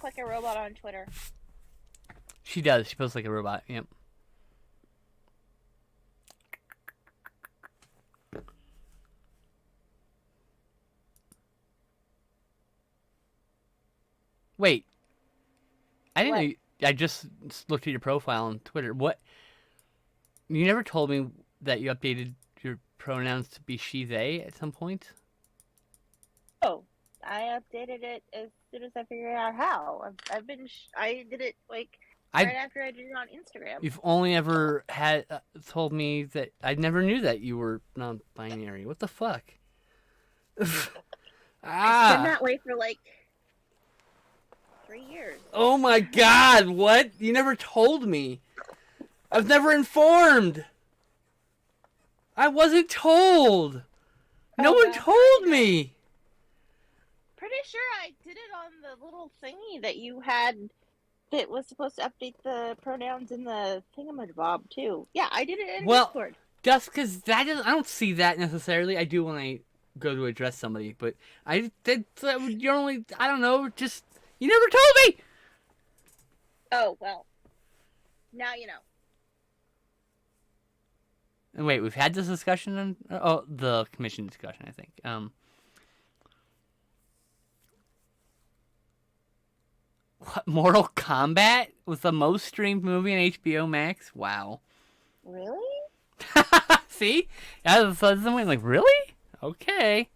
Like a robot on Twitter. She does. She posts like a robot. Yep. Wait. I didn't know. I just looked at your profile on Twitter. What? You never told me that you updated your pronouns to be she, they at some point? Oh, I updated it as soon as I figured out how. I did it like right after I did it on Instagram. You've only ever had told me that I never knew that you were non-binary. What the fuck? It's been that way for like 3 years. Oh my god, what? You never told me. I was never informed. I wasn't told. No one told me. Pretty sure I did it on the little thingy that you had that was supposed to update the pronouns in the thingamabob too. Yeah, I did it in Discord. Just because I don't see that necessarily. I do when I go to address somebody, but you're only, I don't know, just, you never told me! Oh, well. Now you know. And wait, we've had this discussion the commission discussion, I think. What, Mortal Kombat was the most streamed movie on HBO Max? Wow. Really? See? I was like, really? Okay.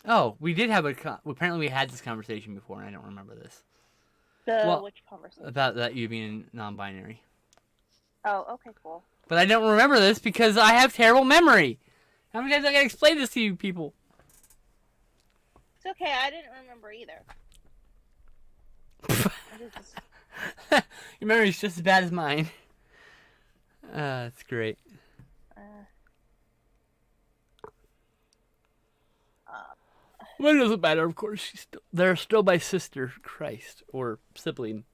Oh, we did have apparently we had this conversation before, and I don't remember this. Which conversation? About that you being non-binary. Oh, okay, cool. But I don't remember this because I have terrible memory. How many times I gotta explain this to you people? It's okay, I didn't remember either. Your memory's just as bad as mine. That's great. Well, it doesn't matter, of course. They're still my sister, Christ, or sibling.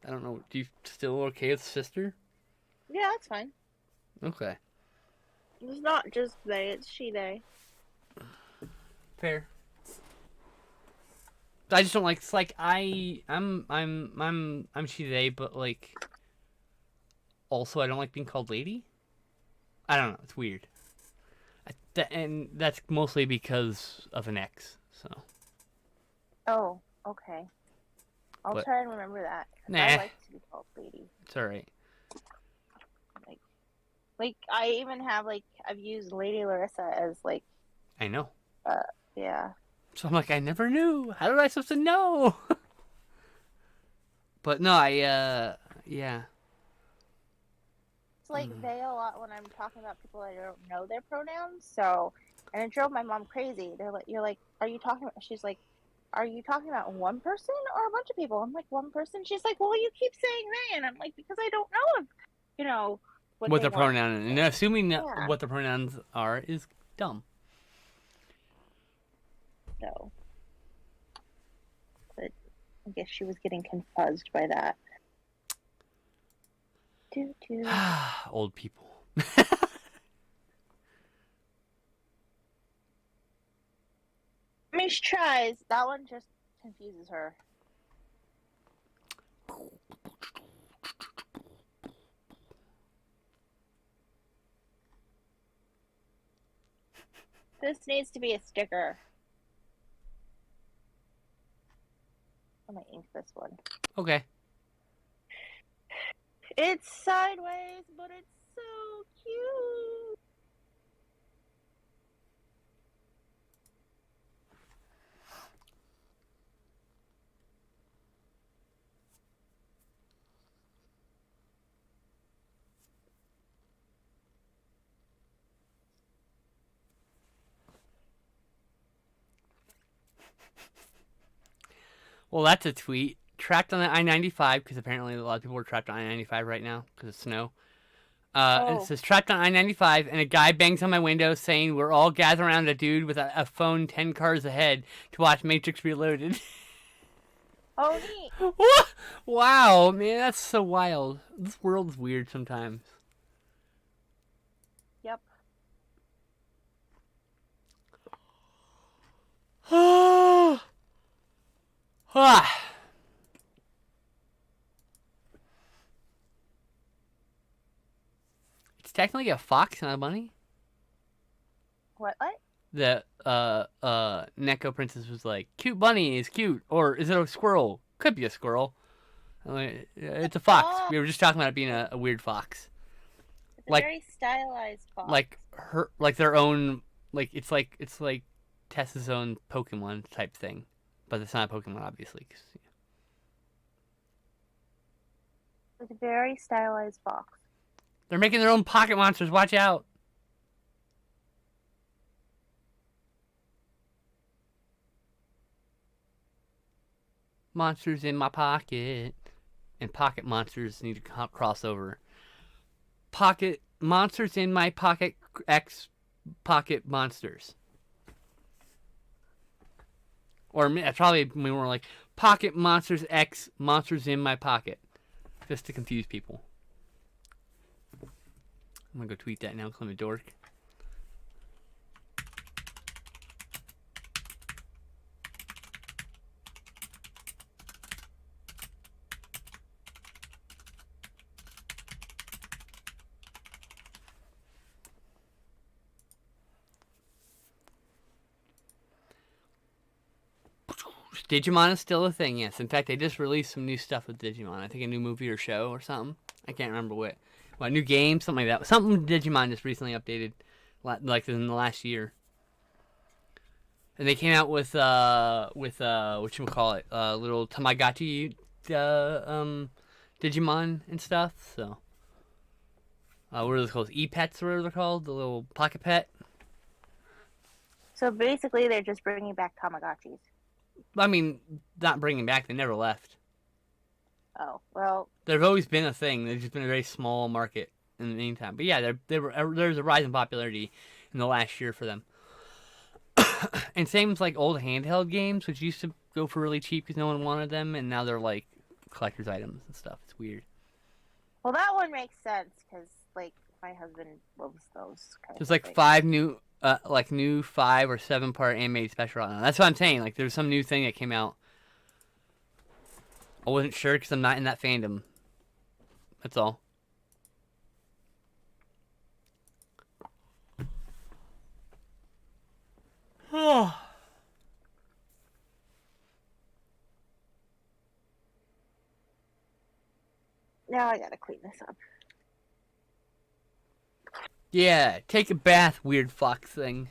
I don't know. Do you still okay with sister? Yeah, that's fine. Okay. It's not just they, it's she, they. Fair. I just don't like. It's like I'm she they, but like, also I don't like being called lady. I don't know. It's weird. And that's mostly because of an ex. So. Oh, okay. I'll But, try and remember that. nah. I like to be called lady. It's all right. Like I even have I've used Lady Larissa as I know. Yeah. So I'm like, I never knew. How did I supposed to know? But no, yeah. It's like they a lot when I'm talking about people that don't know their pronouns. So, and it drove my mom crazy. You're like, are you talking about? She's like, are you talking about one person or a bunch of people? I'm like, one person. She's like, well, you keep saying they, and I'm like, because I don't know if, What the they want. pronoun and assuming Yeah. what the pronouns are is dumb. So, but I guess she was getting confused by that. Old people. I mean, she tries. That one just confuses her. This needs to be a sticker. I'm gonna ink this one. Okay. It's sideways, but it's so cute. Well, that's a tweet. Trapped on the I-95, because apparently a lot of people are trapped on I-95 right now because of snow. And it says, trapped on I-95, and a guy bangs on my window saying we're all gathered around a dude with a phone 10 cars ahead to watch Matrix Reloaded. Oh, neat. Wow, man, that's so wild. This world's weird sometimes. Yep. It's technically a fox, not a bunny. What? The Neko Princess was like, cute bunny is cute, or is it a squirrel? Could be a squirrel. It's a fox. Oh. We were just talking about it being a weird fox. It's a very stylized fox. Like their own, it's like Tessa's own Pokemon type thing, but it's not a Pokemon, obviously. It's a very stylized fox. They're making their own pocket monsters. Watch out! Monsters in my pocket. And pocket monsters need to cross over. Pocket monsters in my pocket X pocket monsters. Or probably more like pocket monsters X monsters in my pocket. Just to confuse people. I'm gonna go tweet that now because I'm a dork. Digimon is still a thing, yes. In fact, they just released some new stuff with Digimon. I think a new movie or show or something. I can't remember what. What, new game? Something like that. Something Digimon just recently updated, like in the last year. And they came out with whatchamacallit, little Tamagotchi Digimon and stuff. So, what are those called? E-Pets, or whatever they're called? The little pocket pet? So basically, they're just bringing back Tamagotchis. I mean, not bringing back. They never left. Oh, well. They've always been a thing. They've just been a very small market in the meantime. But yeah, there's a rise in popularity in the last year for them. And same with like old handheld games, which used to go for really cheap because no one wanted them, and now they're like collector's items and stuff. It's weird. Well, that one makes sense because, like, my husband loves those kinds There's of like things. 5 new, new 5 or 7 part animated special right now. That's what I'm saying. Like, there's some new thing that came out. I wasn't sure because I'm not in that fandom. That's all. Oh. Now I gotta clean this up. Yeah, take a bath, weird fox thing.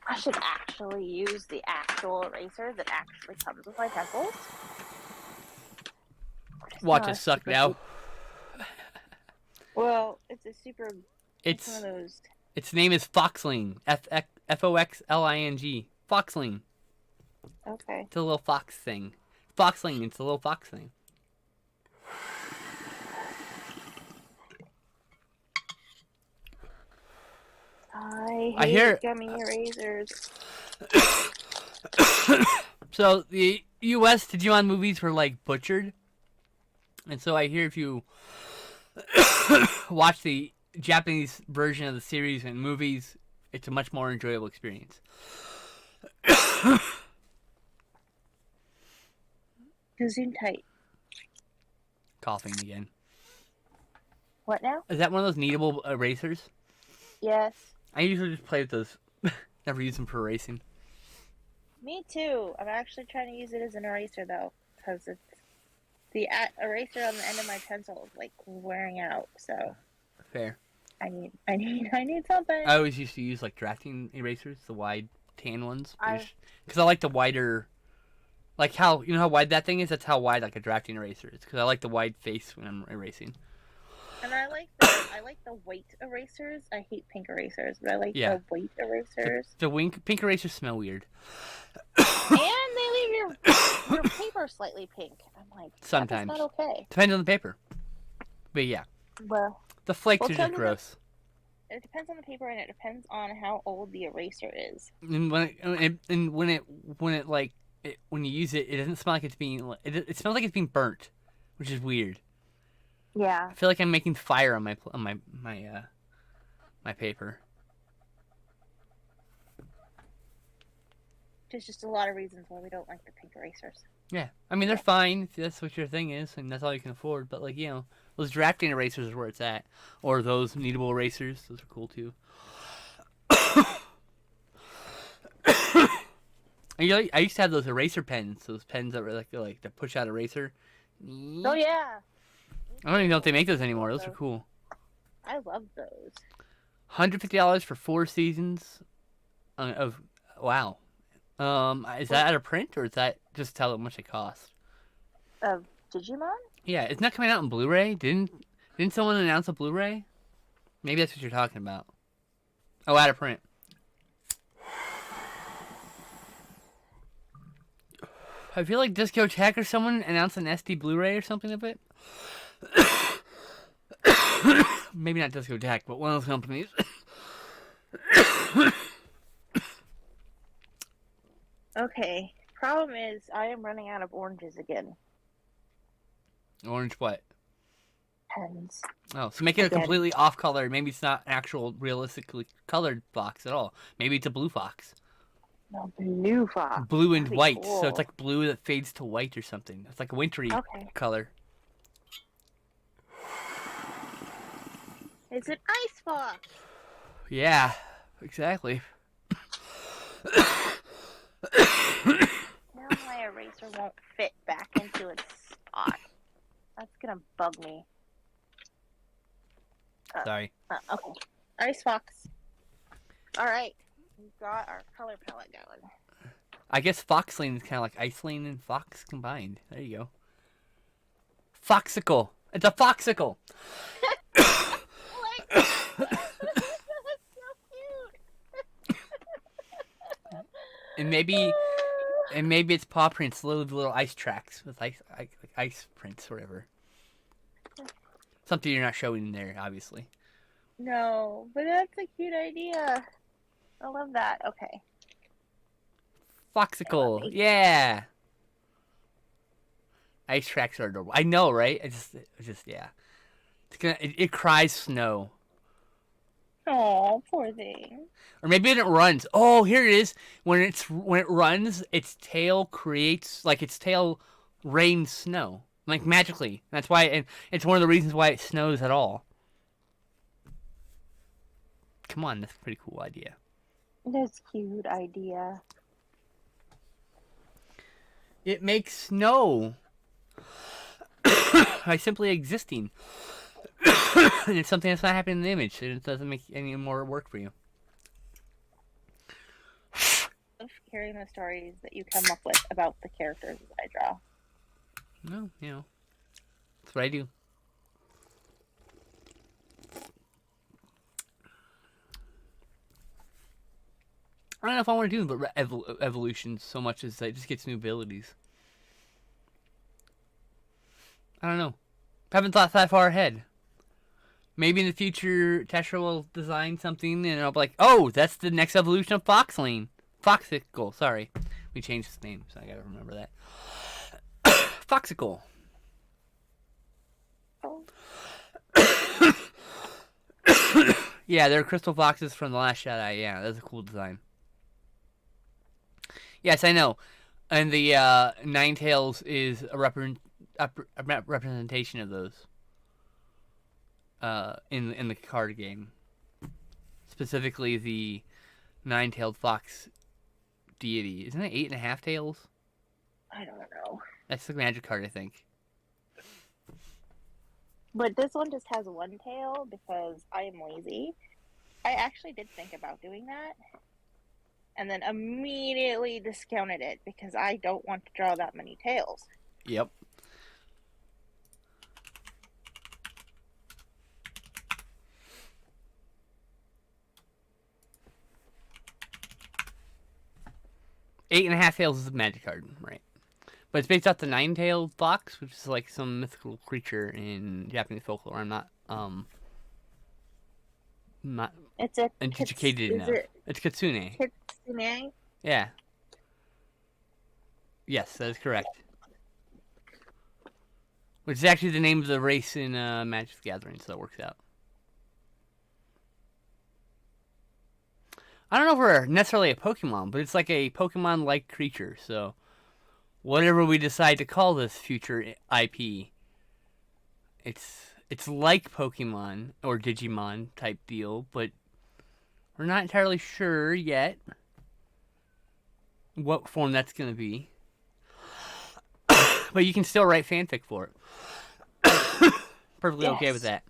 I should actually use the actual eraser that actually comes with my pencils. Watch us suck now. Well, it's a super. It's one of those. Its name is Foxling. Foxling. Foxling. Okay. It's a little fox thing. Foxling. It's a little fox thing. I hate gummy erasers. So the U.S. Digimon movies were like butchered, and so I hear if you watch the Japanese version of the series and movies, it's a much more enjoyable experience. Gesundheit. Coughing again. What now? Is that one of those kneadable erasers? Yes. I usually just play with those. Never use them for erasing. Me too. I'm actually trying to use it as an eraser though, because it's the eraser on the end of my pencil is like wearing out. So Fair. I need something. I always used to use like drafting erasers, the wide tan ones, because I like the wider. Like how you know how wide that thing is? That's how wide like a drafting eraser is. Because I like the wide face when I'm erasing. And I like the white erasers. I hate pink erasers, but I like the white erasers. The pink erasers smell weird. And they leave your paper slightly pink. I'm like, sometimes that's not okay. Depends on the paper. But yeah. Well, the flakes are just gross. It depends on the paper, and it depends on how old the eraser is. And when you use it, it doesn't smell like it's being. It smells like it's being burnt, which is weird. Yeah. I feel like I'm making fire on my paper. There's just a lot of reasons why we don't like the pink erasers. Yeah, I mean they're fine if that's what your thing is, and that's all you can afford. But like those drafting erasers are where it's at, or those kneadable erasers. Those are cool too. I used to have those eraser pens. Those pens that were like the push out eraser. Oh yeah. I don't even know if they make those anymore. Those are cool. I love those. $150 for 4 seasons. Wow. Is that out of print or is that just how much it cost? Of Digimon? Yeah, it's not coming out in Blu-ray. Didn't someone announce a Blu-ray? Maybe that's what you're talking about. Oh, out of print. I feel like Disco Tech or someone announced an SD Blu-ray or something of it. Maybe not Disco Tech, but one of those companies. Okay. Problem is, I am running out of oranges again. Orange what? Pens. Oh, so make it a completely off color. Maybe it's not actual realistically colored fox at all. Maybe it's a blue fox. No, blue fox. Blue and white. Cool. So it's like blue that fades to white or something. It's like a wintry color. It's an ice fox. Yeah, exactly. Now my eraser won't fit back into its spot. That's gonna bug me. Sorry. Okay. Ice fox. Alright. We've got our color palette going. I guess Foxling is kind of like Iceling and Fox combined. There you go. Foxicle. It's a Foxicle. That's so cute. And maybe it's paw prints, little ice tracks with ice prints or whatever. Something you're not showing there, obviously. No, but that's a cute idea. I love that. Okay. Foxicle. Yeah. Ice tracks are adorable. I know, right? It's just yeah. It cries snow. Oh, poor thing. Or maybe it runs. Oh, here it is. When it runs, its tail rains snow like magically. That's why, and it's one of the reasons why it snows at all. Come on, that's a pretty cool idea. That's a cute idea. It makes snow by simply existing. And it's something that's not happening in the image, and it doesn't make any more work for you. I love hearing the stories that you come up with about the characters that I draw. No, you know, that's what I do. I don't know if I want to do evolution so much as it just gets new abilities. I don't know. I haven't thought that far ahead. Maybe in the future, Tesha will design something and I'll be like, oh, that's the next evolution of Foxlane. Foxicle, sorry. We changed its name, so I gotta remember that. Foxicle. Oh. Yeah, they're crystal foxes from The Last Jedi. Yeah, that's a cool design. Yes, I know. And the Ninetales is a representation of those. In the card game, specifically the nine-tailed fox deity. Isn't it 8.5 tails? I don't know. That's the magic card, I think. But this one just has one tail because I am lazy. I actually did think about doing that, and then immediately discounted it because I don't want to draw that many tails. Yep. Eight and a half tails is a magic card, right? But it's based off the nine-tailed fox, which is like some mythical creature in Japanese folklore. I'm not It's a educated enough. It's Kitsune. Kitsune? Yeah. Yes, that is correct. Which is actually the name of the race in Magic the Gathering, so that works out. I don't know if we're necessarily a Pokemon, but it's like a Pokemon-like creature, so whatever we decide to call this future IP, it's like Pokemon or Digimon type deal, but we're not entirely sure yet what form that's going to be. But you can still write fanfic for it. Perfectly okay with that.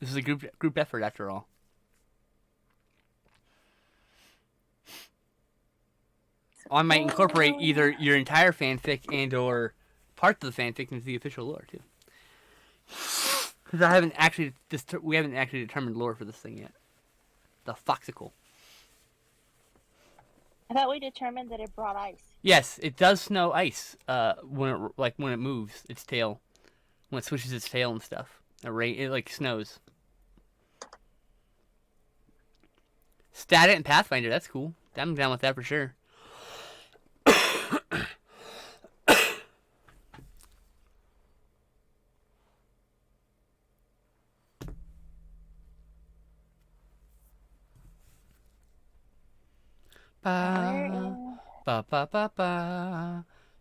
This is a group effort after all. I might incorporate either your entire fanfic and or parts of the fanfic into the official lore too. Because we haven't actually determined lore for this thing yet. The Foxicle. I thought we determined that it brought ice. Yes, it does snow ice. When it moves its tail, when it switches its tail and stuff, it like snows. Stat it and Pathfinder, that's cool. I'm down with that for sure. Ba ba ba ba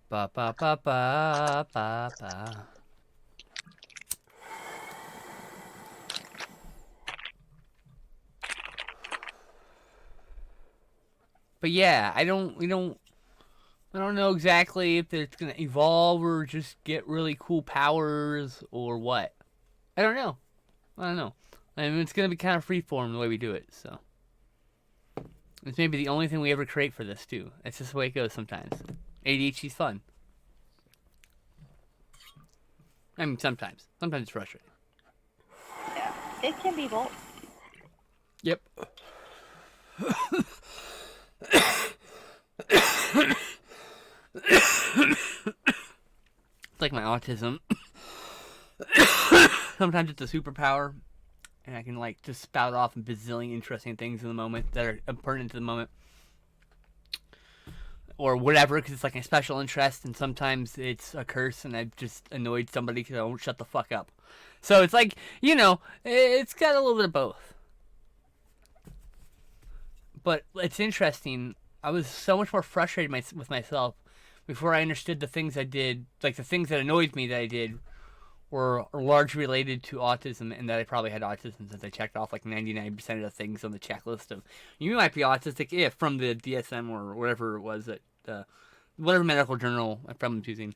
ba ba ba ba ba ba ba. But yeah, I don't know exactly if it's gonna evolve or just get really cool powers or what. I don't know. I mean, it's gonna be kind of freeform the way we do it, so. It's maybe the only thing we ever create for this, too. It's just the way it goes sometimes. ADHD's fun. I mean, sometimes. Sometimes it's frustrating. Yeah, it can be both. Yep. It's like my autism. Sometimes it's a superpower. And I can, like, just spout off a bazillion interesting things in the moment that are pertinent to the moment. or whatever, because it's like a special interest, and sometimes it's a curse, and I've just annoyed somebody because I won't shut the fuck up. So it's like, it's got a little bit of both. But it's interesting. I was so much more frustrated with myself before I understood the things I did, like the things that annoyed me that I did were largely related to autism, and that I probably had autism since I checked off like 99% of the things on the checklist of you might be autistic if from the DSM or whatever it was that whatever medical journal I'm using.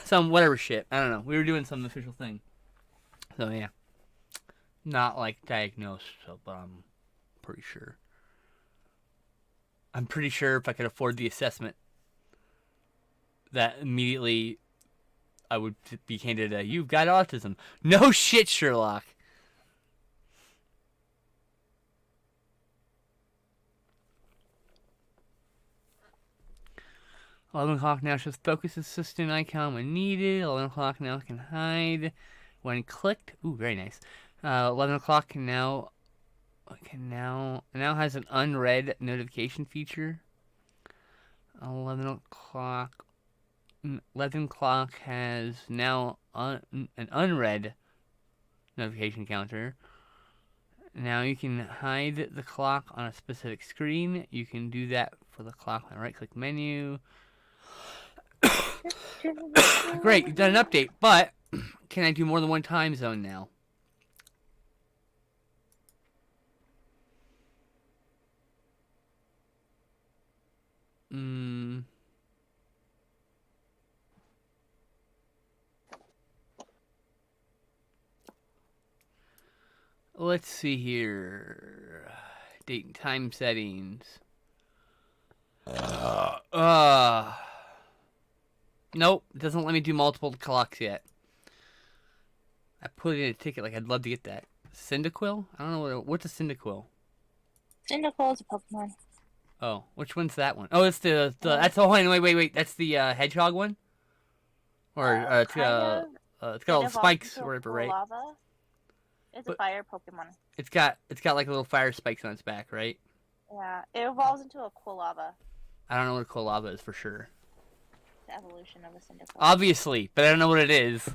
Some whatever shit. I don't know. We were doing some official thing. So yeah. Not like diagnosed, but I'm pretty sure. I'm pretty sure if I could afford the assessment, that immediately I would be handed a, you've got autism. No shit, Sherlock. $11 now shows focus assistant icon when needed. 11 o'clock now can hide when clicked. Ooh, very nice. 11 o'clock now has an unread notification feature. 11 o'clock has now an unread notification counter. Now you can hide the clock on a specific screen. You can do that for the clock on the right-click menu. Great, you've done an update, but can I do more than one time zone now? Let's see here. Date and time settings. Nope, it doesn't let me do multiple clocks yet. I put in a ticket like I'd love to get that. Cyndaquil? I don't know what's a Cyndaquil. Cyndaquil is a Pokemon. Oh, which one's that one? Oh, it's the that's the one. Wait. That's the hedgehog one? Or it's got all the spikes or whatever, right? Lava. It's a fire Pokemon. It's got like little fire spikes on its back, right? Yeah, it evolves into a Quilava. I don't know what a Quilava is for sure. The evolution of a Cyndaquil. Obviously, but I don't know what it is.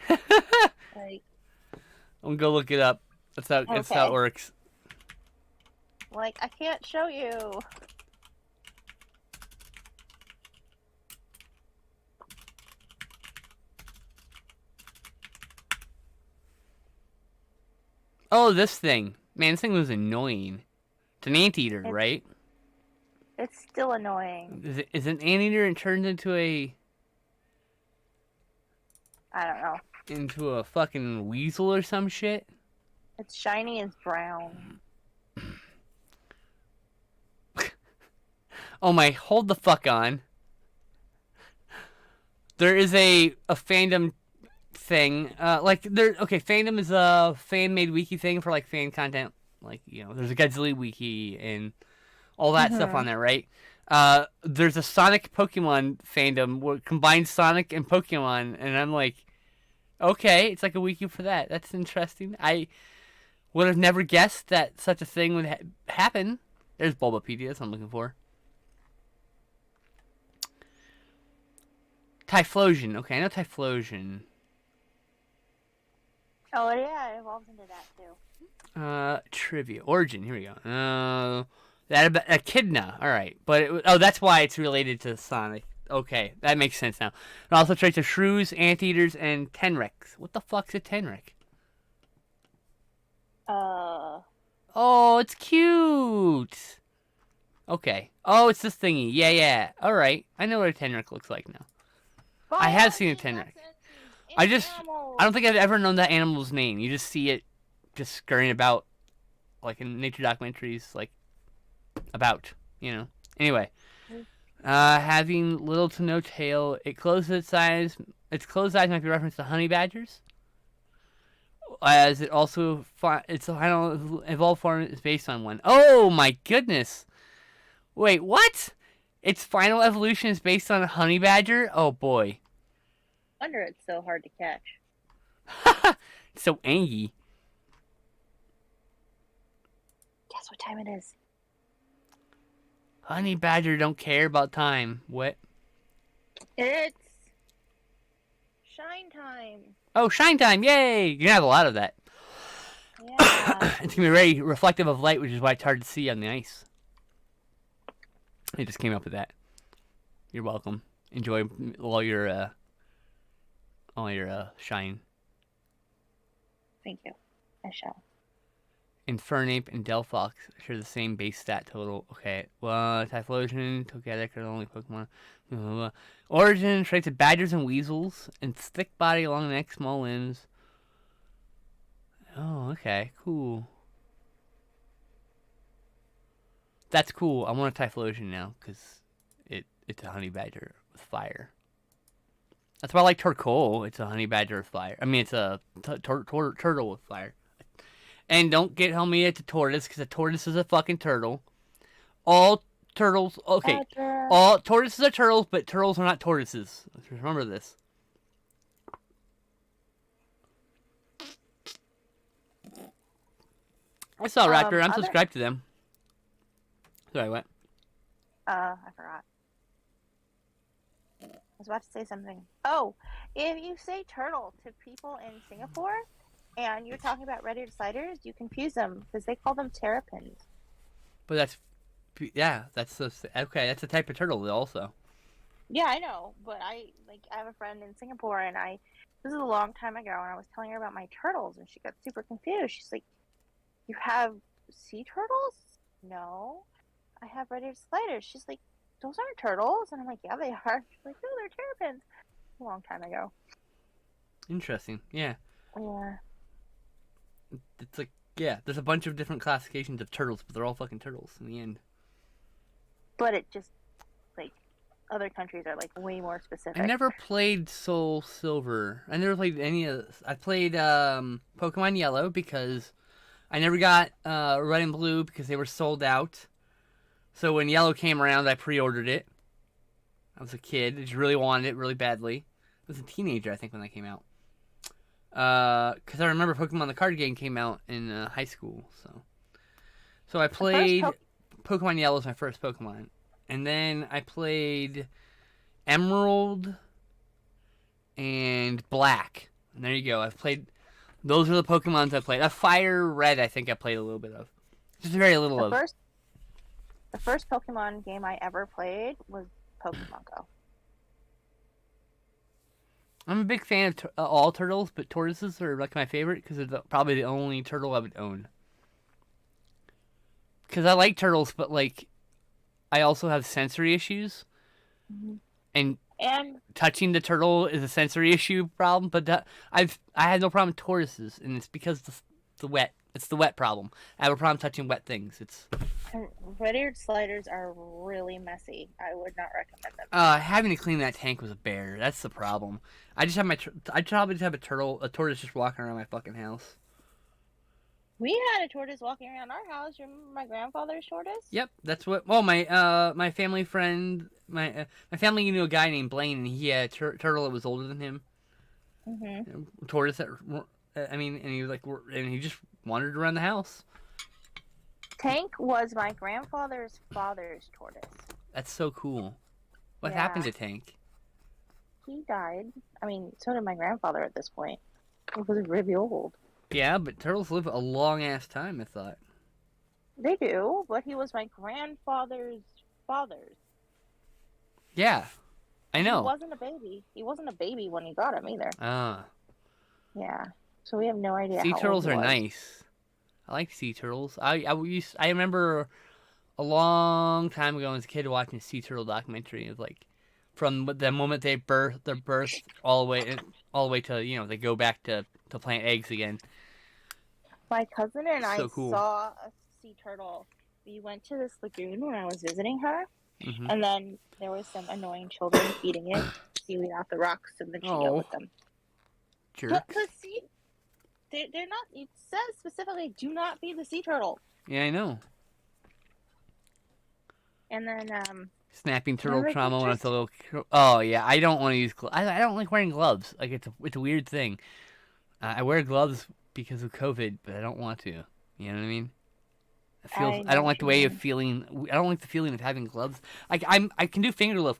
Like, I'm gonna go look it up. That's how it works. Like, I can't show you. Oh, this thing. Man, this thing was annoying. It's an anteater, right? It's still annoying. Is an anteater and turns into a... I don't know. Into a fucking weasel or some shit? It's shiny and brown. Oh my, hold the fuck on. There is a fandom thing. Fandom is a fan-made wiki thing for like fan content. Like, there's a Godzilla wiki and all that stuff on there, right? There's a Sonic Pokemon fandom where it combines Sonic and Pokemon, and I'm like, okay, it's like a wiki for that. That's interesting. I would have never guessed that such a thing would happen. There's Bulbapedia, that's what I'm looking for. Typhlosion. Okay, I know Typhlosion. Oh, yeah, it evolves into that, too. Trivia. Origin. Here we go. Echidna. Alright. But, that's why it's related to Sonic. Okay, that makes sense now. It also traits of shrews, anteaters, and tenrecs. What the fuck's a tenrec? Oh, it's cute! Okay. Oh, it's this thingy. Yeah. Alright. I know what a tenrec looks like now. I have seen a tenrec. I don't think I've ever known that animal's name. You just see it just scurrying about, like in nature documentaries, like, about, Anyway. Having little to no tail, its closed eyes might be referenced to honey badgers. As it also, its final evolved form is based on one. Oh my goodness! Wait, what? Its final evolution is based on a honey badger? Oh boy. Wonder it's so hard to catch. It's so angy. Guess what time it is? Honey badger don't care about time. What? It's shine time. Oh, shine time! Yay! You're gonna have a lot of that. Yeah. It's gonna be very reflective of light, which is why it's hard to see on the ice. I just came up with that. You're welcome. Enjoy all your shine. Thank you. I shall. Infernape and Delphox share the same base stat total. Okay. Well, Typhlosion, Togetic are the only Pokemon. Blah, blah, blah. Origin traits of badgers and weasels, and thick body, long neck, small limbs. Oh, okay. Cool. That's cool. I want a Typhlosion now, because it's a honey badger with fire. That's why I like Torkoal. It's a honey badger with fire. I mean, it's a turtle with fire. And don't get me at the tortoise, because a tortoise is a fucking turtle. All turtles, okay. Badger. All tortoises are turtles, but turtles are not tortoises. Let's remember this. I saw Raptor. I'm subscribed to them. Sorry, what? I forgot. I was about to say something. Oh, if you say turtle to people in Singapore and you're talking about red-eared sliders, you confuse them because they call them terrapins. But that's okay. That's a type of turtle also. Yeah, I know, but I have a friend in Singapore, and this is a long time ago, and I was telling her about my turtles, and she got super confused. She's like, "You have sea turtles?" No, I have red-eared sliders. She's like, "Those aren't turtles," and I'm like, "Yeah, they are." She's like, "No, they're terrapins." A long time ago. Interesting. Yeah. Yeah. It's like, yeah, there's a bunch of different classifications of turtles, but they're all fucking turtles in the end. But it just, like, other countries are, like, way more specific. I never played Soul Silver. I never played any of this. I played Pokemon Yellow because I never got Red and Blue because they were sold out. So when Yellow came around, I pre-ordered it. I was a kid. I just really wanted it really badly. I was a teenager, I think, when that came out. Because I remember Pokemon the card game came out in high school. So I played Pokemon Yellow was my first Pokemon. And then I played Emerald and Black. And there you go. Those are the Pokemons I played. Fire Red, I think I played a little bit of. Just very little of. The first Pokemon game I ever played was Pokemon Go. I'm a big fan of all turtles, but tortoises are like my favorite because they're probably the only turtle I would own. Because I like turtles, but like, I also have sensory issues, and touching the turtle is a sensory issue problem. But I had no problem with tortoises, and it's because the wet. It's the wet problem. I have a problem touching wet things. Red-eared sliders are really messy. I would not recommend them. Having to clean that tank was a bear. That's the problem. I probably just have a tortoise just walking around my fucking house. We had a tortoise walking around our house. Remember my grandfather's tortoise? Yep, that's what. Well, my family friend, my family knew a guy named Blaine, and he had a turtle that was older than him. Mm-hmm. Tortoise that, and he was like, and he just wandered around the house. Tank was my grandfather's father's tortoise. That's so cool. What happened to Tank? He died. I mean, so did my grandfather at this point. He was really old. Yeah, but turtles live a long ass time, I thought. They do, but he was my grandfather's father's. Yeah, I know. He wasn't a baby. He wasn't a baby when he got him either. Ah. Yeah. So we have no idea. Sea how turtles old are he was. Nice. I like sea turtles. I remember a long time ago as a kid watching a sea turtle documentary. It was like from the moment their birth all the way to they go back to plant eggs again. My cousin and I cool. saw a sea turtle. We went to this lagoon when I was visiting her, and then there was some annoying children feeding it seaweed off the rocks, and then she yelled with them. Jerks. But see, they're not. It says specifically, do not feed the sea turtle. Yeah, I know. And then snapping turtle trauma when it's a little. Oh yeah, I don't want to use gloves. I don't like wearing gloves. Like it's a weird thing. I wear gloves because of COVID, but I don't want to. You know what I mean? I know don't what like the you way of mean. feeling. I don't like the feeling of having gloves. Like I can do fingerless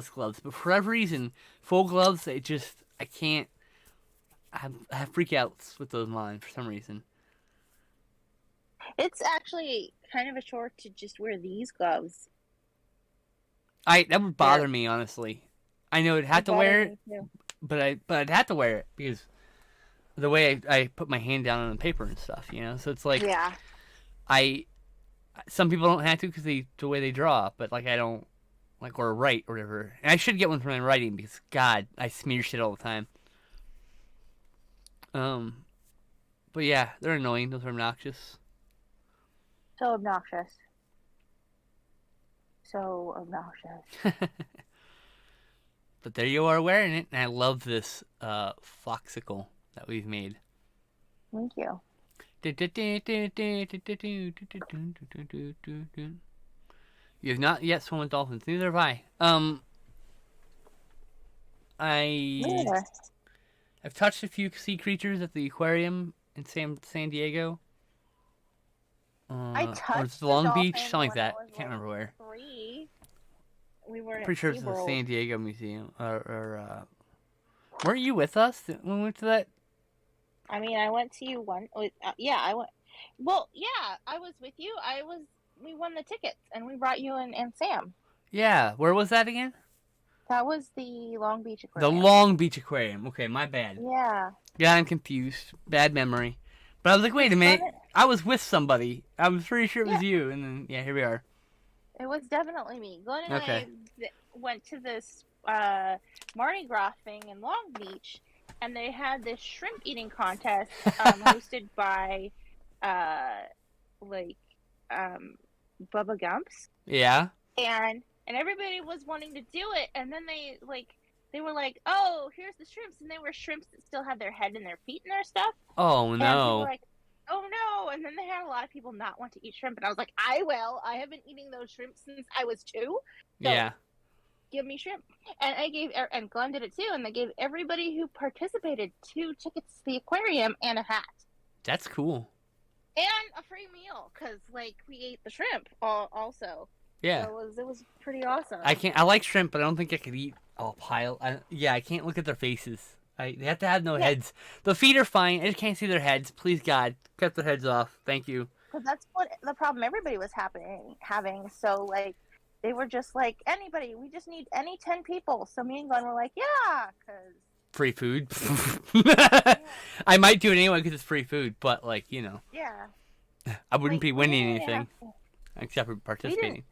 gloves, but for whatever reason, full gloves, I can't. I have freakouts with those on for some reason. It's actually kind of a chore to just wear these gloves. That would They're bother me honestly. I know I'd they have to bother wear it, me too. but I'd have to wear it because the way I put my hand down on the paper and stuff, you know. So it's like Yeah. I some people don't have to because the way they draw, but like I don't like or write or whatever. And I should get one for my writing because God, I smear shit all the time. Um, but yeah, they're annoying. Those are obnoxious. So obnoxious. So obnoxious. But there you are wearing it, and I love this foxicle that we've made. Thank you. You have not yet swum with dolphins. Neither have I. Yeah. I've touched a few sea creatures at the aquarium in San Diego. I Or it's touched the Long Beach, dolphins something like when I that. was I can't like remember where. 3. We were at Pretty sure it's the SeaWorld. San Diego Museum. Weren't you with us when we went to that? I mean, I went to you one. Yeah, I went. Well, yeah, I was with you. We won the tickets, and we brought you and Sam. Yeah, where was that again? That was the Long Beach The Aquarium. Long Beach Aquarium. Okay, my bad. Yeah. Yeah, I'm confused. Bad memory. But I was like, wait a minute. I was with somebody. I was pretty sure it was you. And then, yeah, here we are. It was definitely me. Glenn and Okay. I went to this Mardi Gras thing in Long Beach, and they had this shrimp eating contest hosted by like Bubba Gumps. Yeah. And everybody was wanting to do it, and then they were like, "Oh, here's the shrimps," and they were shrimps that still had their head and their feet and their stuff. Oh, And people were no. like, "Oh no!" And then they had a lot of people not want to eat shrimp, and I was like, "I will. I have been eating those shrimp since I was 2. So Yeah. give me shrimp." And and Glenn did it too, and they gave everybody who participated 2 tickets to the aquarium and a hat. That's cool. And a free meal, because like we ate the shrimp also. Yeah. So it was pretty awesome. I like shrimp, but I don't think I could eat a pile. I can't look at their faces. They have to have no heads. The feet are fine. I just can't see their heads. Please, God, cut their heads off. Thank you. Because that's what the problem everybody was having. So like, they were just like, anybody. We just need any 10 people. So me and Glenn were like, yeah, because free food. I might do it anyway because it's free food, but like yeah, I wouldn't be winning really anything except for participating.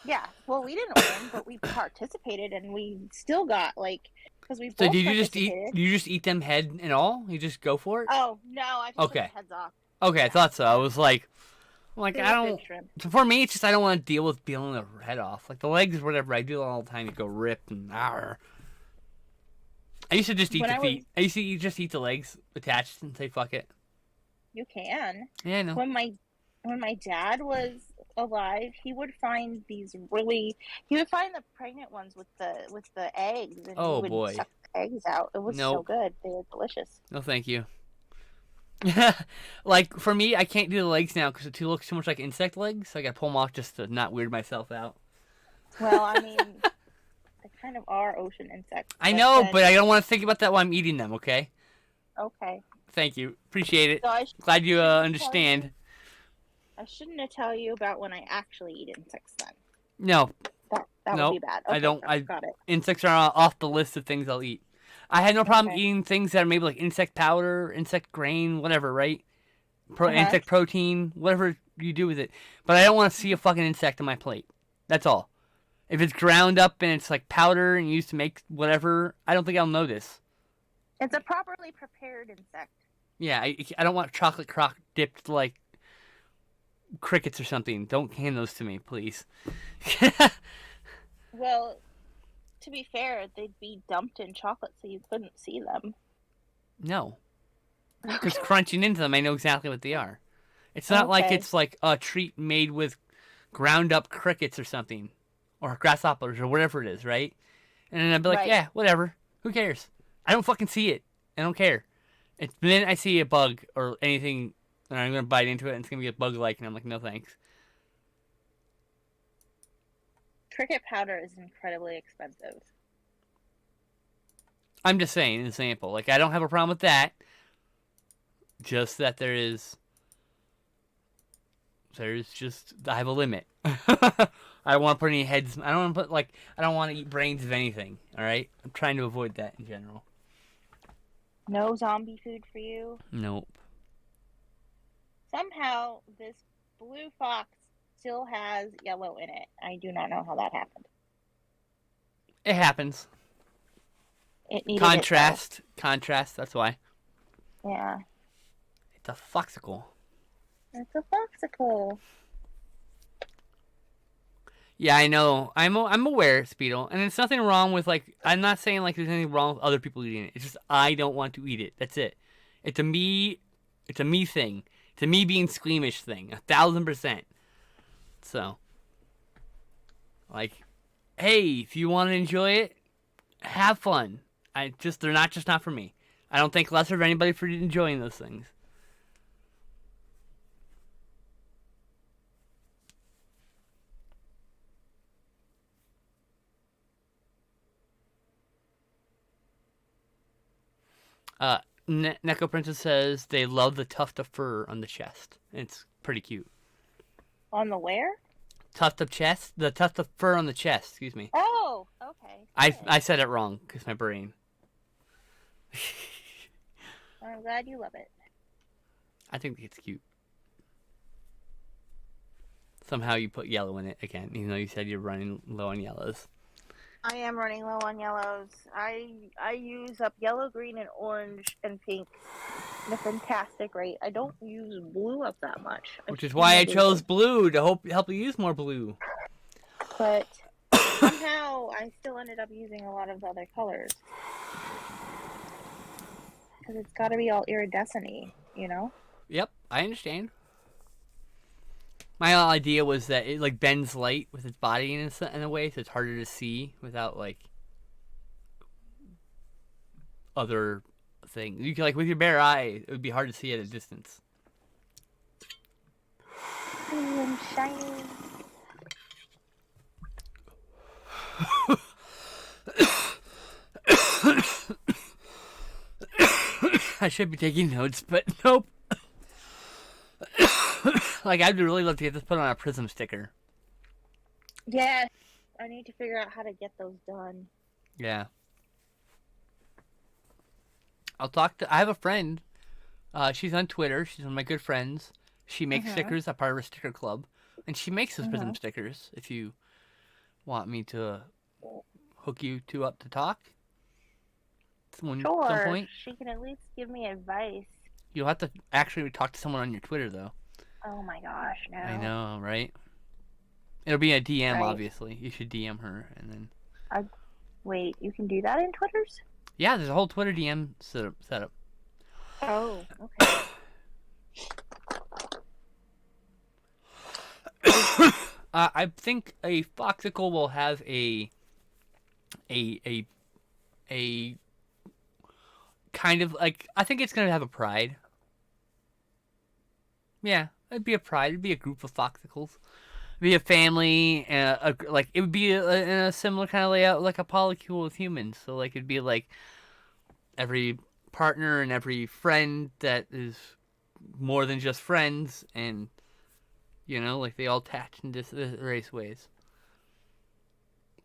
Yeah, well, we didn't win, but we participated, and we still got because we both So did you just participated. you just eat them head and all? You just go for it? Oh no, I just took the heads off. Okay, I thought so. I was like I don't. For me, it's just I don't want to deal with peeling the head off. Like the legs, whatever. I do it all the time. You go rip and I used to just eat the feet. I used to just eat the legs attached and say fuck it. You can. Yeah, I know. When my dad was alive, he would find he would find the pregnant ones with the eggs, and he would suck the eggs out. It was so good. They were delicious. No, thank you. Like for me, I can't do the legs now because it looks too much like insect legs. So I gotta pull them off just to not weird myself out. Well, I mean, they kind of are ocean insects. I know, but I don't want to think about that while I'm eating them. Okay. Okay. Thank you. Appreciate it. So Glad you understand. I shouldn't have tell you about when I actually eat insects then. No. That would be bad. Okay, I don't. got it. Insects are off the list of things I'll eat. I had no problem eating things that are maybe like insect powder, insect grain, whatever, right? Insect protein, whatever you do with it. But I don't want to see a fucking insect on my plate. That's all. If it's ground up and it's like powder and used to make whatever, I don't think I'll notice. It's a properly prepared insect. Yeah, I don't want chocolate crock dipped like crickets or something. Don't hand those to me, please. Well, to be fair, they'd be dumped in chocolate so you couldn't see them. No. Because crunching into them, I know exactly what they are. It's not like it's like a treat made with ground up crickets or something. Or grasshoppers or whatever it is, right? And then I'd be like, yeah, whatever. Who cares? I don't fucking see it. I don't care. It's the minute I see a bug or anything And I'm gonna bite into it, and it's gonna be a bug-like, and I'm like, no thanks. Cricket powder is incredibly expensive. I'm just saying, an example. Like, I don't have a problem with that. Just that there's just, I have a limit. I don't want to put any heads. I don't want to put, like, I don't want to eat brains of anything. All right, I'm trying to avoid that in general. No zombie food for you. Nope. Somehow this blue fox still has yellow in it. I do not know how that happened. It happens. It needed Contrast. Contrast, that's why. Yeah. It's a foxicle. It's a foxicle. Yeah, I know. I'm aware, Speedo. And it's nothing wrong with, like, I'm not saying, like, there's anything wrong with other people eating it. It's just I don't want to eat it. That's it. It's a me thing. It's a me being squeamish thing. 1,000%. So, like, hey, if you want to enjoy it, have fun. They're not for me. I don't think lesser of anybody for enjoying those things. Neko Princess says they love the tuft of fur on the chest. It's pretty cute. On the where? Tuft of chest? The tuft of fur on the chest, excuse me. Oh, okay. I said it wrong because my brain. I'm glad you love it. I think it's cute. Somehow you put yellow in it again, even though you said you're running low on yellows. I am running low on yellows. I use up yellow, green, and orange and pink at a fantastic rate. I don't use blue up that much. Which is why I chose blue to help you use more blue. But somehow I still ended up using a lot of the other colors. Because it's got to be all iridescent-y, you know? Yep, I understand. My idea was that it like bends light with its body in a way, so it's harder to see without like other things. You can, like, with your bare eye, it would be hard to see at a distance. And shiny. I should be taking notes, but nope. Like, I'd really love to get this put on a Prism sticker. Yeah, I need to figure out how to get those done. Yeah. I have a friend. She's on Twitter. She's one of my good friends. She makes stickers. I'm part of her sticker club. And she makes those Prism stickers if you want me to hook you two up to talk. Some point. She can at least give me advice. You'll have to actually talk to someone on your Twitter, though. Oh my gosh, no. I know, right? It'll be a DM, obviously. You should DM her, and then... Wait, you can do that in Twitters? Yeah, there's a whole Twitter DM setup. Oh, okay. I think a foxicle will have a kind of, like, I think it's going to have a pride. Yeah, it'd be a pride. It'd be a group of foxicles. It'd be a family. Like, it would be in a similar kind of layout, like a polycule with humans. So, like, it'd be like every partner and every friend that is more than just friends, and, you know, like, they all attach in various ways.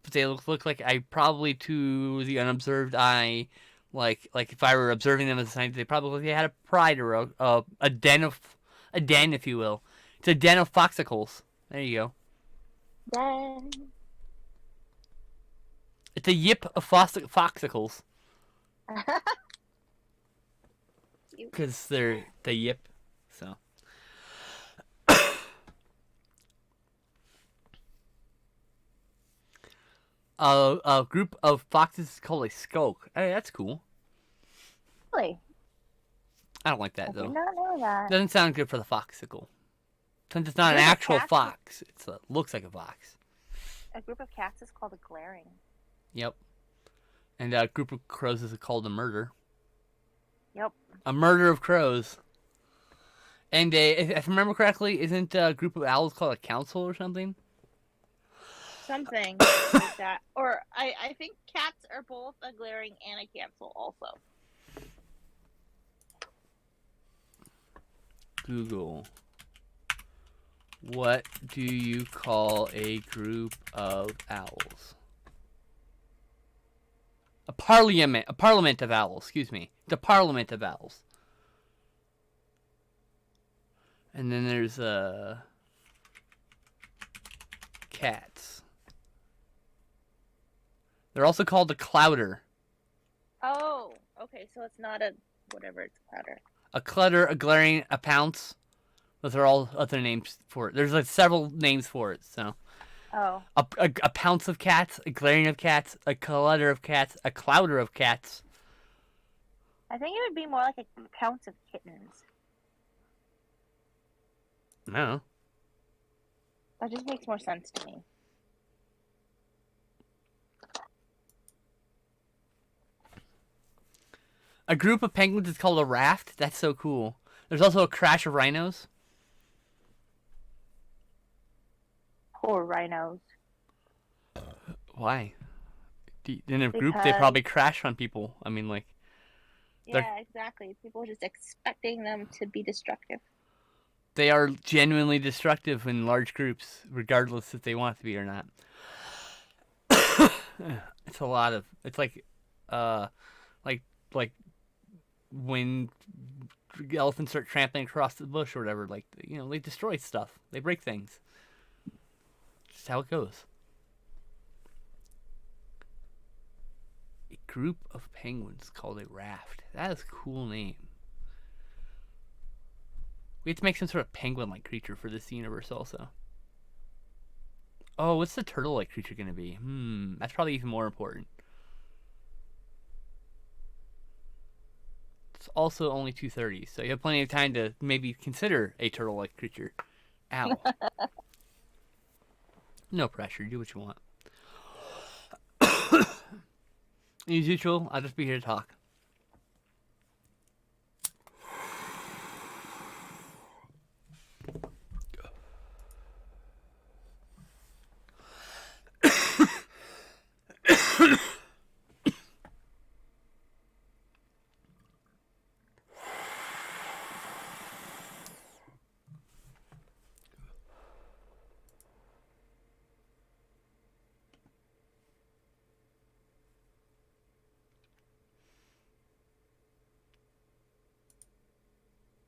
But they look like, probably to the unobserved eye, like if I were observing them as a scientist, they probably had a pride or a den, if you will. It's a den of foxicles. There you go. Den. It's a yip of foxicles. Because they're the yip, so. A group of foxes is called a skulk. Hey, that's cool. Really? I don't like that, I though. did not know that. Doesn't sound good for the foxicle. Since it's not an actual fox, it looks like a fox. A group of cats is called a glaring. Yep. And a group of crows is called a murder. Yep. A murder of crows. And if I remember correctly, isn't a group of owls called a council or something? Something like that. Or I think cats are both a glaring and a cancel also. Google. What do you call a group of owls? A parliament of owls, excuse me. The parliament of owls. And then there's cats. They're also called the clouder. Oh, okay, so it's not a whatever it's clutter. A clutter, a glaring, a pounce. Those are all other names for it. There's like several names for it, so. Oh. A pounce of cats, a glaring of cats, a clutter of cats, a clouder of cats. I think it would be more like a pounce of kittens. No. That just makes more sense to me. A group of penguins is called a raft. That's so cool. There's also a crash of rhinos. Poor rhinos. Why? In a group, they probably crash on people. I mean, like. Yeah, exactly. People are just expecting them to be destructive. They are genuinely destructive in large groups, regardless if they want to be or not. It's a lot of. It's like when elephants start trampling across the bush or whatever. Like, you know, they destroy stuff. They break things. Just how it goes. A group of penguins called a raft. That is a cool name. We have to make some sort of penguin-like creature for this universe also. Oh, what's the turtle-like creature going to be? That's probably even more important. It's also only 2:30, so you have plenty of time to maybe consider a turtle-like creature. Owl. No pressure. Do what you want. As usual, I'll just be here to talk.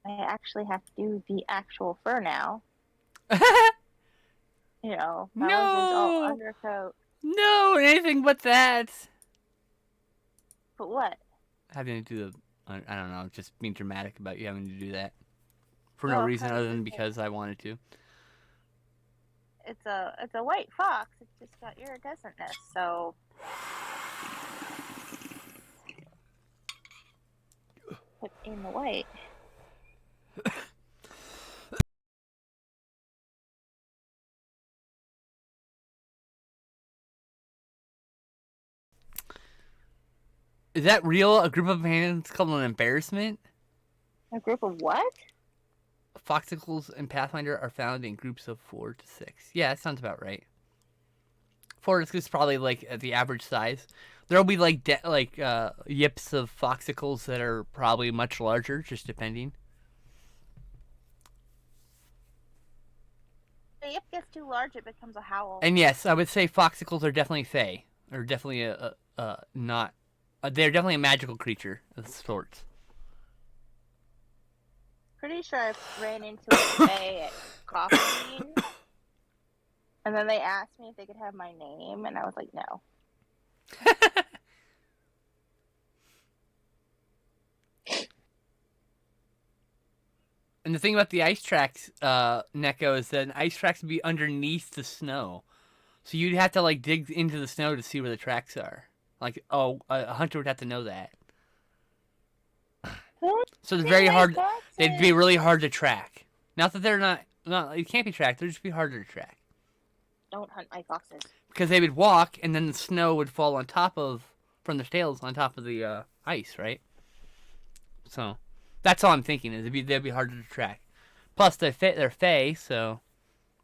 I actually have to do the actual fur now. You know, that was just all undercoat. No, anything but that. But what? Having to do the, I don't know, just being dramatic about you having to do that. For no reason other than because I wanted to. It's a white fox. It's just got iridescentness, so. Put in the white. Is that real? A group of penguins called an embarrassment? A group of what? Foxicles and Pathfinder are found in groups of 4 to 6. Yeah, that sounds about right. 4 to 6 is probably like at the average size. There'll be like yips of foxicles that are probably much larger, just depending. If the yip gets too large, it becomes a howl. And yes, I would say foxicles are definitely fey. Or definitely not. They're definitely a magical creature of sorts. Pretty sure I ran into a bay at Coffee Bean, and then they asked me if they could have my name, and I was like, no. And the thing about the ice tracks, Neko, is that ice tracks would be underneath the snow. So you'd have to like dig into the snow to see where the tracks are. Like, a hunter would have to know that. So it's very hard. They'd be really hard to track. Not that they're not. It can't be tracked. They'd just be harder to track. Don't hunt my foxes. Because they would walk, and then the snow would fall on top of, from their tails, on top of the ice, right? So, that's all I'm thinking is they'd be harder to track. Plus, they're Fae, so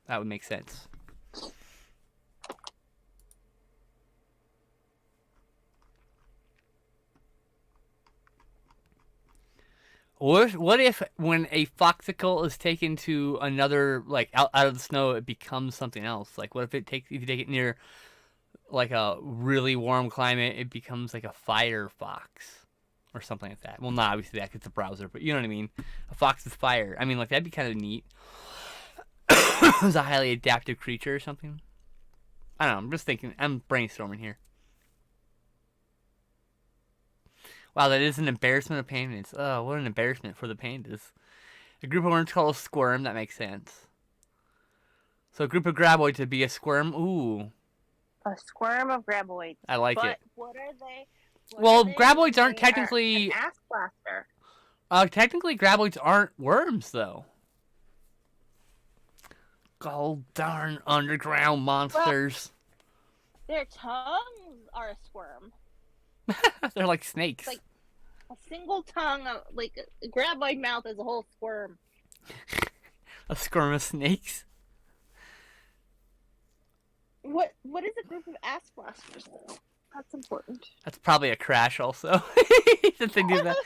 that would make sense. What if when a foxicle is taken to another, like out of the snow, it becomes something else? Like, what if if you take it near like a really warm climate, it becomes like a fire fox or something like that? Well, not obviously that 'cause it's a browser, but you know what I mean. A fox is fire. I mean, like that'd be kind of neat. It's a highly adaptive creature or something. I don't know. I'm just thinking. I'm brainstorming here. Wow, that is an embarrassment of pandas. Oh, what an embarrassment for the pandas. A group of worms called a squirm. That makes sense. So a group of graboids would be a squirm. Ooh. A squirm of graboids. I like it. What are they? Well, graboids aren't technically... An ass blaster. Technically, graboids aren't worms, though. God darn underground monsters. Well, their tongues are a squirm. They're like snakes. Like a single tongue, like a graboid mouth is a whole squirm. A squirm of snakes? What is a group of ass blasters, though? That's important. That's probably a crash, also. That they do that.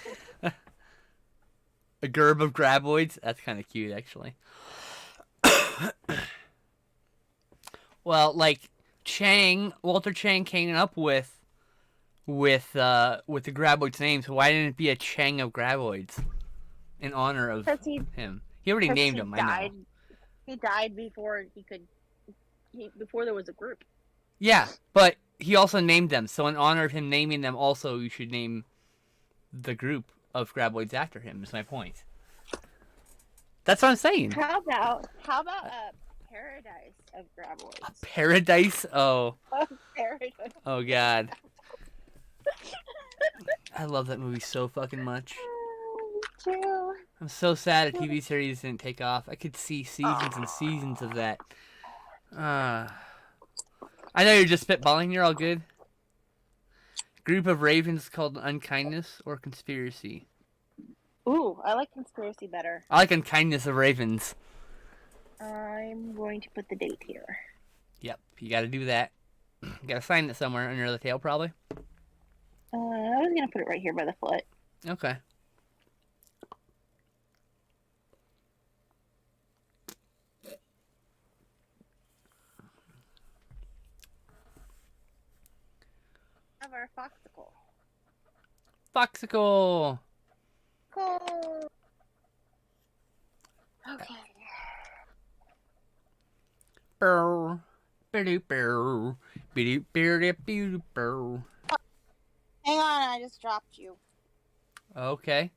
A gerb of graboids? That's kind of cute, actually. Well, like Walter Chang came up with the graboid's name, so why didn't it be a Chang of graboids in honor of him? He already named him. I know. He died before before there was a group. Yeah, but he also named them, so in honor of him naming them, also you should name the group of graboids after him. Is my point. That's what I'm saying. How about a paradise of graboids? A paradise? Oh. A paradise. Oh God. I love that movie so fucking much. Me too. I'm so sad a TV series didn't take off. I could see seasons and seasons of that. I know you're just spitballing. You're all good. Group of ravens called unkindness or conspiracy. Ooh, I like conspiracy better. I like unkindness of ravens. I'm going to put the date here. Yep, you gotta do that. You gotta sign it somewhere under the tail, probably. I was gonna put it right here by the foot. Okay. Have our foxicle. Foxicle! Cool. Okay. Burr. Bidoo-burr. Bidoo-burr-dip-bidoo-burr. Hang on, I just dropped you. Okay.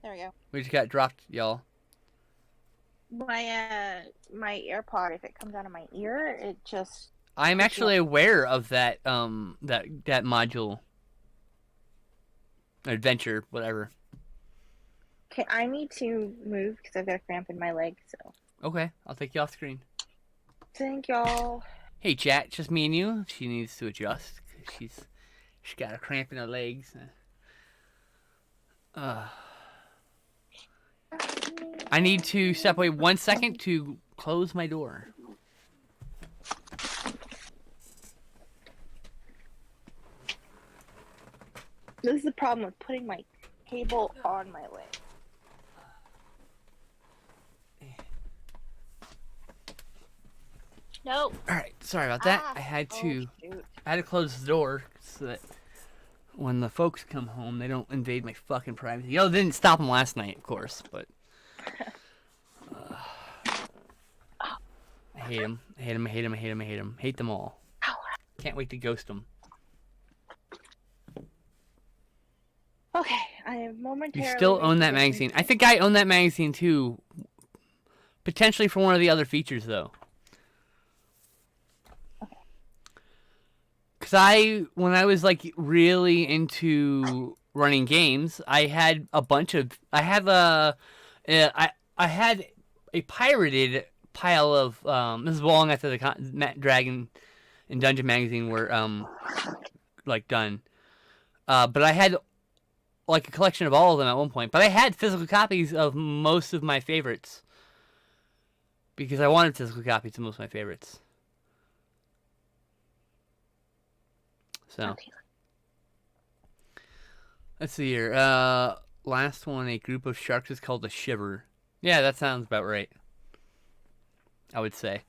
There we go. We just got dropped, y'all. My AirPod, if it comes out of my ear, it just... I'm actually aware of that that module. Adventure, whatever. Okay, I need to move because I've got a cramp in my leg, so... Okay, I'll take you off screen. Thank y'all. Hey, chat, just me and you. She needs to adjust. She's got a cramp in her legs. I need to step away 1 second to close my door. This is the problem with putting my cable on my leg. No. Alright, sorry about that. I had to close the door so that when the folks come home, they don't invade my fucking privacy. Yo, they didn't stop them last night, of course, but... I hate them. I hate them, I hate them, I hate them, I hate them. Hate them all. Can't wait to ghost them. Okay, I am momentarily... You still own that magazine. I think I own that magazine, too. Potentially for one of the other features, though. Because when I was, like, really into running games, I had a bunch of... I had a pirated pile of... this is long after the Dragon and Dungeon magazine were, like, done. But I had like a collection of all of them at one point, but I had physical copies of most of my favorites because I wanted physical copies of most of my favorites. So, Okay. let's see here. Last one, a group of sharks is called a shiver. Yeah, that sounds about right. I would say.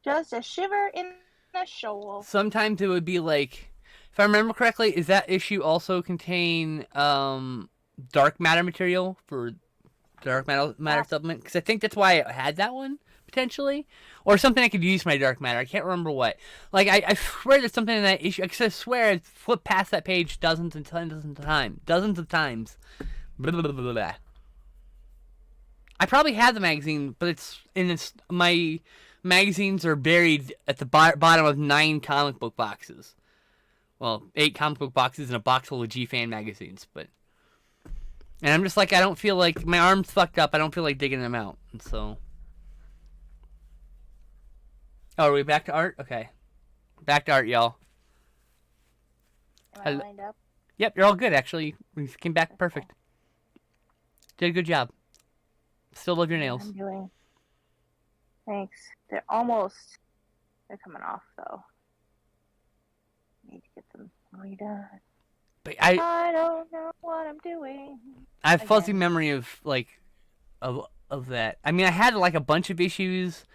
Just a shiver in the shoal. Sometimes it would be like, if I remember correctly, is that issue also contain dark matter material for dark matter supplement? Because I think that's why I had that one potentially, or something I could use for my dark matter. I can't remember what. Like I swear there's something in that issue. Because I swear I flipped past that page dozens of times. Blah, blah, blah, blah, blah. I probably had the magazine, but my magazines are buried at the bottom of 9 comic book boxes. Well, 8 comic book boxes and a box full of G-Fan magazines, and I'm just like, I don't feel like, my arm's fucked up, I don't feel like digging them out, and so. Oh, are we back to art? Okay. Back to art, y'all. Am I lined up? Yep, you're all good, actually. We came back perfect. Did a good job. Still love your nails. I'm doing. Thanks. They're coming off, though. Need to get them redone. But I don't know what I'm doing. I have fuzzy memory of that. I mean, I had like a bunch of issues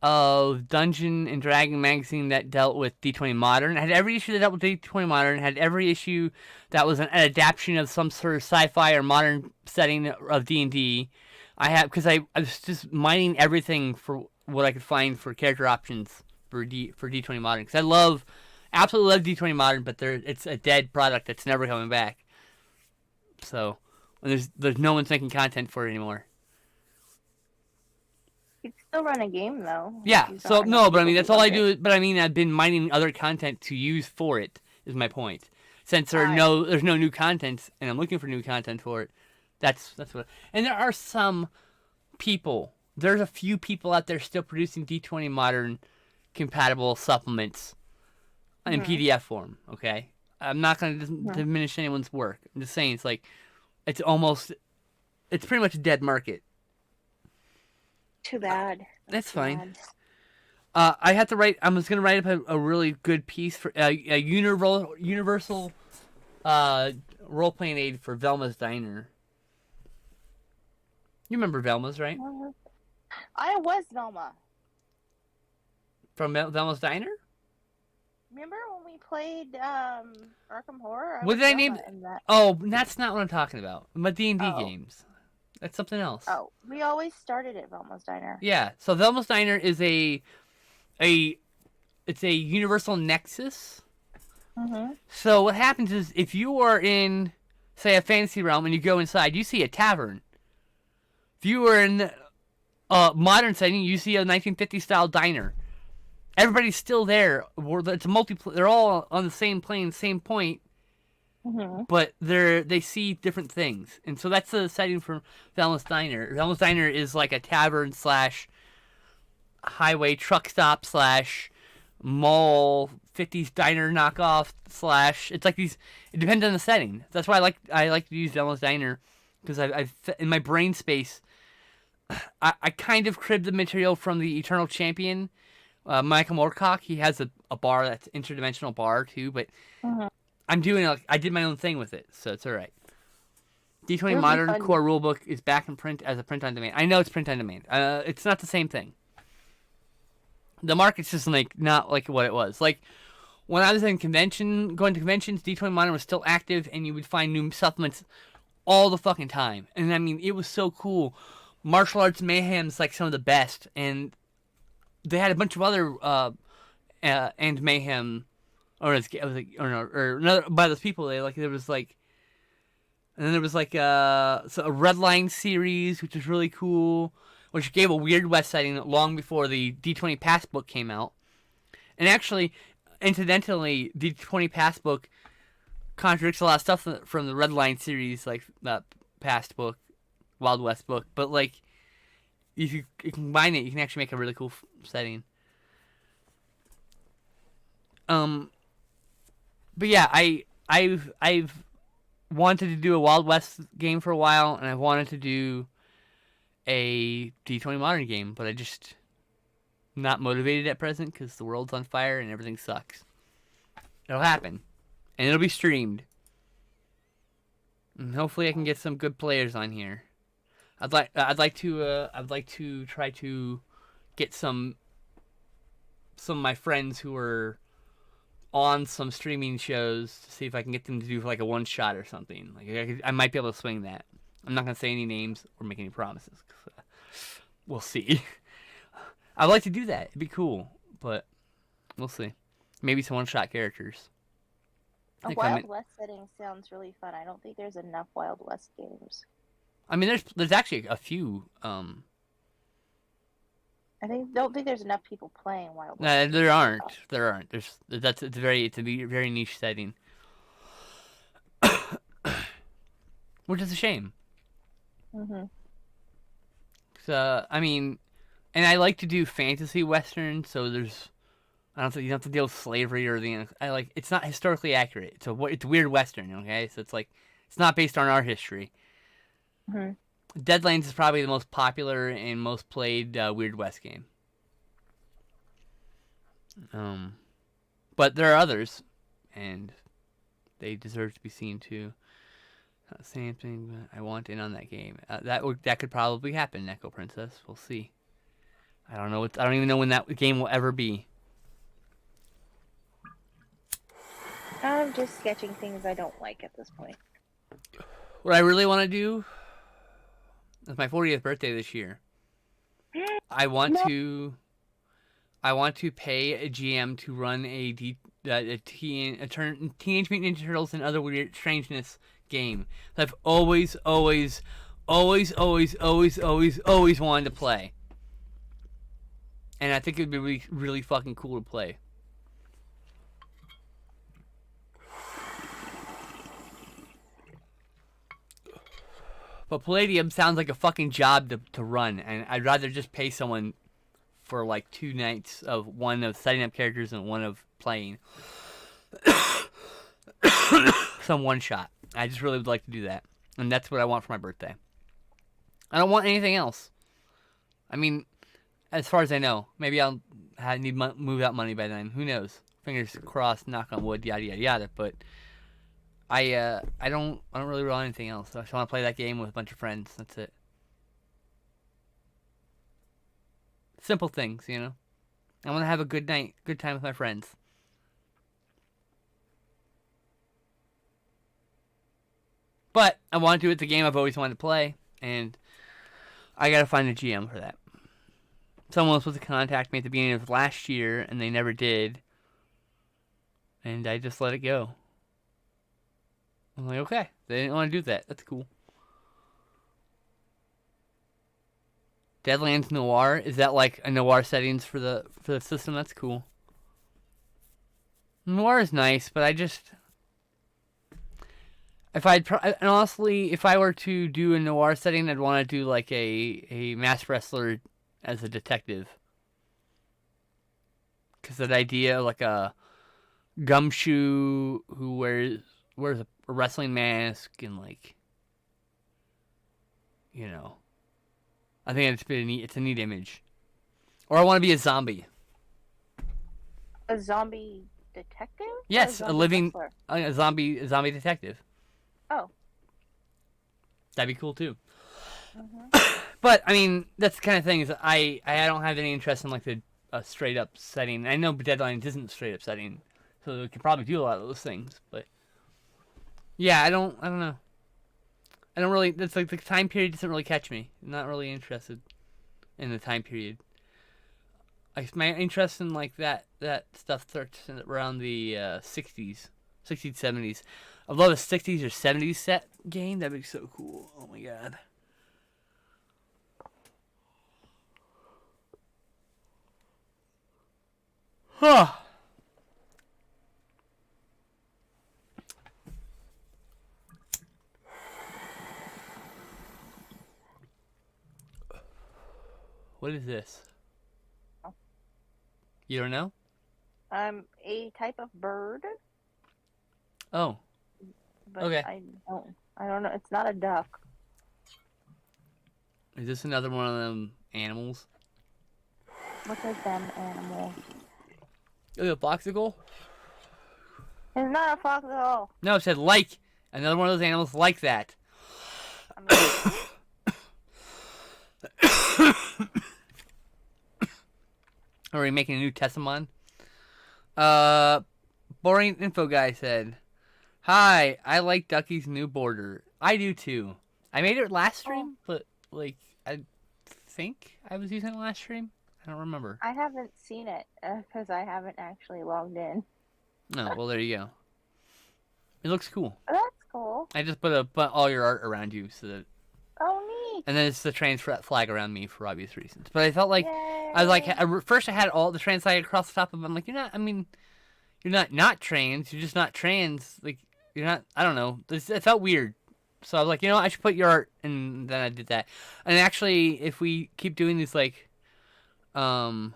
of Dungeon and Dragon magazine that dealt with D20 Modern. I had every issue that dealt with D20 Modern. I had every issue that was an adaptation of some sort of sci-fi or modern setting of D&D. I have, because I was just mining everything for what I could find for character options for D20 Modern. Because I absolutely love D20 Modern, but it's a dead product that's never coming back. So there's no one's making content for it anymore. You can still run a game, though. Yeah, so no, but I mean, that's all I do. But I mean, I've been mining other content to use for it, is my point. Since there's no new content, and I'm looking for new content for it, that's what. And there are some people, there's a few people out there still producing D20 Modern compatible supplements in PDF form, okay? I'm not going to diminish anyone's work. I'm just saying, it's like, it's pretty much a dead market. Too bad. That's fine. I had to write. I was gonna write up a really good piece for a universal role playing aid for Velma's Diner. You remember Velma's, right? I was Velma. From Velma's Diner. Remember when we played Arkham Horror? What did I name? Oh, that's not what I'm talking about. My D&D games. That's something else. Oh, we always started at Velma's Diner. Yeah, so Velma's Diner is it's a universal nexus. Mm-hmm. So what happens is, if you are in, say, a fantasy realm and you go inside, you see a tavern. If you are in a modern setting, you see a 1950s style diner. Everybody's still there. It's they're all on the same plane, same point. Mm-hmm. But they see different things, and so that's the setting for Velma's Diner. Velma's Diner is like a tavern / highway truck stop / mall 50s diner knockoff / it's like these. It depends on the setting. That's why I like to use Velma's Diner, because I've in my brain space. I kind of cribbed the material from the Eternal Champion, Michael Moorcock. He has a bar that's interdimensional bar too, but. Mm-hmm. I did my own thing with it, so it's all right. D20 Modern Core Rulebook is back in print as a print on demand. I know it's print on demand. It's not the same thing. The market's just not like what it was. Like when I was going to conventions, D20 Modern was still active, and you would find new supplements all the fucking time. And I mean, it was so cool. Martial Arts Mayhem's like some of the best, and they had a bunch of other and Mayhem. Or another by those people. And then there was a Red Line series, which was really cool, which gave a Weird West setting long before the D20 Passbook came out. And actually, incidentally, D20 Passbook contradicts a lot of stuff from the Red Line series, like that past book, Wild West book. But if you combine it, you can actually make a really cool setting. But yeah, I've wanted to do a Wild West game for a while, and I've wanted to do a D20 Modern game, but I just not motivated at present because the world's on fire and everything sucks. It'll happen, and it'll be streamed, and hopefully I can get some good players on here. I'd like to try to get some of my friends who are on some streaming shows to see if I can get them to do like a one shot or something. Like I might be able to swing that. I'm not gonna say any names or make any promises. We'll see. I'd like to do that. It'd be cool, but we'll see. Maybe some one shot characters. A Wild West setting sounds really fun. I don't think there's enough Wild West games. I mean, there's actually a few. I don't think there's enough people playing Wild West. No, there aren't. It's a very niche setting, which is a shame. Mhm. So I mean, and I like to do fantasy westerns. So there's, I don't think you don't have to deal with slavery or the. It's not historically accurate. It's weird western. Okay, so it's not based on our history. Mhm. Deadlands is probably the most popular and most played Weird West game. But there are others, and they deserve to be seen too. Not saying anything, but I want in on that game. That could probably happen, Echo Princess. We'll see. I don't know. I don't even know when that game will ever be. I'm just sketching things I don't like at this point. What I really want to do. It's my 40th birthday this year. I want to pay a GM to run a Teenage Mutant Ninja Turtles and Other Weird Strangeness game that I've always wanted to play. And I think it'd be really, really fucking cool to play. But Palladium sounds like a fucking job to run, and I'd rather just pay someone for like 2 nights of one of setting up characters and one of playing some one shot. I just really would like to do that, and that's what I want for my birthday. I don't want anything else. I mean, as far as I know, maybe I'll need move out money by then. Who knows? Fingers crossed. Knock on wood. Yada yada yada. But I don't really want anything else. I just want to play that game with a bunch of friends. That's it. Simple things, you know. I want to have a good night, good time with my friends. But I want to do it the game I've always wanted to play, and I gotta find a GM for that. Someone was supposed to contact me at the beginning of last year, and they never did. And I just let it go. I'm like, okay, they didn't want to do that. That's cool. Deadlands Noir, is that like a noir settings for the system? That's cool. Noir is nice, but I just honestly, if I were to do a noir setting, I'd want to do like a masked wrestler as a detective. Because that idea of like a gumshoe who wears a wrestling mask and like, you know, I think it's a neat image. Or I want to be a zombie. A zombie detective? Yes, a zombie detective. Oh. That'd be cool too. Mm-hmm. But I mean, that's the kind of thing is I don't have any interest in like the straight up setting. I know Deadlines isn't a straight up setting, so we could probably do a lot of those things. But yeah, I don't know. I don't really. That's like the time period doesn't really catch me. I'm not really interested in the time period. My interest in like that stuff starts around the 60s, 70s. I'd love a 60s or 70s set game. That'd be so cool. Oh my god. Huh. What is this? You don't know? A type of bird. Oh, but okay. I don't know. It's not a duck. Is this another one of them animals? What is them animal? Is it a foxicle? It's not a fox at all. No, it said like. Another one of those animals like that. I mean, Are we making a new Tessamon? Boring info guy said, "Hi, I like Ducky's new border. I do too. I made it last stream, but like I think I was using it last stream. I don't remember. I haven't seen it because I haven't actually logged in. No, well there you go. It looks cool. Oh, that's cool. I just put all your art around you so that, Oh, neat. and then it's the trans flag around me for obvious reasons. But I felt like Yay. I was like first I had all the trans flag across the top of them. I'm like you're not trans. You're just not trans. Like you're not. I don't know. It felt weird. So I was like, I should put your art, and then I did that. And actually, if we keep doing these like, when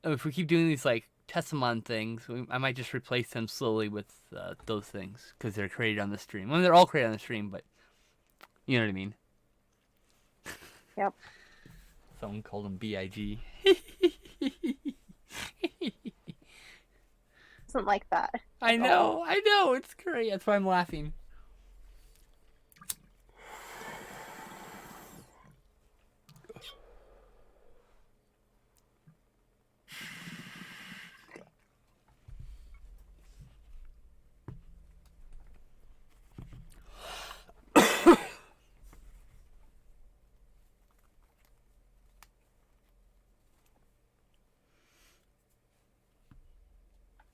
if we keep doing these like Tessamon things, I might just replace them slowly with those things because they're created on the stream. Well, they're all created on the stream, but you know what I mean. Yep. Someone called him Big. Doesn't like that. I know, it's great. That's why I'm laughing.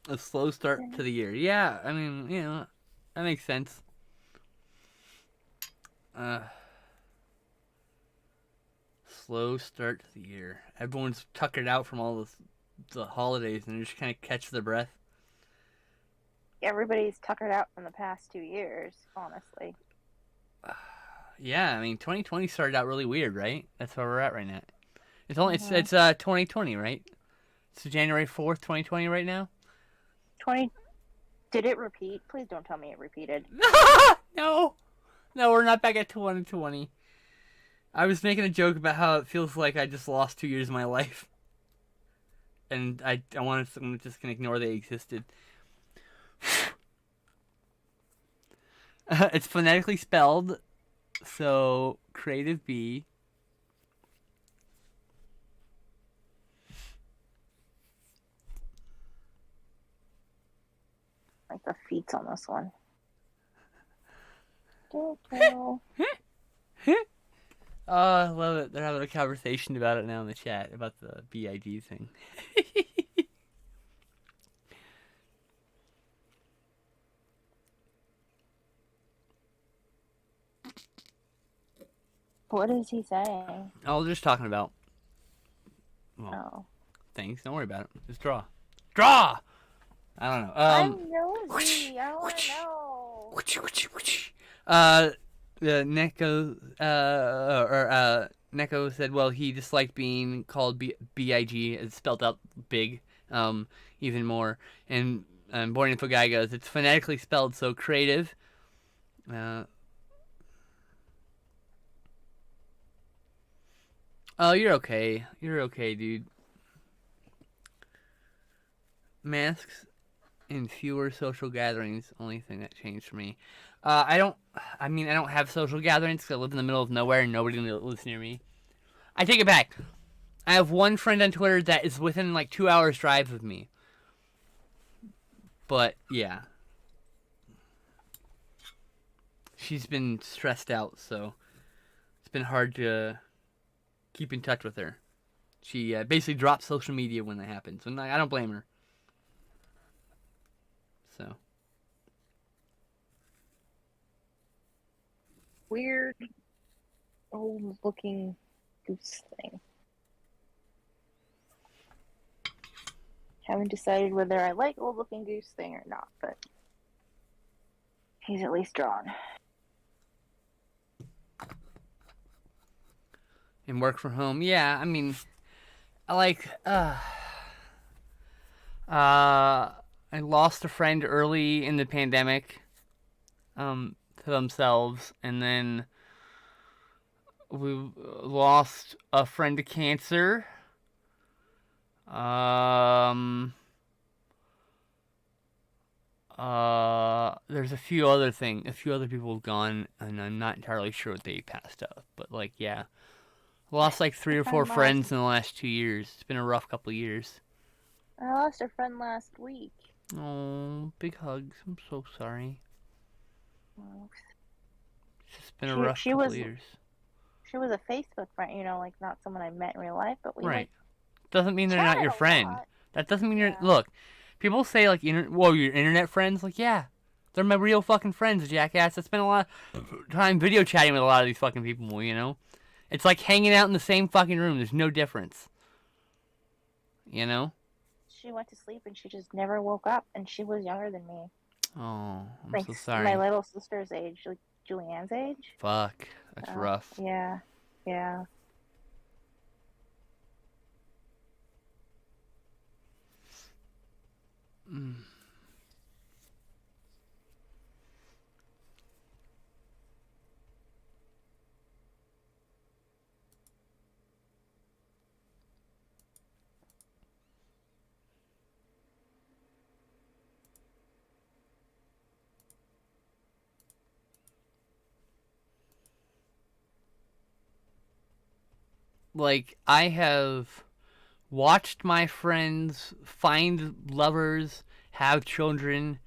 A slow start to the year. Yeah, I mean, that makes sense. Slow start to the year. Everyone's tuckered out from all the holidays and they just kind of catch their breath. Everybody's tuckered out from the past 2 years, honestly. Yeah, I mean, 2020 started out really weird, right? That's where we're at right now. It's 2020, right? It's January 4th, 2020 right now. 20. Did it repeat? Please don't tell me it repeated. No, we're not back at 2020. I was making a joke about how it feels like I just lost 2 years of my life, and I'm just gonna ignore they existed. It's phonetically spelled, so creative B. Like the feet on this one. Oh, I love it. They're having a conversation about it now in the chat, about the BIG thing. What is he saying? Oh, they're just talking about things. Don't worry about it. Just draw. Draw! I don't know. I'm nosy. I want to know. Neko said, well, he disliked being called B-I-G. It's spelled out big, even more. And Born Info Guy goes, it's phonetically spelled, so creative. Oh, you're okay. You're okay, dude. Masks and fewer social gatherings, only thing that changed for me. I don't have social gatherings because I live in the middle of nowhere and nobody lives near me. I take it back. I have one friend on Twitter that is within like 2 hours drive of me. But yeah. She's been stressed out, so it's been hard to keep in touch with her. She basically drops social media when that happens. And I don't blame her. So. Weird old looking goose thing. Haven't decided whether I like old looking goose thing or not, but he's at least drawn. And work from home. Yeah, I mean, like, I lost a friend early in the pandemic, to themselves, and then we lost a friend to cancer. Um, there's a few other people have gone, and I'm not entirely sure what they passed up. But like, yeah, lost like A 3 or 4 friend last. friends in the last 2 years. It's been a rough couple of years. I lost a friend last week. Oh, big hugs. I'm so sorry. Well, It's just been a rough she couple of was years. she was a Facebook friend, like not someone I met in real life, but we Right. like Doesn't mean they're not chatted your a friend. lot. That doesn't mean you're. Yeah. Look, people say like, whoa, your internet friends. Like, yeah, they're my real fucking friends, jackass. I spent a lot of time video chatting with a lot of these fucking people. It's like hanging out in the same fucking room. There's no difference. You know. She went to sleep and she just never woke up, and she was younger than me. Oh, I'm Like so my sorry. little sister's age, like Julianne's age. Fuck, that's So, rough. yeah. Yeah. Mm. Like, I have watched my friends find lovers, have children,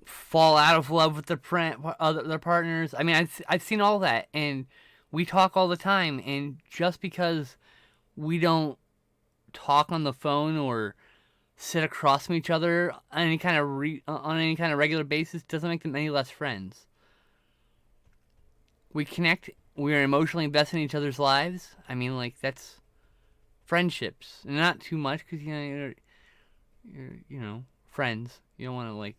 fall out of love with their partners. I mean, I've seen all that, and we talk all the time. And just because we don't talk on the phone or sit across from each other on any kind of regular basis doesn't make them any less friends. We connect. We are emotionally invested in each other's lives. I mean, like, that's friendships, and not too much because you're friends. You don't want to like.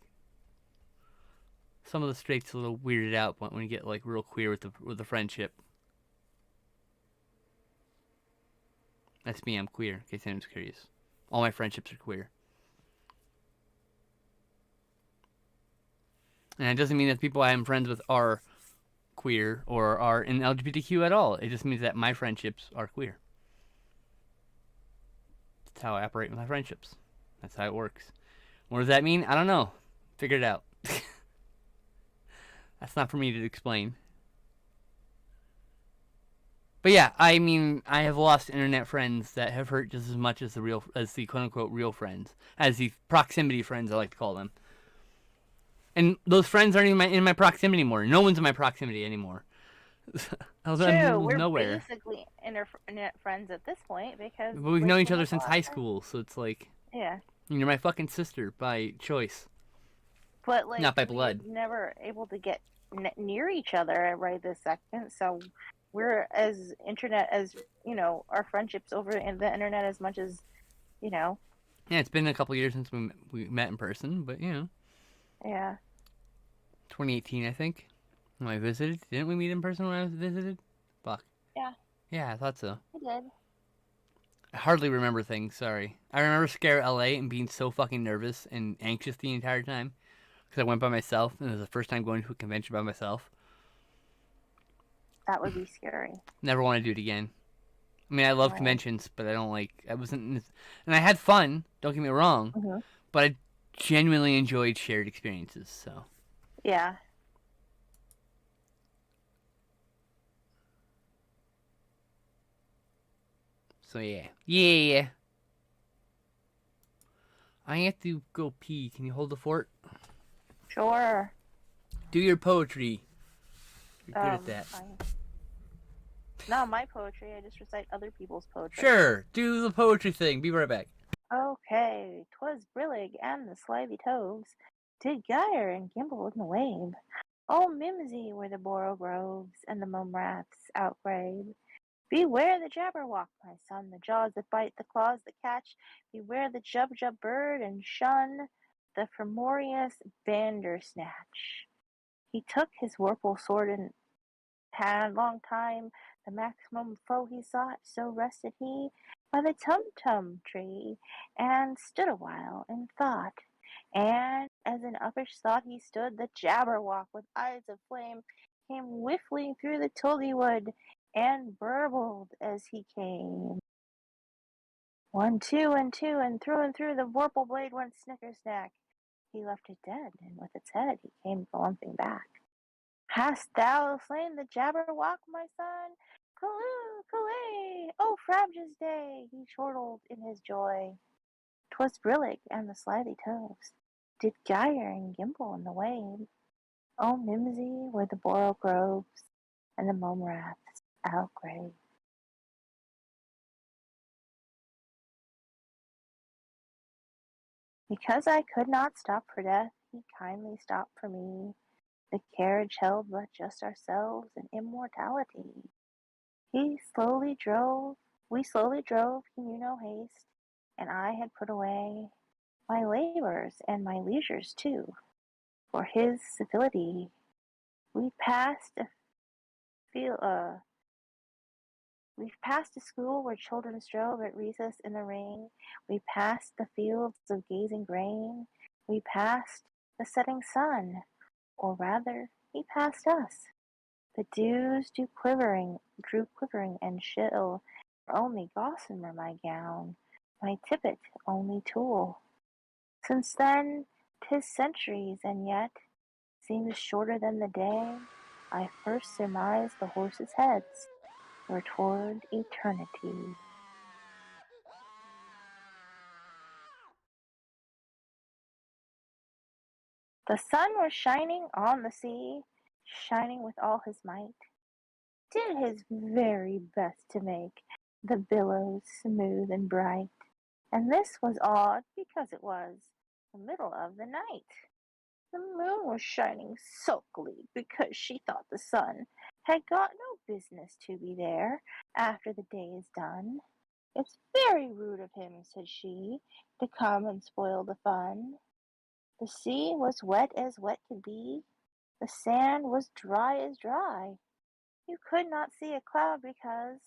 Some of the straights a little weirded out when you get like real queer with the friendship. That's me. I'm queer. In case anyone's curious, all my friendships are queer, and it doesn't mean that people I'm friends with are queer or are in LGBTQ at all. It just means that my friendships are queer. That's how I operate with my friendships. That's how it works. What does that mean? I don't know. Figure it out. That's not for me to explain. But yeah, I mean, I have lost internet friends that have hurt just as much as the quote unquote real friends, as the proximity friends I like to call them. And those friends aren't even in my proximity anymore. No one's in my proximity anymore. I was True, we're nowhere. basically internet friends at this point because But we've we've known each seen other us a since lot high of times. school, so it's like Yeah, you're my fucking sister by choice, but like not by we've blood. never able to get near each other right this second, so we're as internet as our friendships over in the internet as much as you know. Yeah, it's been a couple years since we met in person, but Yeah. 2018 I think when I visited. Didn't we meet in person when I was visited? Fuck. Yeah, Yeah, I thought so. I did. I hardly remember things. Sorry. I remember Scare LA and being so fucking nervous and anxious the entire time because I went by myself and it was the first time going to a convention by myself. That would be scary. Never want to do it again. I mean, I love Right. conventions, but I don't like. I wasn't, and I had fun. Don't get me wrong, Mhm. but I genuinely enjoyed shared experiences. Yeah. So yeah, yeah. I have to go pee. Can you hold the fort? Sure. Do your poetry. You're good at that. Not my poetry. I just recite other people's poetry. Sure. Do the poetry thing. Be right back. Okay. 'Twas brillig and the slithy toves did gyre and gimble in the wave. Oh, mimsy were the boro groves and the mome raths outgrabe. Beware the jabberwock, my son, the jaws that bite, the claws that catch. Beware the jub bird, and shun the furmurious bandersnatch. He took his vorpal sword in hand long time, the maximum foe he sought, so rested he, by the tum-tum tree, and stood awhile in thought. And as in uppish thought he stood, the Jabberwock with eyes of flame came whiffling through the tulgey wood, and burbled as he came. 1, 2, and 2, and through the vorpal blade went snicker-snack. He left it dead, and with its head he came galumphing back. Hast thou slain the Jabberwock, my son? Callooh, callay, oh Frabjous day! He chortled in his joy. 'Twas brillig, and the slithy toves did gyre and gimble in the wave. O mimsy were the boral groves, and the mome raths outgrave. Because I could not stop for death, he kindly stopped for me. The carriage held but just ourselves and immortality. We slowly drove, he knew no haste, and I had put away my labours and my leisures too, for his civility. We passed a We've passed a school where children strove at recess in the rain. We passed the fields of gazing grain. We passed the setting sun, or rather, he passed us. The dews drew quivering and chill. For only gossamer my gown, my tippet only tulle. Since then, 'tis centuries, and yet seems shorter than the day I first surmised the horses' heads were toward eternity. The sun was shining on the sea, shining with all his might, did his very best to make the billows smooth and bright. And this was odd, because it was the middle of the night. The moon was shining sulkily, because she thought the sun had got no business to be there after the day is done. It's very rude of him, said she, to come and spoil the fun. The sea was wet as wet could be, the sand was dry as dry. You could not see a cloud because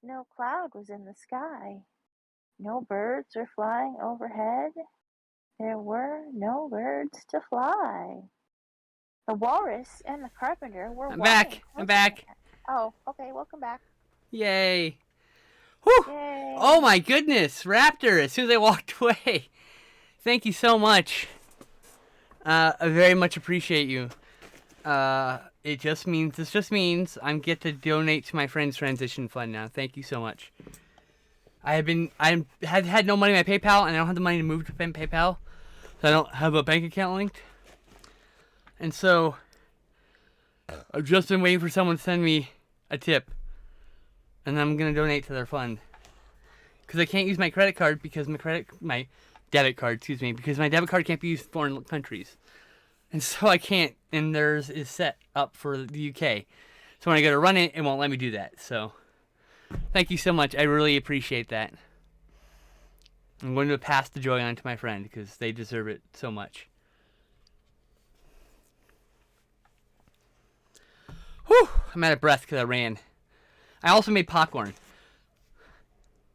no cloud was in the sky. No birds were flying overhead. There were no birds to fly. The walrus and the carpenter were walking. I'm back. Oh, okay, welcome back. Yay. Whew. Yay. Oh my goodness, Raptor, as soon as I walked away. Thank you so much. I very much appreciate you. This just means I get to donate to my friend's transition fund now. Thank you so much. I had no money in my PayPal, and I don't have the money to move to PayPal, so I don't have a bank account linked. And so I've just been waiting for someone to send me a tip, and I'm gonna donate to their fund. Because I can't use my credit card because my debit card, because my debit card can't be used in foreign countries. And so I can't, and theirs is set up for the UK. So when I go to run it, it won't let me do that. So thank you so much. I really appreciate that. I'm going to pass the joy on to my friend because they deserve it so much. Whew, I'm out of breath because I ran. I also made popcorn.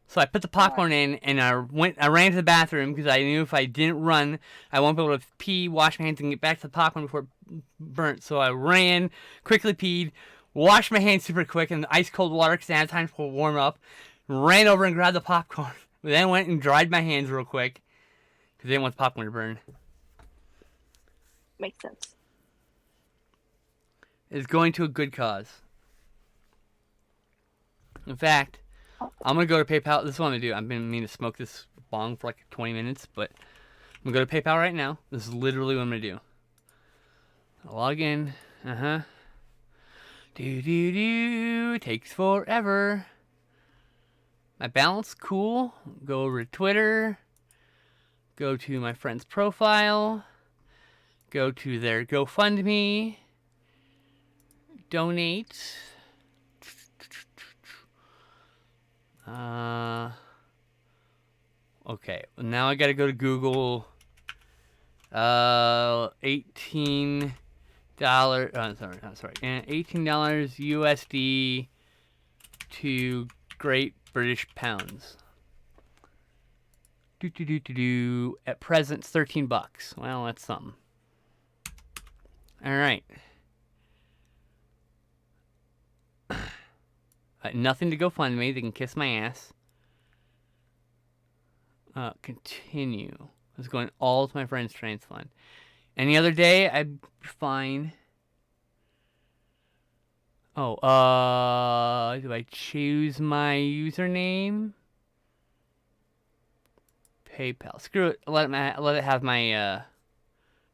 So I put the popcorn in, and I ran to the bathroom because I knew if I didn't run, I won't be able to pee, wash my hands, and get back to the popcorn before it burnt. So I ran, quickly peed, washed my hands super quick in ice cold water because I had time to warm up, ran over and grabbed the popcorn. Then went and dried my hands real quick because I didn't want the popcorn to burn. Makes sense. It's going to a good cause. In fact, I'm going to go to PayPal. This is what I'm going to do. I've been meaning to smoke this bong for like 20 minutes, but I'm going to go to PayPal right now. This is literally what I'm going to do. Log in. Takes forever. My balance, cool. Go over to Twitter. Go to my friend's profile. Go to their GoFundMe. Donate. Okay, now I gotta go to Google. $18. $18 USD to Great British Pounds. At present, it's $13. Well, that's something. All right. Nothing to GoFundMe. They can kiss my ass. Continue. It's going all to my friend's trans fund. Any other day, I'd be fine. Oh, do I choose my username? PayPal. Screw it. Let it have my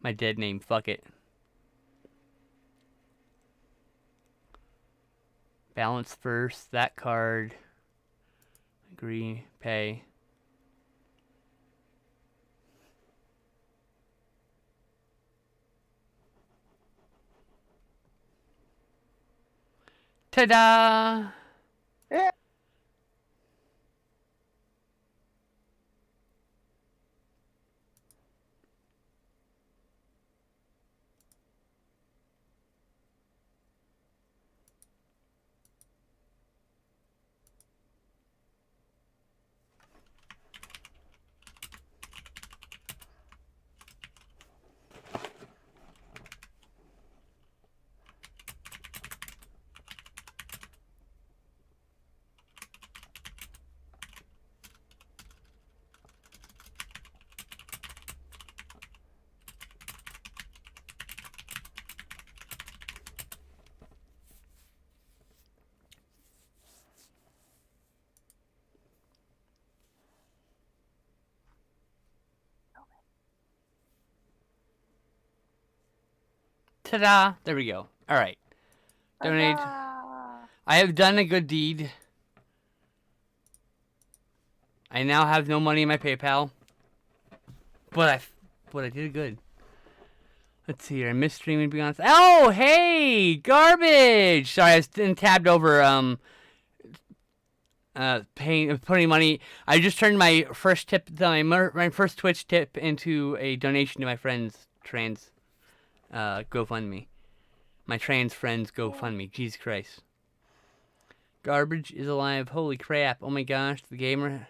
my dead name. Fuck it. Balance first. That card. Agree. Pay. Ta-da! Ta-da! There we go. All right. Donate. I have done a good deed. I now have no money in my PayPal. But I did good. Let's see here. I missed streaming, to be honest. Oh, hey! Garbage! Sorry, I was tabbed over, putting money. I just turned my first tip, my first Twitch tip into a donation to my friend's trans, GoFundMe. My trans friend's GoFundMe. Jesus Christ. Garbage is alive. Holy crap. Oh my gosh. The gamer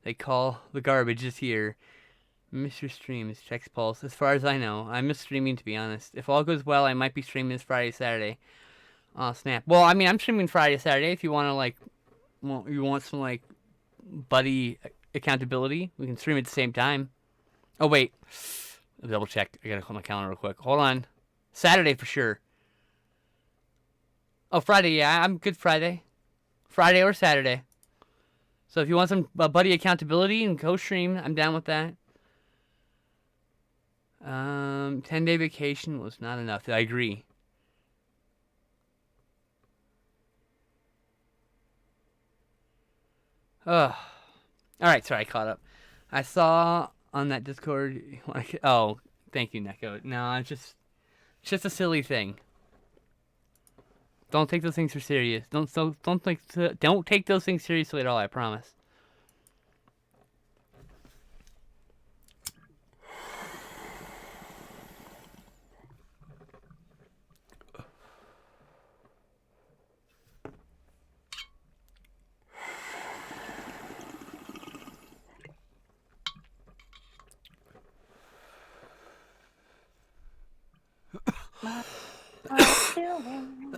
they call the garbage is here. Miss your streams. Checks pulse. As far as I know. I miss streaming, to be honest. If all goes well, I might be streaming this Friday, Saturday. Oh, snap. Well, I mean, I'm streaming Friday, Saturday. If you want to, like, well, you want some, like, buddy accountability, we can stream at the same time. Oh, wait. I'll double check. I gotta call my calendar real quick. Hold on. Saturday for sure. Oh, Friday, yeah. I'm good Friday. Friday or Saturday. So if you want some buddy accountability and co-stream, I'm down with that. 10-day vacation was not enough. I agree. Ugh. Alright, sorry, I caught up. I saw on that Discord... Oh, thank you, Neko. No, it's just a silly thing. Don't take those things for serious. Don't take those things seriously at all, I promise. Doing?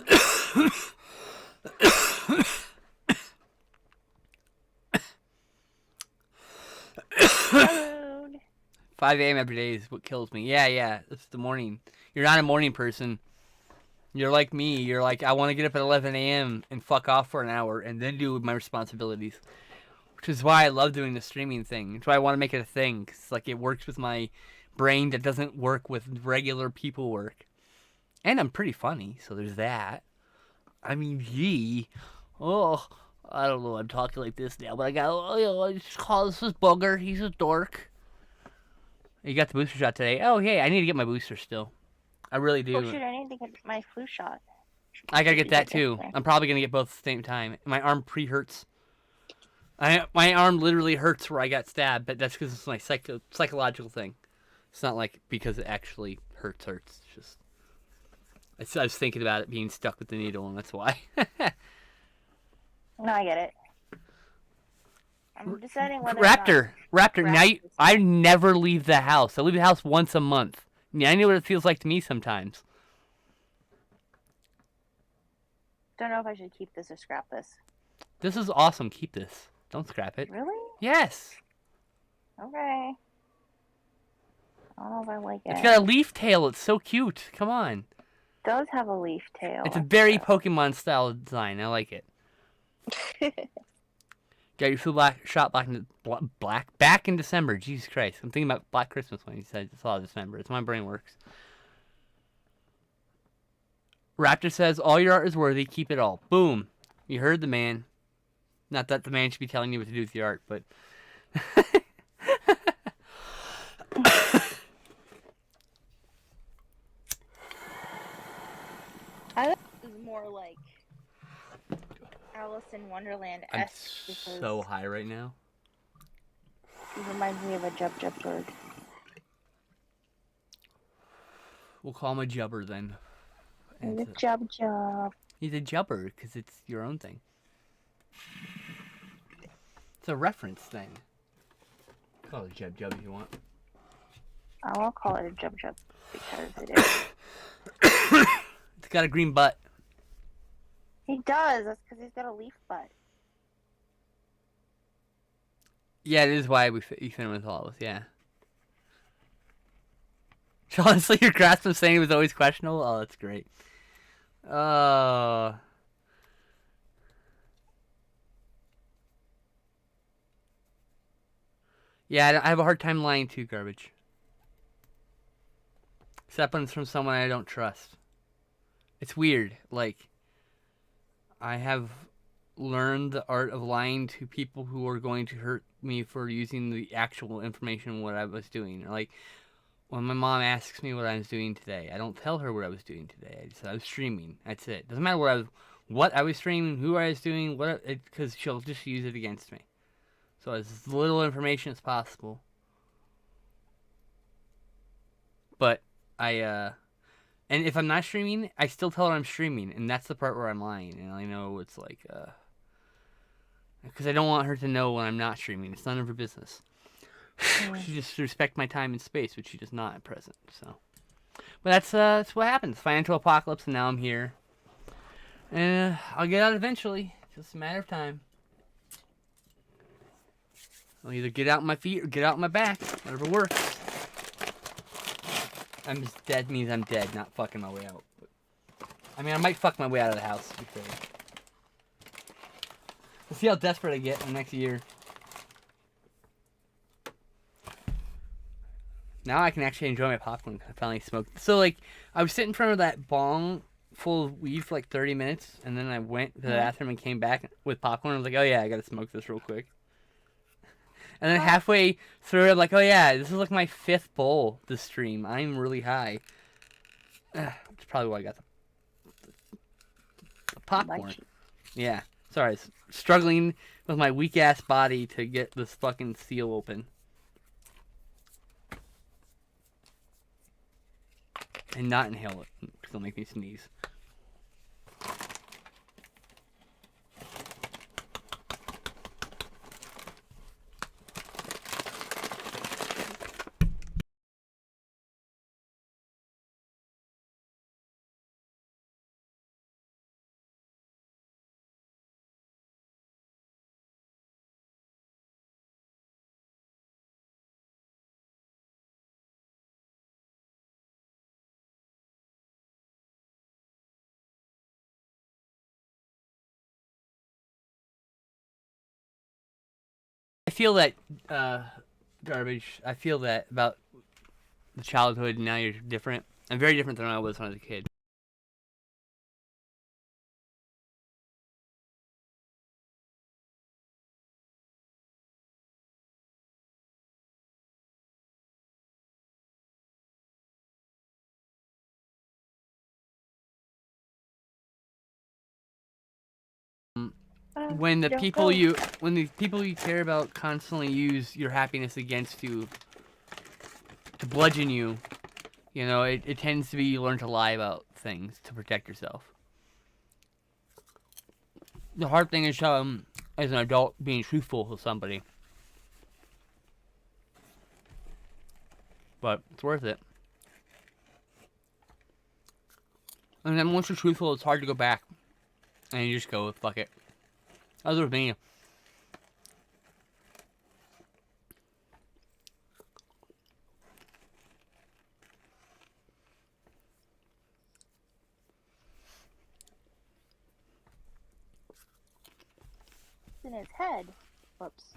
5 a.m. every day is what kills me. Yeah, it's the morning. You're not a morning person. You're like me. You're like, I want to get up at 11 a.m. and fuck off for an hour and then do my responsibilities. Which is why I love doing the streaming thing. It's why I want to make it a thing. 'Cause, like, it works with my brain that doesn't work with regular people work. And I'm pretty funny, so there's that. I mean, gee. Oh, I don't know. I'm talking like this now, but I just call this booger. He's a dork. You got the booster shot today. Oh, hey, I need to get my booster still. I really do. Oh, shoot, I need to get my flu shot. I gotta get that too. I'm probably gonna get both at the same time. My arm pre-hurts. My arm literally hurts where I got stabbed, but that's because it's my psychological thing. It's not like because it actually hurts. It's just I was thinking about it being stuck with the needle, and that's why. No, I get it. I'm deciding whether or not Raptor, I never leave the house. I leave the house once a month. Yeah, I know what it feels like to me sometimes. Don't know if I should keep this or scrap this. This is awesome. Keep this. Don't scrap it. Really? Yes. Okay. I don't know if I like it. It's got a leaf tail. It's so cute. Come on. It does have a leaf tail. It's a very Pokemon style design. I like it. Got your food shop back in December. Jesus Christ. I'm thinking about Black Christmas when you said it's all December. It's how my brain works. Raptor says, all your art is worthy. Keep it all. Boom. You heard the man. Not that the man should be telling you what to do with your art, but... I think it was more like Alice in Wonderland-esque. I'm so high right now. It reminds me of a Jub bird. We'll call him a jubber then. He's a Jub. He's a jubber because it's your own thing. It's a reference thing. Call it a Jub if you want. I won't call it a Jub because it is. It's got a green butt. He does. That's because he's got a leaf butt. Yeah, it is why you fit him with all of us, yeah. Honestly, your grasp of saying it was always questionable? Oh, that's great. Yeah, I have a hard time lying to Garbage. Except when it's from someone I don't trust. It's weird. Like, I have learned the art of lying to people who are going to hurt me for using the actual information what I was doing. Like, when my mom asks me what I was doing today, I don't tell her what I was doing today. I just said I was streaming. That's it. Doesn't matter what I was streaming, who I was doing, because she'll just use it against me. So as little information as possible. But and if I'm not streaming, I still tell her I'm streaming, and that's the part where I'm lying. And I know it's like, because I don't want her to know when I'm not streaming. It's none of her business. She just respect my time and space, which she does not at present. So, but that's what happens. Financial apocalypse, and now I'm here. And I'll get out eventually. Just a matter of time. I'll either get out my feet or get out my back. Whatever works. I'm just dead means I'm dead, not fucking my way out. But, I mean, I might fuck my way out of the house, to be fair. We'll see how desperate I get in the next year. Now I can actually enjoy my popcorn. I finally smoked. So, like, I was sitting in front of that bong full of weed for like 30 minutes, and then I went to the bathroom and came back with popcorn. I was like, oh yeah, I gotta smoke this real quick. And then halfway through, I'm like, oh yeah, this is like my 5th bowl this stream. I'm really high. That's probably why I got the popcorn. Yeah. Sorry, struggling with my weak-ass body to get this fucking seal open. And not inhale it, because it'll make me sneeze. I feel that, Garbage, I feel that about the childhood, and now you're different. I'm very different than I was when I was a kid. When the people you care about constantly use your happiness against you to bludgeon you, you know, it tends to be you learn to lie about things to protect yourself. The hard thing is as an adult being truthful with somebody. But it's worth it. And then once you're truthful, it's hard to go back. And you just go, fuck it. That's with me. In his head. Whoops.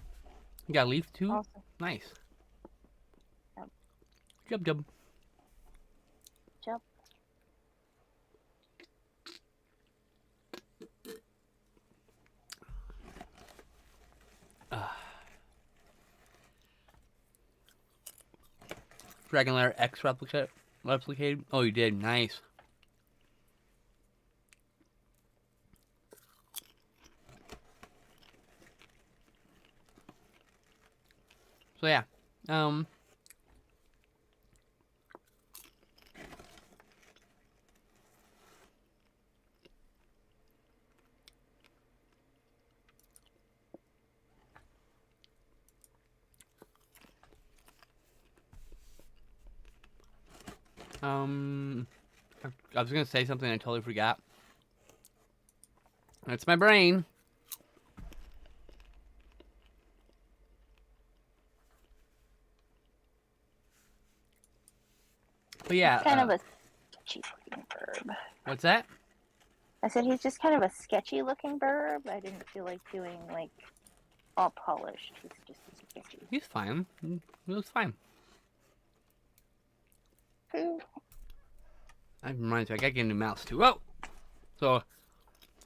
You got a leaf too? Also. Nice. Yep. Jub jub. Jump. Dragon Lair X replicated? Oh, you did. Nice. So yeah. I was gonna say something I totally forgot. That's my brain. But yeah. He's kind of a sketchy looking bird. What's that? I said he's just kind of a sketchy looking bird. I didn't feel like doing like all polished. He's just sketchy. He's fine. He looks fine. Ooh. That reminds me, I gotta get a new mouse too. Whoa! So,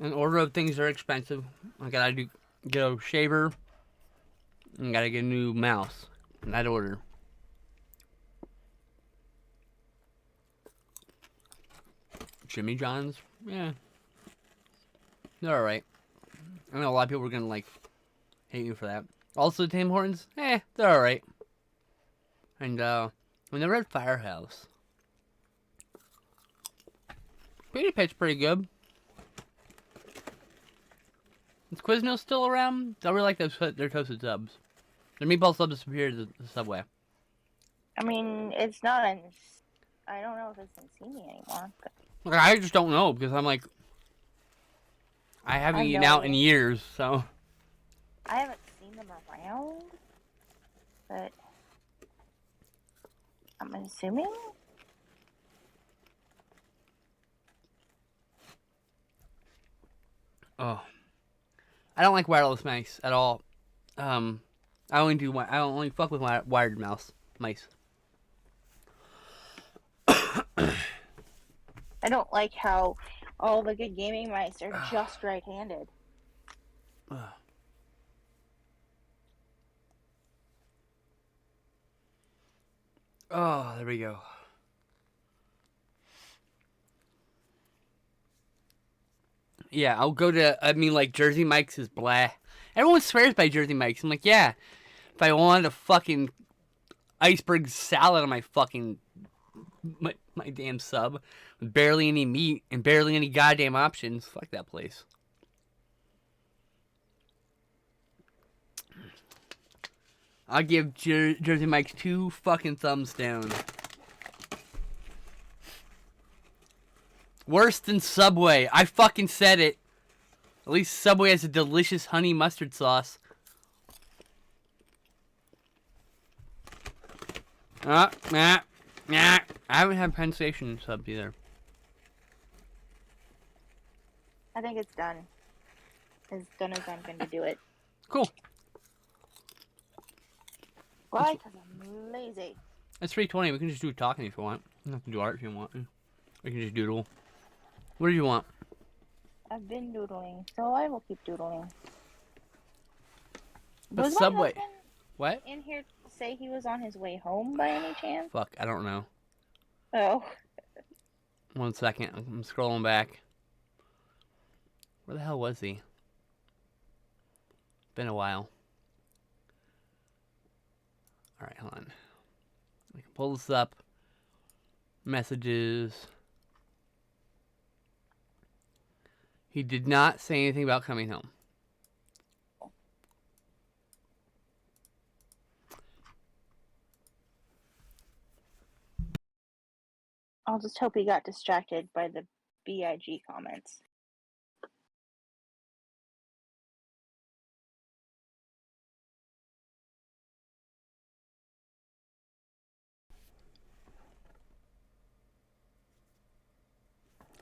in order of things that are expensive, I gotta get a shaver, and gotta get a new mouse. In that order. Jimmy John's? Yeah. They're alright. I know a lot of people are gonna, like, hate you for that. Also, Tim Hortons? They're alright. And, when they were at Firehouse, Pita Pit's pretty good. Is Quiznos still around? I really like their toasted subs. Their meatball subs disappeared at the Subway. I mean, it's not in... I don't know if it's in Simi anymore. But... I just don't know, because I'm like... I haven't eaten out in years, so... I haven't seen them around, but... I'm assuming? Oh, I don't like wireless mice at all. I only fuck with wired mice. I don't like how all the good gaming mice are just right-handed. Oh, there we go. Yeah, I'll go to, like, Jersey Mike's is blah. Everyone swears by Jersey Mike's. I'm like, yeah, if I wanted a fucking iceberg salad on my fucking, my damn sub, with barely any meat and barely any goddamn options, fuck that place. I'll give Jersey Mike's 2 fucking thumbs down. Worse than Subway. I fucking said it. At least Subway has a delicious honey mustard sauce. I haven't had Penn Station subs either. I think it's done. As done as I'm going to do it. Cool. Why? Because I'm lazy. It's 3:20. We can just do talking if you want. You don't have to do art if you want. We can just doodle. What do you want? I've been doodling, so I will keep doodling. But Was Subway. my husband What? in here to say he was on his way home by any chance? Fuck, I don't know. Oh. 1 second. I'm scrolling back. Where the hell was he? Been a while. Alright, hold on. I can pull this up. Messages. He did not say anything about coming home. I'll just hope he got distracted by the BIG comments.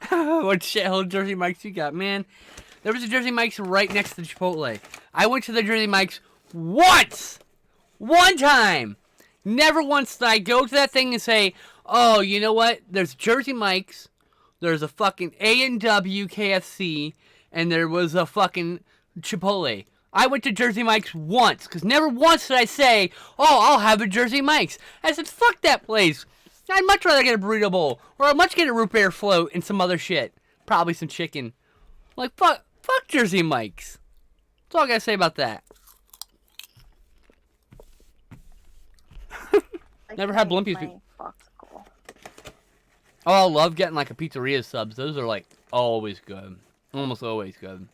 What shithole Jersey Mike's you got, man? There was a Jersey Mike's right next to Chipotle. I went to the Jersey Mike's once! One time! Never once did I go to that thing and say, oh, you know what? There's Jersey Mike's, there's a fucking A&W KFC, and there was a fucking Chipotle. I went to Jersey Mike's once, because never once did I say, oh, I'll have a Jersey Mike's. I said, fuck that place. I'd much rather get a burrito bowl, or I'd much get a root beer float and some other shit. Probably some chicken. Like, fuck Jersey Mike's. That's all I gotta say about that. Never had Blimpies. Oh, I love getting like a pizzeria subs. Those are like always good. Almost always good.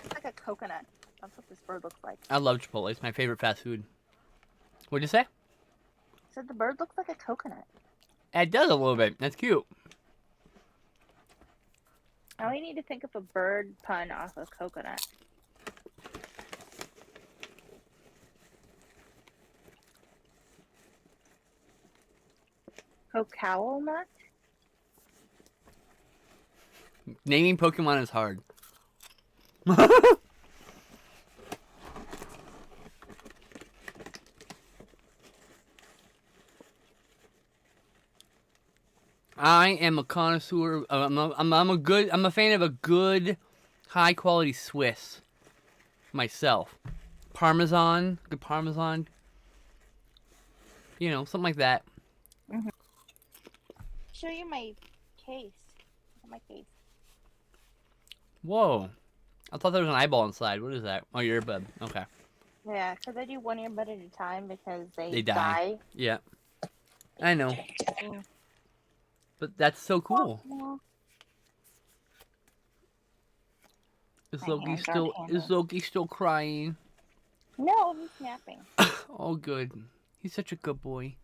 It's like a coconut. That's what this bird looks like. I love Chipotle. It's my favorite fast food. What'd you say? I said the bird looks like a coconut. It does a little bit. That's cute. Now we need to think of a bird pun off of coconut. Cocowl nut? Naming Pokemon is hard. I am a connoisseur. I'm a fan of a good, high quality Swiss. Myself, Parmesan, good Parmesan. You know, something like that. Mm-hmm. Show you my case. My case. Whoa, I thought there was an eyeball inside. What is that? Oh, your earbud. Okay. Yeah, because I do one earbud at a time because they die. Yeah, I know. Mm. But that's so cool. Oh, Is Loki still crying? No, he's napping. Oh, good. He's such a good boy.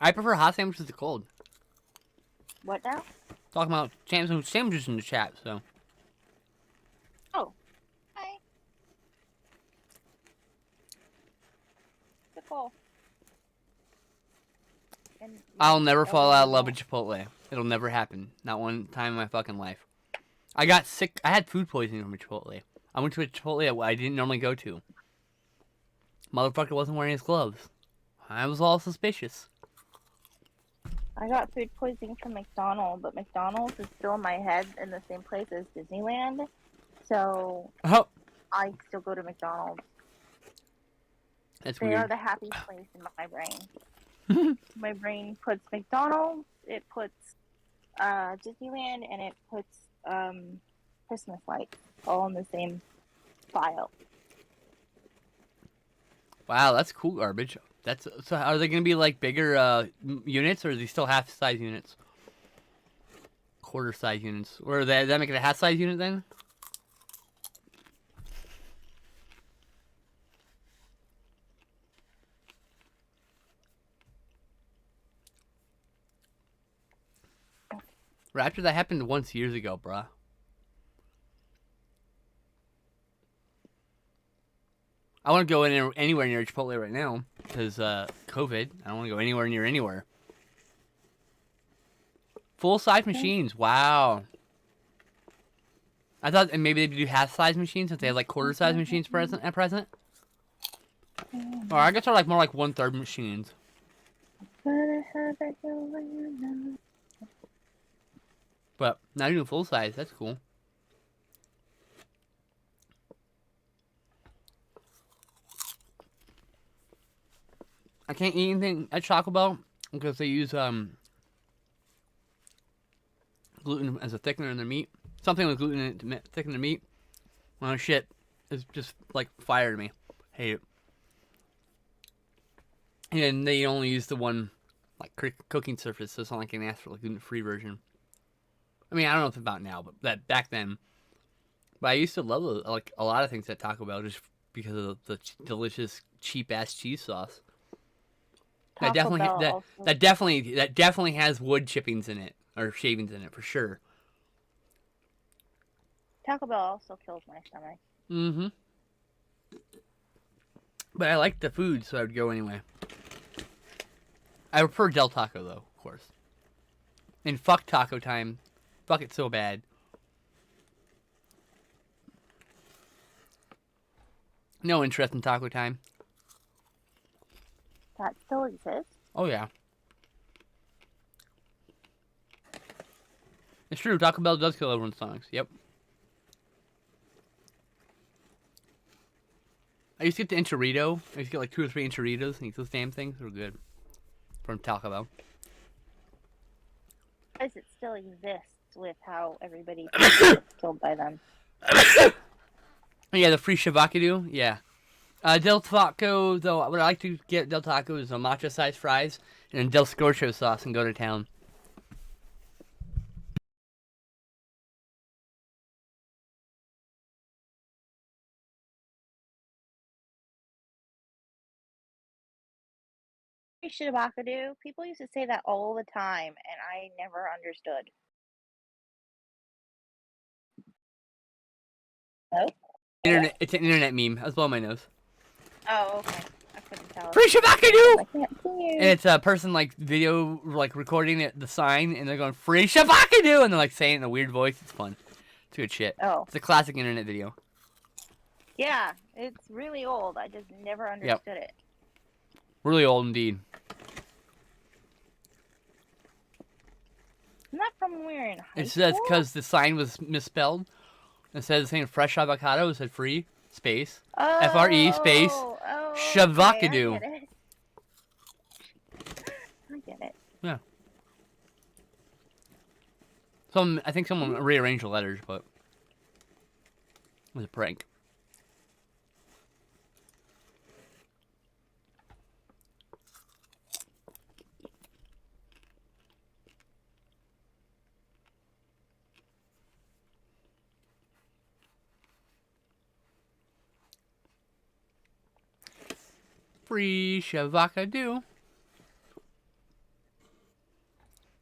I prefer hot sandwiches to cold. What now? Talking about sandwiches in the chat, so. Oh. Hi. Nicole. I'll never fall out of love with Chipotle. It'll never happen. Not one time in my fucking life. I got sick. I had food poisoning from Chipotle. I went to a Chipotle I didn't normally go to. Motherfucker wasn't wearing his gloves. I was all suspicious. I got food poisoning from McDonald's, but McDonald's is still in my head in the same place as Disneyland. So I still go to McDonald's. That's weird. They are the happy place in my brain. My brain puts McDonald's, it puts Disneyland, and it puts Christmas lights all in the same file. Wow, that's cool garbage. So are they gonna be like bigger units, or are they still half size units? Quarter size units, or that make it a half size unit then? Raptor, that happened once years ago, bruh. I want to go anywhere near Chipotle right now because COVID. I don't want to go anywhere near anywhere. Full-size machines. Wow. I thought maybe they do half-size machines since they have like quarter-size machines at present. Or I guess they're like more like 1/3 machines. But now you're doing full-size. That's cool. I can't eat anything at Taco Bell because they use gluten as a thickener in their meat. Something with gluten in it to thicken the meat. Oh shit, it's just like fire to me. Hate it. And they only use the one like cooking surface, so it's not like they ask for like gluten-free version. I mean, I don't know if it's about now, but that back then. But I used to love like a lot of things at Taco Bell just because of the delicious cheap ass cheese sauce. That Taco definitely Bell also. that definitely has wood chippings in it or shavings in it for sure. Taco Bell also kills my stomach. Mm-hmm. But I like the food, so I would go anyway. I prefer Del Taco though, of course. And fuck Taco Time. Fuck it so bad. No interest in Taco Time. That still exists? Oh yeah. It's true, Taco Bell does kill everyone's stomachs. Yep. I used to get the enchilado. I used to get like 2 or 3 enchiladas and eat those damn things. They were good. From Taco Bell. Because it still exists with how everybody gets killed by them. Yeah, the free shavakadu. Yeah. Del Taco, though, what I like to get Del Taco is a matcha-sized fries and Del Scorcho sauce and go to town. Shibakadu, people used to say that all the time, and I never understood. No? Internet, it's an internet meme. I was blowing my nose. Oh, okay. I couldn't tell. Free shavakadu! I can't see you. And it's a person like video like recording it, the sign, and they're going free shavakadu, and they're like saying it in a weird voice. It's fun. It's good shit. Oh. It's a classic internet video. Yeah, it's really old. I just never understood it. Really old indeed. Isn't that from when we were in high It school? says because the sign was misspelled. Instead of saying fresh avocado, it said free space FRE space shavakadu. Okay, I get it. Yeah. I think someone rearranged the letters, but it was a prank. Free shavakadu.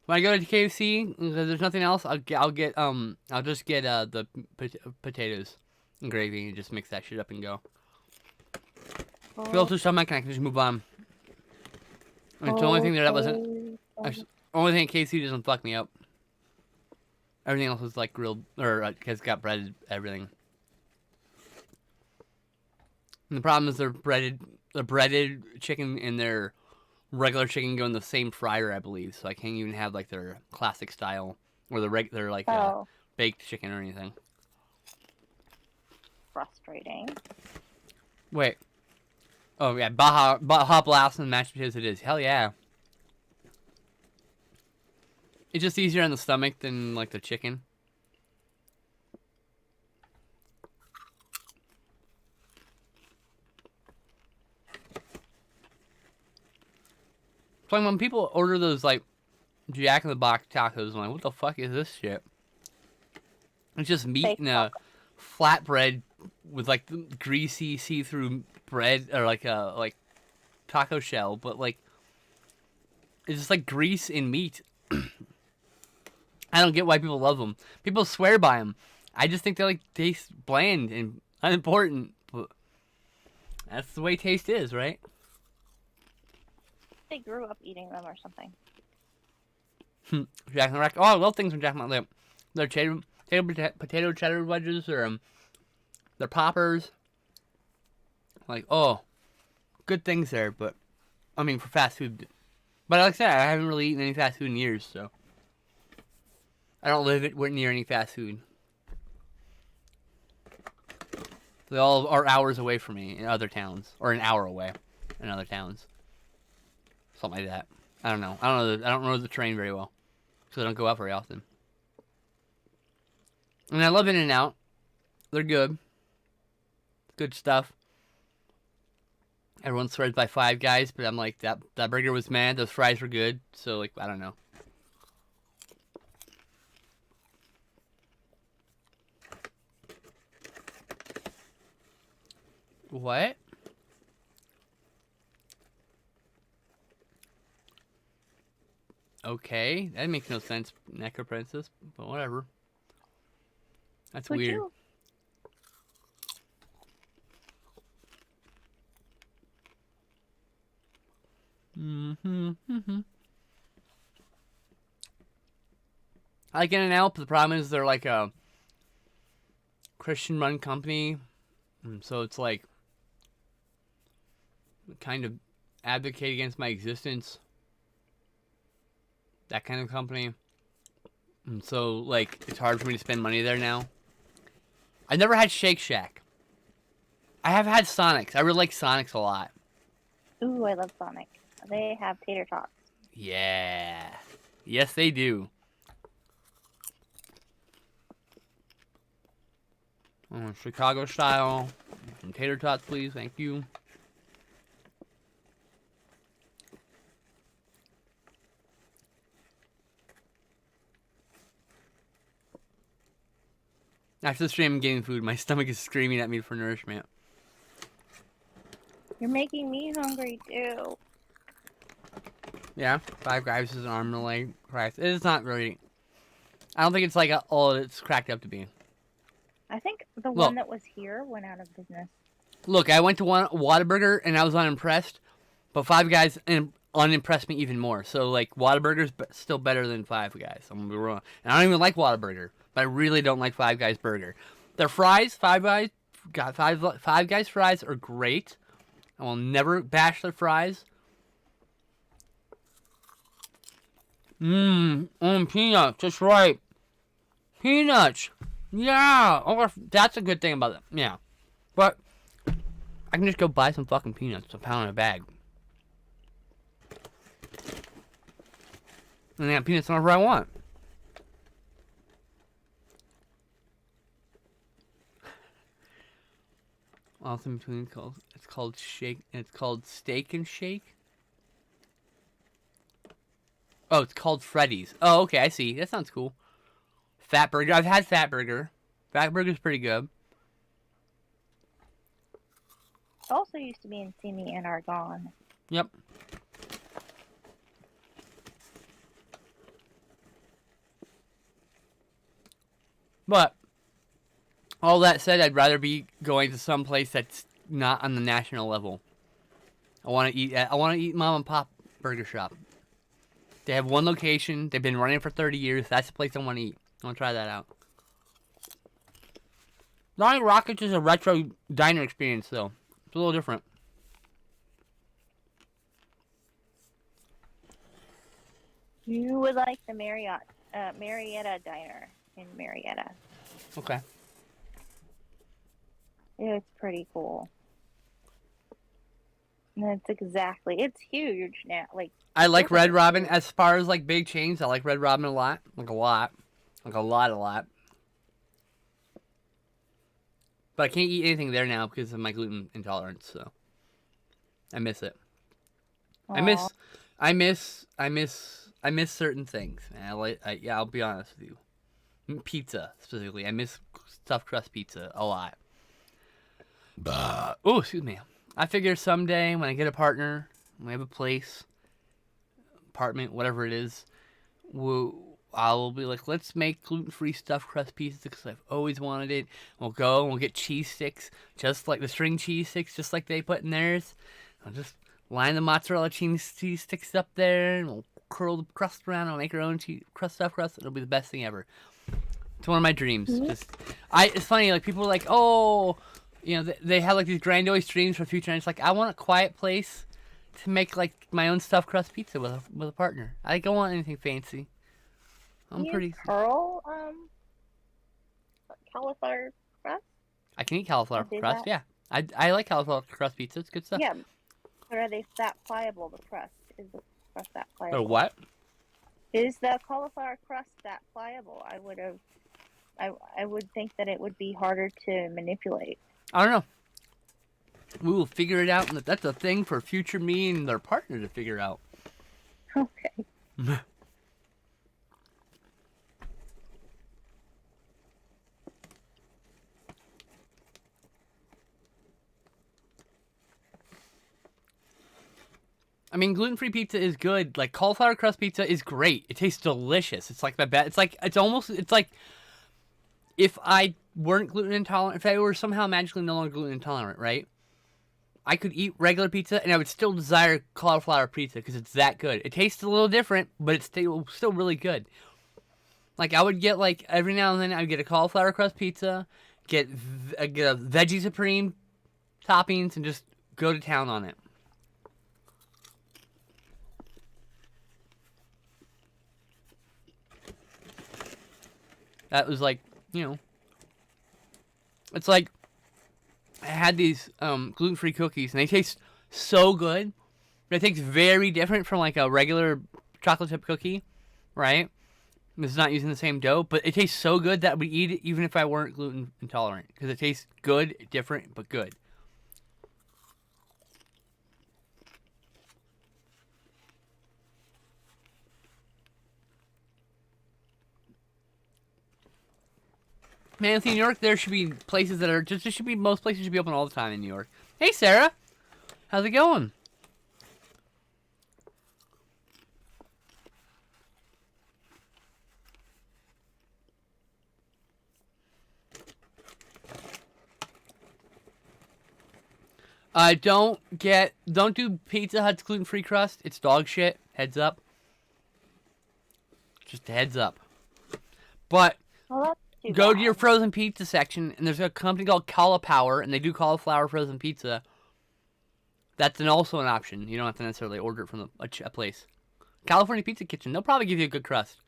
When I go to KFC, because there's nothing else, I'll just get the potatoes and gravy and just mix that shit up and go. Fill to stomach and I can just move on. And it's the only thing that wasn't. Only thing at KFC doesn't fuck me up. Everything else is like grilled or has got breaded everything. And the problem is the breaded chicken and their regular chicken go in the same fryer, I believe. So I can't even have like their classic style or the regular like baked chicken or anything. Frustrating. Wait. Oh yeah, Baja Blast and mashed potatoes it is. Hell yeah. It's just easier on the stomach than like the chicken. So when people order those like Jack in the Box tacos, I'm like, what the fuck is this shit? It's just meat in a flatbread with like the greasy see-through bread or like a taco shell, but like it's just like grease and meat. I don't get why people love them. People swear by them. I just think they like taste bland and unimportant. But that's the way taste is, right? They grew up eating them or something. Jack in the Box. Oh, I love things from Jack in the Box. Their potato cheddar wedges or their poppers. Like, oh, good things there, but I mean for fast food. But like I said, I haven't really eaten any fast food in years, so I don't live near any fast food. They all are hours away from me in other towns, or an hour away in other towns. Something like that. I don't know. I don't know the train very well, because I don't go out very often. And I love In-N-Out. They're good. Good stuff. Everyone swears by Five Guys, but I'm like, that burger was mad. Those fries were good. So, like, I don't know. What? Okay, that makes no sense, Necro Princess, but whatever. That's Would weird. you? Mm-hmm. I like In-N-Out, but the problem is they're like a Christian-run company, so it's like kind of advocate against my existence. That kind of company. And so, like, it's hard for me to spend money there now. I've never had Shake Shack. I have had Sonic's. I really like Sonic's a lot. Ooh, I love Sonic. They have tater tots. Yeah. Yes, they do. Chicago style. Some tater tots, please. Thank you. After the stream, I'm getting food. My stomach is screaming at me for nourishment. You're making me hungry too. Yeah, Five Guys is an arm and a leg price. It is not really. I don't think it's like all it's cracked up to be. I think the one that was here went out of business. Look, I went to one Whataburger and I was unimpressed, but Five Guys unimpressed me even more. So like Whataburger's still better than Five Guys. I'm gonna be wrong, and I don't even like Whataburger, but I really don't like Five Guys burger. Their fries, Five Guys fries are great. I will never bash their fries. Peanuts, that's right. Peanuts. Yeah. Oh, that's a good thing about them. Yeah. But I can just go buy some fucking peanuts, a pound in a bag. And they have peanuts whenever I want. Also in between, it's called shake. It's called Steak and Shake. Oh, it's called Freddy's. Oh, okay, I see. That sounds cool. Fat Burger. I've had Fat Burger. Fat Burger's pretty good. Also used to be in Simi and are gone. Yep. But all that said, I'd rather be going to some place that's not on the national level. I want to eat mom and pop burger shop. They have one location. They've been running for 30 years. That's the place I want to eat. I want to try that out. Lonnie Rockets is a retro diner experience, though. It's a little different. You would like the Marietta Diner in Marietta. Okay. It's pretty cool. And it's huge now. Like, I like Red Robin. As far as like big chains, I like Red Robin a lot. Like a lot. Like a lot. But I can't eat anything there now because of my gluten intolerance, so I miss it. Aww. I miss certain things. And I'll be honest with you. Pizza specifically. I miss stuffed crust pizza a lot. Oh, excuse me. I figure someday when I get a partner, when we have a place, apartment, whatever it is, I'll be like, let's make gluten-free stuffed crust pizzas because I've always wanted it. We'll go and we'll get cheese sticks, just like the string cheese sticks, just like they put in theirs. I'll just line the mozzarella cheese sticks up there, and we'll curl the crust around and we'll make our own stuffed crust. It'll be the best thing ever. It's one of my dreams. It's funny, like people are like, oh, you know, they have like these grandiose dreams for the future, and it's like I want a quiet place to make like my own stuffed crust pizza with a partner. I don't want anything fancy. I'm pretty. Curl cauliflower crust. I can eat cauliflower crust. Yeah, I like cauliflower crust pizza. It's good stuff. Yeah, but are they that pliable? The crust is the crust that pliable? Or what? Is the cauliflower crust that pliable? I would think that it would be harder to manipulate. I don't know. We will figure it out, and that's a thing for future me and their partner to figure out. Okay. I mean, gluten-free pizza is good. Like cauliflower crust pizza is great. It tastes delicious. It's like my best. It's like if I weren't gluten intolerant, if I were somehow magically no longer gluten intolerant, right? I could eat regular pizza and I would still desire cauliflower pizza because it's that good. It tastes a little different, but it's still really good. Like I would get like every now and then I'd get a cauliflower crust pizza, get a veggie supreme toppings, and just go to town on it. That was like, it's like I had these gluten-free cookies and they taste so good. But it tastes very different from like a regular chocolate chip cookie, right? It's not using the same dough, but it tastes so good that I would eat it even if I weren't gluten intolerant because it tastes good, different, but good. Man, in New York, there should be places that are just. There should be most places should be open all the time in New York. Hey, Sarah, how's it going? Don't do Pizza Hut's gluten-free crust. It's dog shit. Heads up. Just a heads up. But go to your frozen pizza section, and there's a company called Cauliflower, and they do cauliflower frozen pizza. That's also an option. You don't have to necessarily order it from a place. California Pizza Kitchen. They'll probably give you a good crust.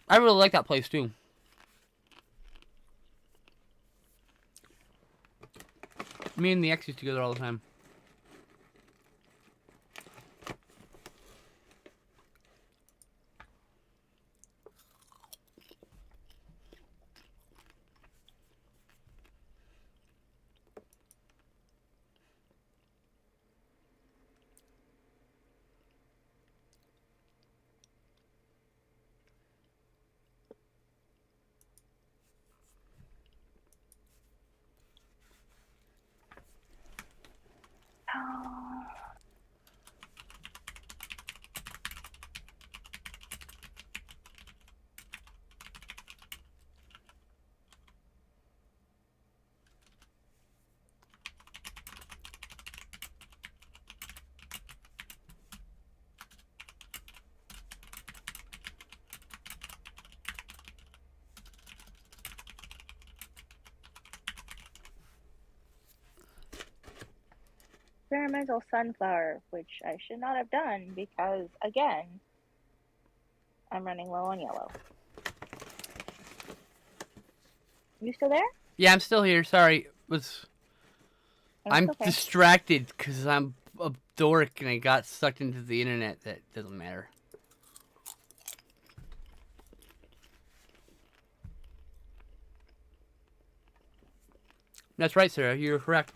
I really like that place too. Me and the ex used to go there all the time. Experimental sunflower, which I should not have done because, again, I'm running low on yellow. You still there? Yeah, I'm still here. Sorry, I'm okay. distracted because I'm a dork and I got sucked into the internet. That doesn't matter. That's right, Sarah. You're correct.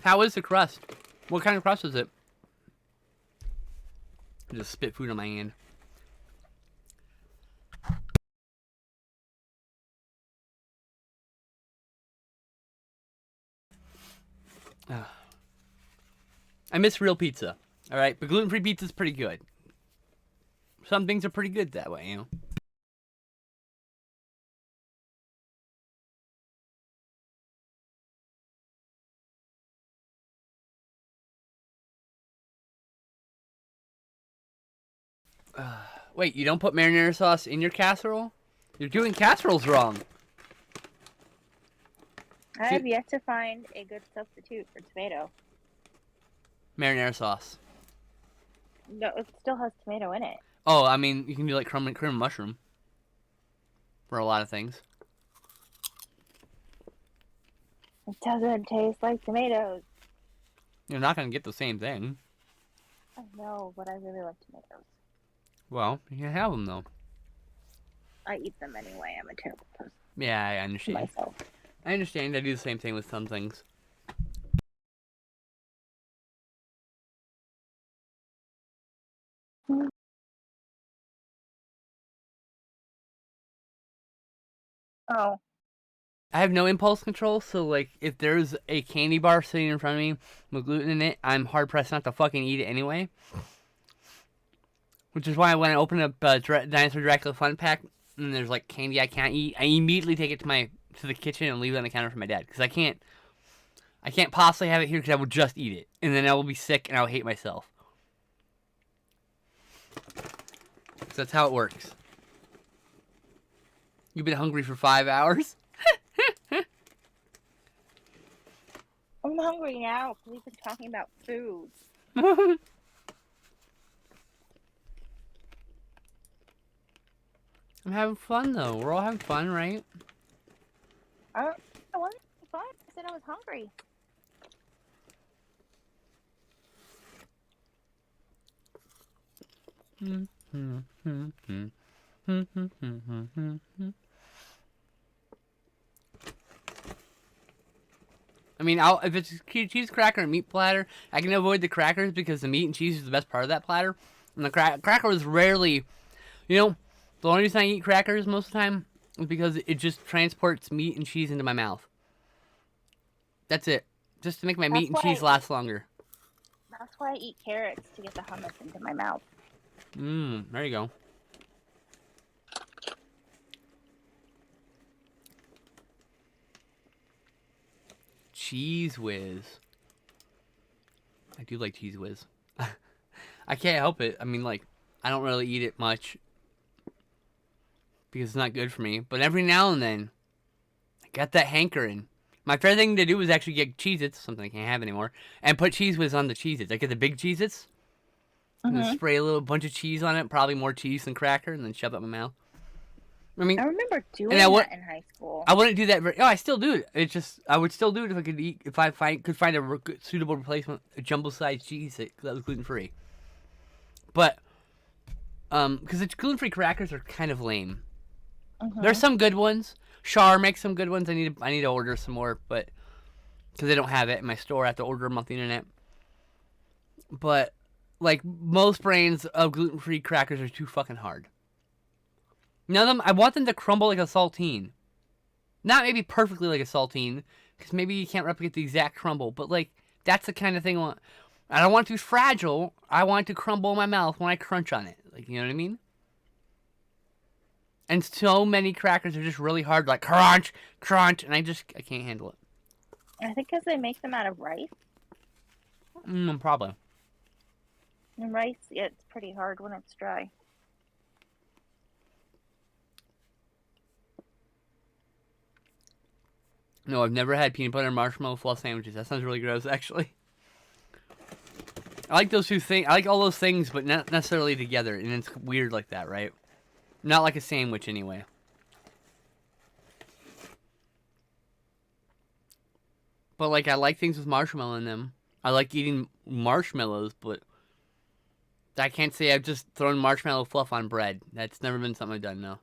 How is the crust? What kind of crust is it? I just spit food on my hand. I miss real pizza. All right, but gluten-free pizza is pretty good. Some things are pretty good that way, you know. Wait, you don't put marinara sauce in your casserole? You're doing casseroles wrong. I have yet to find a good substitute for tomato. Marinara sauce. No, it still has tomato in it. Oh, I mean, you can do like cream and mushroom for a lot of things. It doesn't taste like tomatoes. You're not gonna get the same thing. I know, but I really like tomatoes. Well, you can have them though. I eat them anyway. I'm a terrible person. Yeah, I understand. Myself. I understand. I do the same thing with some things. Oh. I have no impulse control, so like if there's a candy bar sitting in front of me with gluten in it, I'm hard pressed not to fucking eat it anyway. Which is why when I open up Dinosaur Dracula Fun Pack and there's like candy I can't eat, I immediately take it to the kitchen and leave it on the counter for my dad because I can't possibly have it here because I will just eat it and then I will be sick and I'll hate myself. So that's how it works. You've been hungry for 5 hours? I'm hungry now because we've been talking about food. I'm having fun though. We're all having fun, right? I wasn't fine. I said I was hungry. I mean, if it's a cheese cracker and meat platter, I can avoid the crackers because the meat and cheese is the best part of that platter. And the cracker is rarely, you know, the only reason I eat crackers most of the time is because it just transports meat and cheese into my mouth. That's it. Just to make my meat and cheese last longer. That's why I eat carrots, to get the hummus into my mouth. There you go. Cheese Whiz. I do like Cheese Whiz. I can't help it. I mean, like, I don't really eat it much because it's not good for me. But every now and then, I got that hankering. My favorite thing to do is actually get Cheez-Its, something I can't have anymore, and put Cheese Whiz on the Cheez-Its. I get the big Cheez-Its, and then spray a little bunch of cheese on it, probably more cheese than cracker, and then shove it in my mouth. I mean, I remember doing that in high school. I wouldn't do that. I still do it. It's just I would still do it if I could find a suitable replacement, a jumbo-sized cheese that was gluten-free. But because the gluten-free crackers are kind of lame. There's some good ones. Char makes some good ones. I need to order some more, but because they don't have it in my store, I have to order them off the internet. But like most brands of gluten-free crackers are too fucking hard. None of them. I want them to crumble like a saltine. Not maybe perfectly like a saltine, because maybe you can't replicate the exact crumble. But like that's the kind of thing I want. I don't want it to be fragile. I want it to crumble in my mouth when I crunch on it. Like, you know what I mean? And so many crackers are just really hard, like crunch, crunch, and I can't handle it. I think because they make them out of rice. Probably. And rice gets pretty hard when it's dry. No, I've never had peanut butter and marshmallow fluff sandwiches. That sounds really gross, actually. I like those two things. I like all those things, but not necessarily together. And it's weird like that, right? Not like a sandwich, anyway. But, like, I like things with marshmallow in them. I like eating marshmallows, but I can't say I've just thrown marshmallow fluff on bread. That's never been something I've done, no.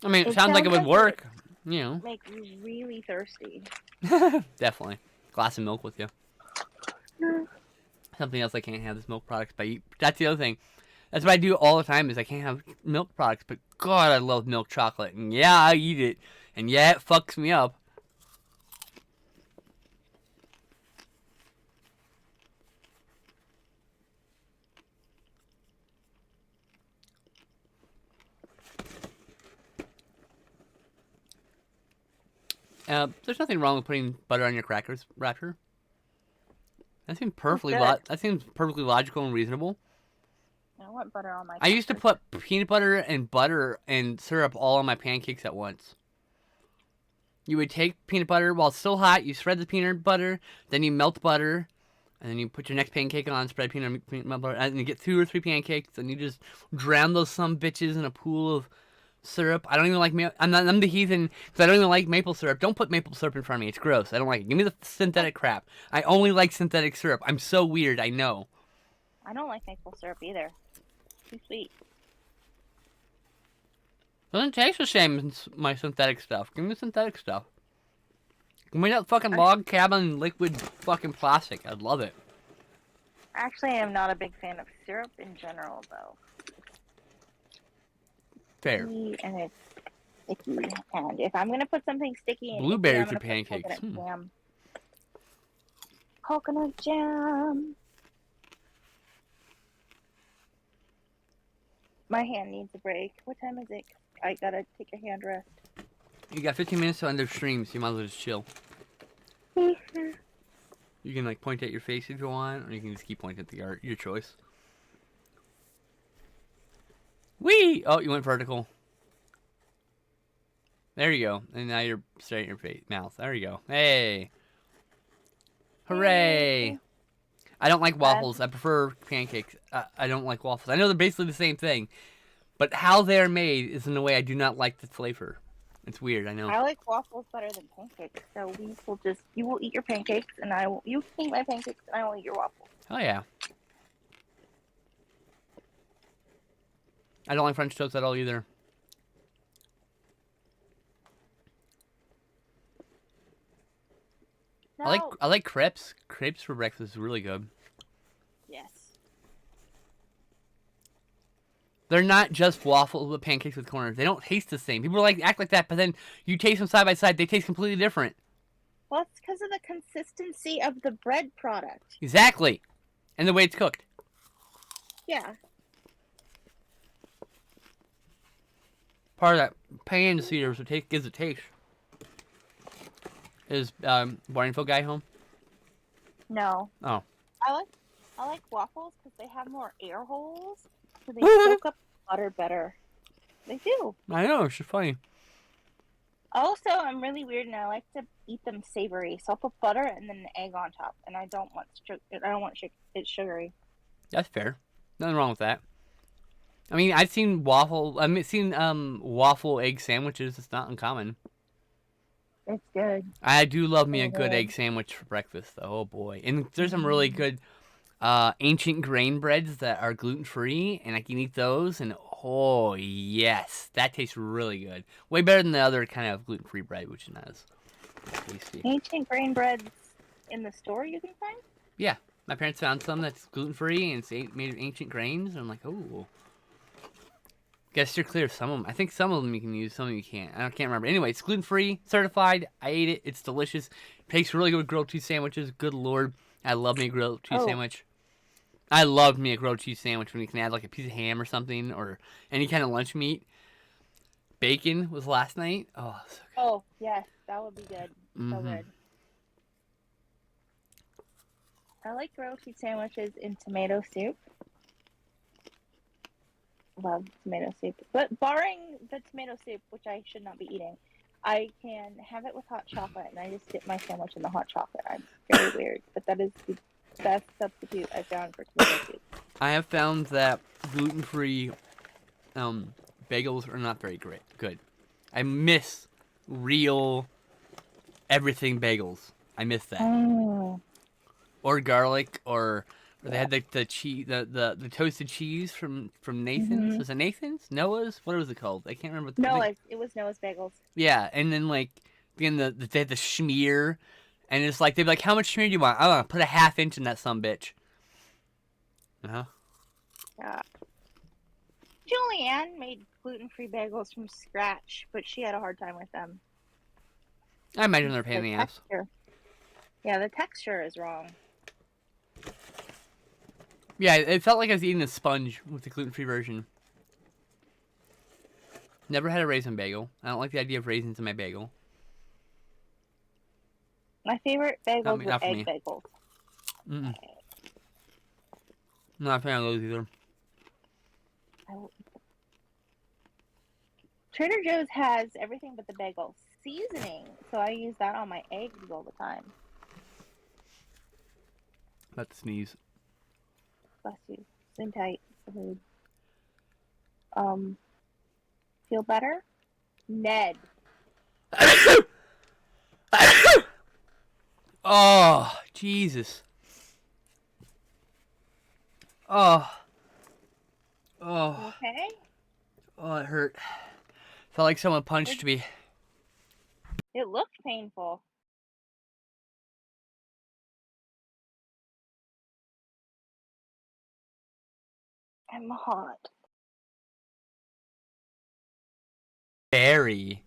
I mean, it sounds like it would work, you know. Make you really thirsty. Definitely. Glass of milk with you. Something else I can't have is milk products, but that's the other thing. That's what I do all the time is I can't have milk products, but God, I love milk chocolate. And yeah, I eat it. And yeah, it fucks me up. There's nothing wrong with putting butter on your crackers, Raptor. That seems perfectly logical and reasonable. I want butter on my I used to put peanut butter and syrup all on my pancakes at once. You would take peanut butter while it's still hot, you shred the peanut butter, then you melt butter, and then you put your next pancake on, spread peanut butter, and you get 2 or 3 pancakes, and you just drown those some bitches in a pool of syrup. I don't even like I'm the heathen because I don't even like maple syrup. Don't put maple syrup in front of me. It's gross. I don't like it. Give me the synthetic crap. I only like synthetic syrup. I'm so weird. I know. I don't like maple syrup either. Too sweet. Doesn't taste the same as my synthetic stuff. Give me the synthetic stuff. Give me that fucking log cabin liquid fucking plastic. I'd love it. Actually, I'm not a big fan of syrup in general, though. Fair. and it's sticky. And if I'm gonna put something sticky and icky, I'm Blueberries gonna or put pancakes? coconut jam. Coconut jam. My hand needs a break. What time is it? I gotta take a hand rest. You got 15 minutes to end the stream, so you might as well just chill. You can like point at your face if you want, or you can just keep pointing at the art. Your choice. Whee! Oh, you went vertical. There you go. And now you're straight in your face, mouth. There you go. Hey! Hooray! I don't like waffles. I prefer pancakes. I don't like waffles. I know they're basically the same thing, but how they're made is in a way I do not like the flavor. It's weird, I know. I like waffles better than pancakes, so you will eat your pancakes, and you can eat my pancakes, and I will eat your waffles. Oh yeah. I don't like French toast at all either. No. I like crepes. Crepes for breakfast is really good. Yes. They're not just waffles with pancakes with corners. They don't taste the same. People like act like that, but then you taste them side by side. They taste completely different. Well, it's because of the consistency of the bread product. Exactly, and the way it's cooked. Yeah. Part of that pan sear so gives it taste. Is Barneyfield guy home? No. Oh. I like waffles because they have more air holes, so they soak up butter better. They do. I know, it's just funny. Also, I'm really weird and I like to eat them savory, so I'll put butter and then an egg on top, and I don't want it sugary. That's fair. Nothing wrong with that. I mean, I've seen waffle egg sandwiches. It's not uncommon. It's good. I do love me a good egg sandwich for breakfast, though. Oh boy! And there's some really good ancient grain breads that are gluten free, and I can eat those. And oh yes, that tastes really good. Way better than the other kind of gluten free bread, which is not as tasty. Ancient grain breads in the store you can find? Yeah, my parents found some that's gluten free and it's made of ancient grains. And I'm like, oh. Guess you're clear of some of them. I think some of them you can use, some of them you can't. I can't remember. Anyway, it's gluten-free, certified. I ate it. It's delicious. It tastes really good with grilled cheese sandwiches. Good Lord. I love me a grilled cheese sandwich. I love me a grilled cheese sandwich when you can add like a piece of ham or something or any kind of lunch meat. Bacon was last night. Oh, so good. Oh, yes. That would be good. So good. I like grilled cheese sandwiches in tomato soup. Love tomato soup. But barring the tomato soup, which I should not be eating, I can have it with hot chocolate, and I just dip my sandwich in the hot chocolate. I'm very weird, but that is the best substitute I found for tomato soup. I have found that gluten-free bagels are not very good. I miss real everything bagels. I miss that. Oh. Or garlic, or they had the cheese, the toasted cheese from Nathan's. Was it Nathan's? Noah's? What was it called? I can't remember. Noah's. It was Noah's Bagels. Yeah, and then like again they had the schmear, and it's like they'd be like, "How much schmear do you want?" I don't know. Put a half inch in that sumbitch. Yeah. Julianne made gluten-free bagels from scratch, but she had a hard time with them. I imagine they're a pain in the ass. Yeah, the texture is wrong. Yeah, it felt like I was eating a sponge with the gluten-free version. Never had a raisin bagel. I don't like the idea of raisins in my bagel. My favorite bagels are egg me. bagels. Mm-mm. Not a fan of those either. Trader Joe's has everything but the bagel seasoning, so I use that on my eggs all the time. About to sneeze. Bless you. Sing tight. Feel better? Ned. Oh, Jesus. Oh. Oh. Okay? Oh, it hurt. Felt like someone punched me. It looked painful. I'm hot. Dairy.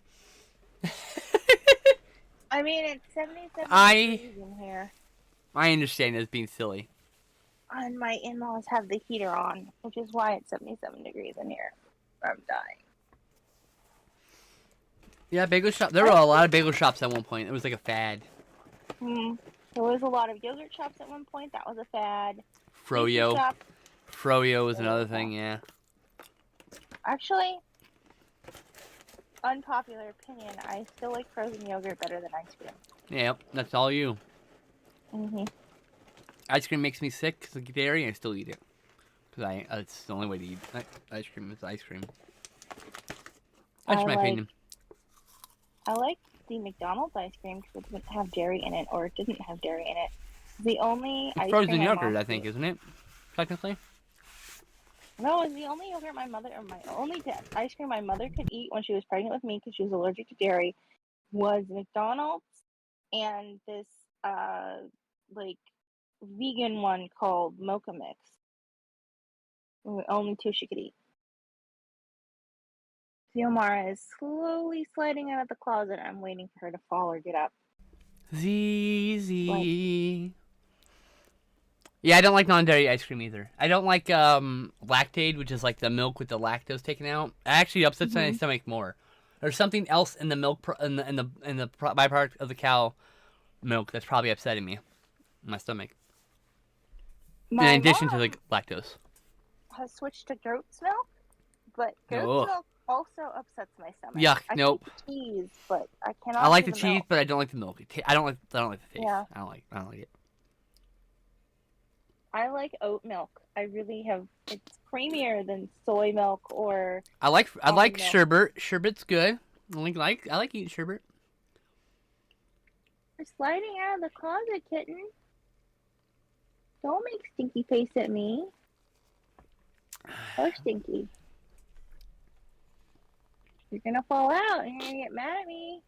I mean, it's 77 degrees in here. I understand as being silly. And my in-laws have the heater on, which is why it's 77 degrees in here. I'm dying. Yeah, bagel shop. There were a lot of bagel shops at one point. It was like a fad. There was a lot of yogurt shops at one point. That was a fad. Froyo. Shop. Froyo was another thing, yeah. Actually, unpopular opinion, I still like frozen yogurt better than ice cream. Yeah, that's all you. Mm-hmm. Ice cream makes me sick because of dairy, and I still eat it. Because it's the only way to eat ice cream is ice cream. That's my opinion. I like the McDonald's ice cream because it didn't have dairy in it, or it didn't have dairy in it. The only it's frozen yogurt, I think, isn't it? Technically. No, it's the only yogurt ice cream my mother could eat when she was pregnant with me because she was allergic to dairy was McDonald's and this vegan one called Mocha Mix. Only two she could eat. Xiomara is slowly sliding out of the closet. I'm waiting for her to fall or get up. ZZ. Yeah, I don't like non-dairy ice cream either. I don't like lactate, which is like the milk with the lactose taken out. It actually upsets my stomach more. There's something else in the milk in the byproduct of the cow milk that's probably upsetting me, in my stomach. In addition to the lactose. Has switched to goat's milk, but goat's milk also upsets my stomach. Yuck! Nope. I like the cheese, but I cannot. I like the cheese, but I don't like the milk. I don't like the taste. Yeah. I don't like it. I like oat milk. I really have. It's creamier than soy milk or. I like milk. sherbet. Sherbet's good. I like eating sherbet. You're sliding out of the closet, kitten. Don't make stinky face at me. Or stinky. You're gonna fall out and you're gonna get mad at me.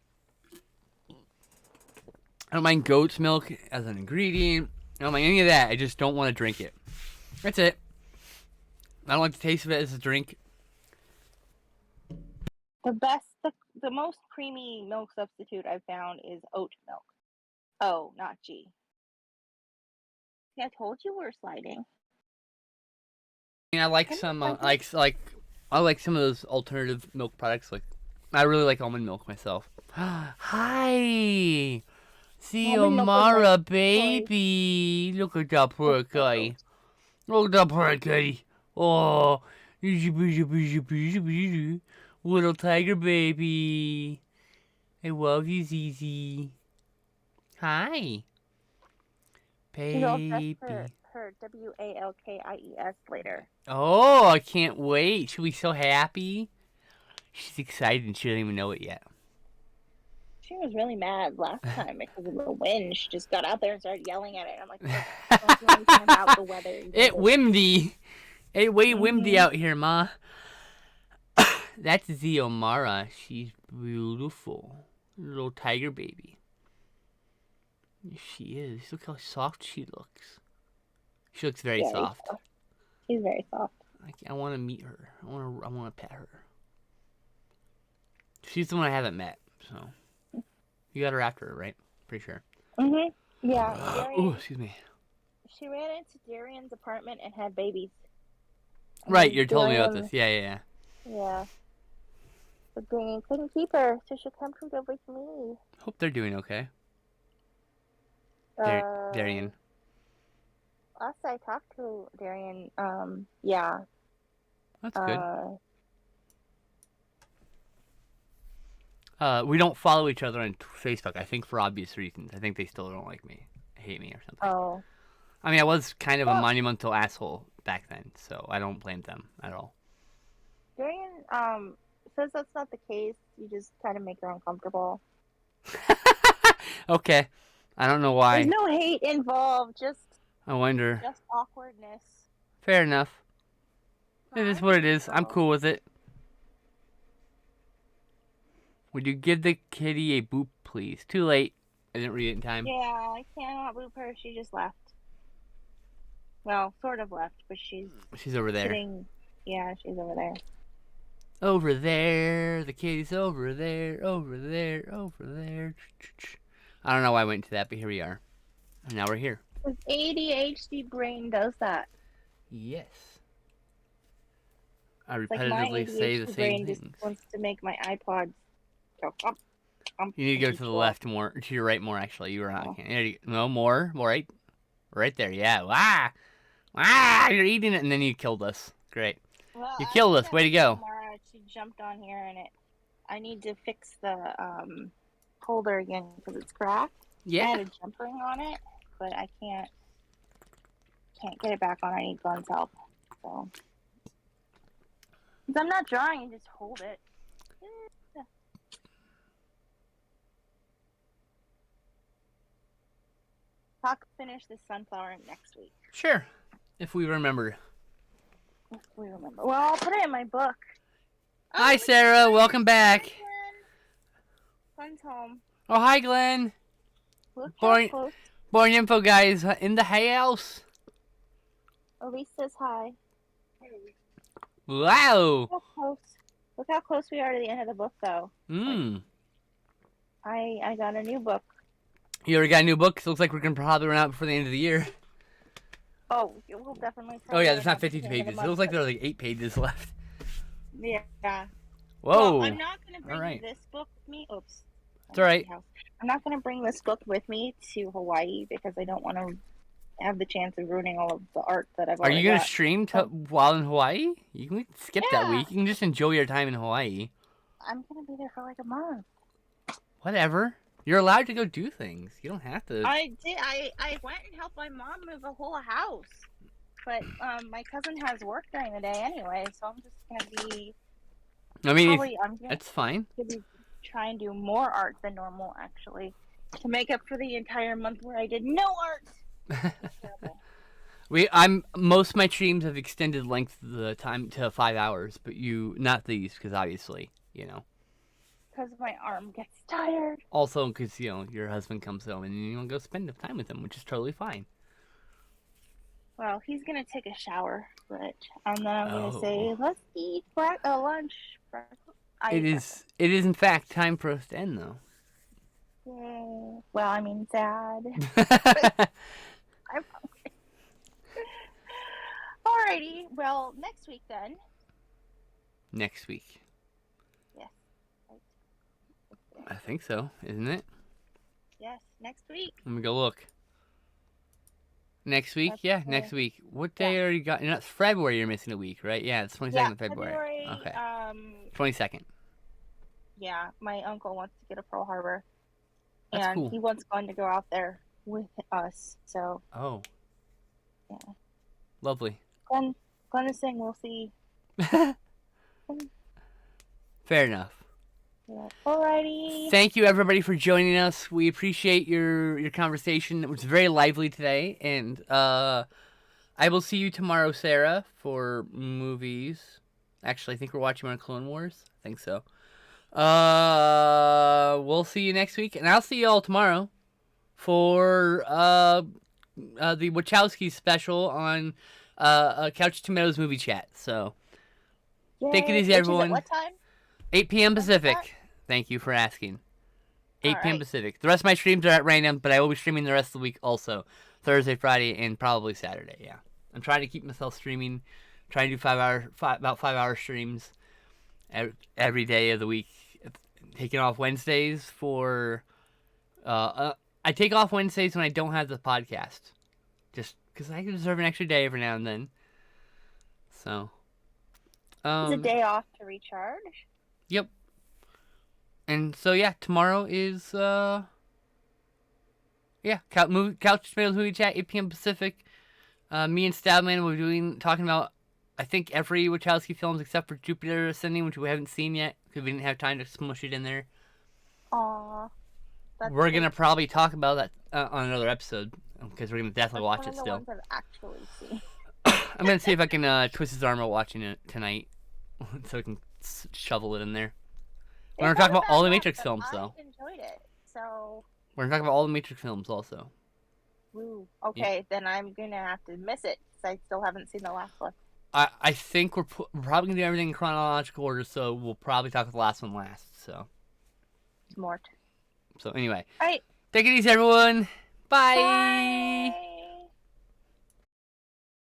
I don't mind goat's milk as an ingredient. I don't mind any of that. I just don't want to drink it. That's it. I don't like the taste of it as a drink. The most creamy milk substitute I've found is oat milk. Oh, not G. See, I told you we're sliding. I like some I like some of those alternative milk products. Like I really like almond milk myself. Hi, Xiomara, baby. Look at that poor guy. Look at that poor guy. Oh, little tiger baby. I love you, Zizi. Hi, baby. She's all dressed for her WALKIES later. Oh, I can't wait. She'll be so happy. She's excited and she doesn't even know it yet. She was really mad last time because of the wind. She just got out there and started yelling at it. I'm like, don't do anything about the weather. It's windy. It's way windy out here, Ma. That's Xiomara. She's beautiful. Little tiger baby. She is. Look how soft she looks. She looks very soft. She's very soft. I want to meet her. I want to pet her. She's the one I haven't met, so you got her after her, right? Pretty sure. Yeah. Oh, excuse me. She ran into Darian's apartment and had babies. Right, you're telling me about this. Yeah. Yeah. But Darian couldn't keep her, so she come to live with me. Hope they're doing okay. Darian. Last I talked to Darian, yeah. That's good. We don't follow each other on Facebook, I think for obvious reasons. I think they still don't like me, hate me or something. Oh. I mean, I was kind of a monumental asshole back then, so I don't blame them at all. Darian, says that's not the case. You just kind of make her uncomfortable. Okay. I don't know why. There's no hate involved, just awkwardness. Fair enough. It is what it is. I'm cool with it. Would you give the kitty a boop, please? Too late. I didn't read it in time. Yeah, I cannot boop her. She just left. Well, sort of left, but she's over there. Yeah, she's over there. Over there, the kitty's over there, over there, over there. I don't know why I went to that, but here we are. And now we're here. His ADHD brain does that. Yes. I Like my repetitively say the ADHD same brain just things. wants to make my iPod go You need to go to the left more, to your right more. Actually, you were not. No more, right there. Yeah. You're eating it, and then you killed us. Great. Well, You killed us. Way to go. Mara, she jumped on here, and I need to fix the holder again because it's cracked. I Yeah. had a jump ring on it, but I can't get it back on. I need Glenn's help. So, since I'm not drawing, you just hold it. Finish this sunflower next week. Sure. If we remember. If we remember. Well, I'll put it in my book. Hi, Sarah. Welcome back. Glenn's home. Oh, hi, Glenn. Look Born- how close. Born Info guys in the house. Elise says hi. Wow. Look how close we are to the end of the book, though. I got a new book. You already got a new book? So it looks like we're going to probably run out before the end of the year. Oh, it will definitely. Oh, yeah, there's not 52 pages. It looks like there are like 8 pages left. Yeah. Whoa. Well, I'm not going to bring this book with me. Oops. It's all right. I'm not going to bring this book with me to Hawaii because I don't want to have the chance of ruining all of the art that I've already Are you going to got. stream while in Hawaii? You can skip that week. You can just enjoy your time in Hawaii. I'm going to be there for like a month. Whatever. You're allowed to go do things. You don't have to. I did. I went and helped my mom move a whole house. But my cousin has work during the day anyway, so I'm just going to be... I mean, that's fine. Try and do more art than normal, actually, to make up for the entire month where I did no art. Most of my streams have extended length of the time to 5 hours, but not these, because obviously, Because my arm gets tired. Also, because your husband comes home and you want to go spend time with him, which is totally fine. Well, he's gonna take a shower, but I'm gonna say let's eat lunch. It is in fact time for us to end, though. Yeah. Well, I mean, sad. I'm okay. Alrighty. Well, next week then. Next week. Yes. I think so, isn't it? Yes, next week. Let me go look. Next week? Next week. What day are you got? It's February you're missing a week, right? Yeah, it's 22nd of February. Okay. 22nd. Yeah, my uncle wants to get a Pearl Harbor. That's and cool. He wants Glenn to go out there with us, so. Oh. Yeah. Lovely. Glenn is saying we'll see. Fair enough. Yeah. Alrighty. Thank you, everybody, for joining us. We appreciate your conversation. It was very lively today, and I will see you tomorrow, Sarah, for movies. Actually, I think we're watching on Clone Wars. I think so. We'll see you next week, and I'll see you all tomorrow for the Wachowski special on Couch Tomatoes Movie Chat. So, take it easy, everyone. What time? 8 p.m. Pacific. Thank you for asking. 8 p.m. Pacific. The rest of my streams are at random, but I will be streaming the rest of the week also. Thursday, Friday, and probably Saturday, yeah. I'm trying to keep myself streaming. Trying to do about 5 hour streams every day of the week. Taking off Wednesdays for... I take off Wednesdays when I don't have the podcast. Just because I deserve an extra day every now and then. So... it's a day off to recharge. Yep. And so tomorrow is Couch Tomatoes Movie Chat, 8 p.m. Pacific. Me and Stabman will be talking about I think every Wachowski films except for Jupiter Ascending, which we haven't seen yet because we didn't have time to smush it in there. Aww. We're gonna probably talk about that on another episode because we're gonna definitely watch it still. Ones I've actually seen. I'm gonna see if I can twist his arm while watching it tonight, so we can shovel it in there. We're gonna talk about all the Matrix films, though. I enjoyed it, so. We're gonna talk about all the Matrix films, also. Woo. Okay, then I'm gonna have to miss it because I still haven't seen the last one. I think we're probably gonna do everything in chronological order, so we'll probably talk about the last one last. So. Smart. So anyway. All right. Take it easy, everyone. Bye. Bye.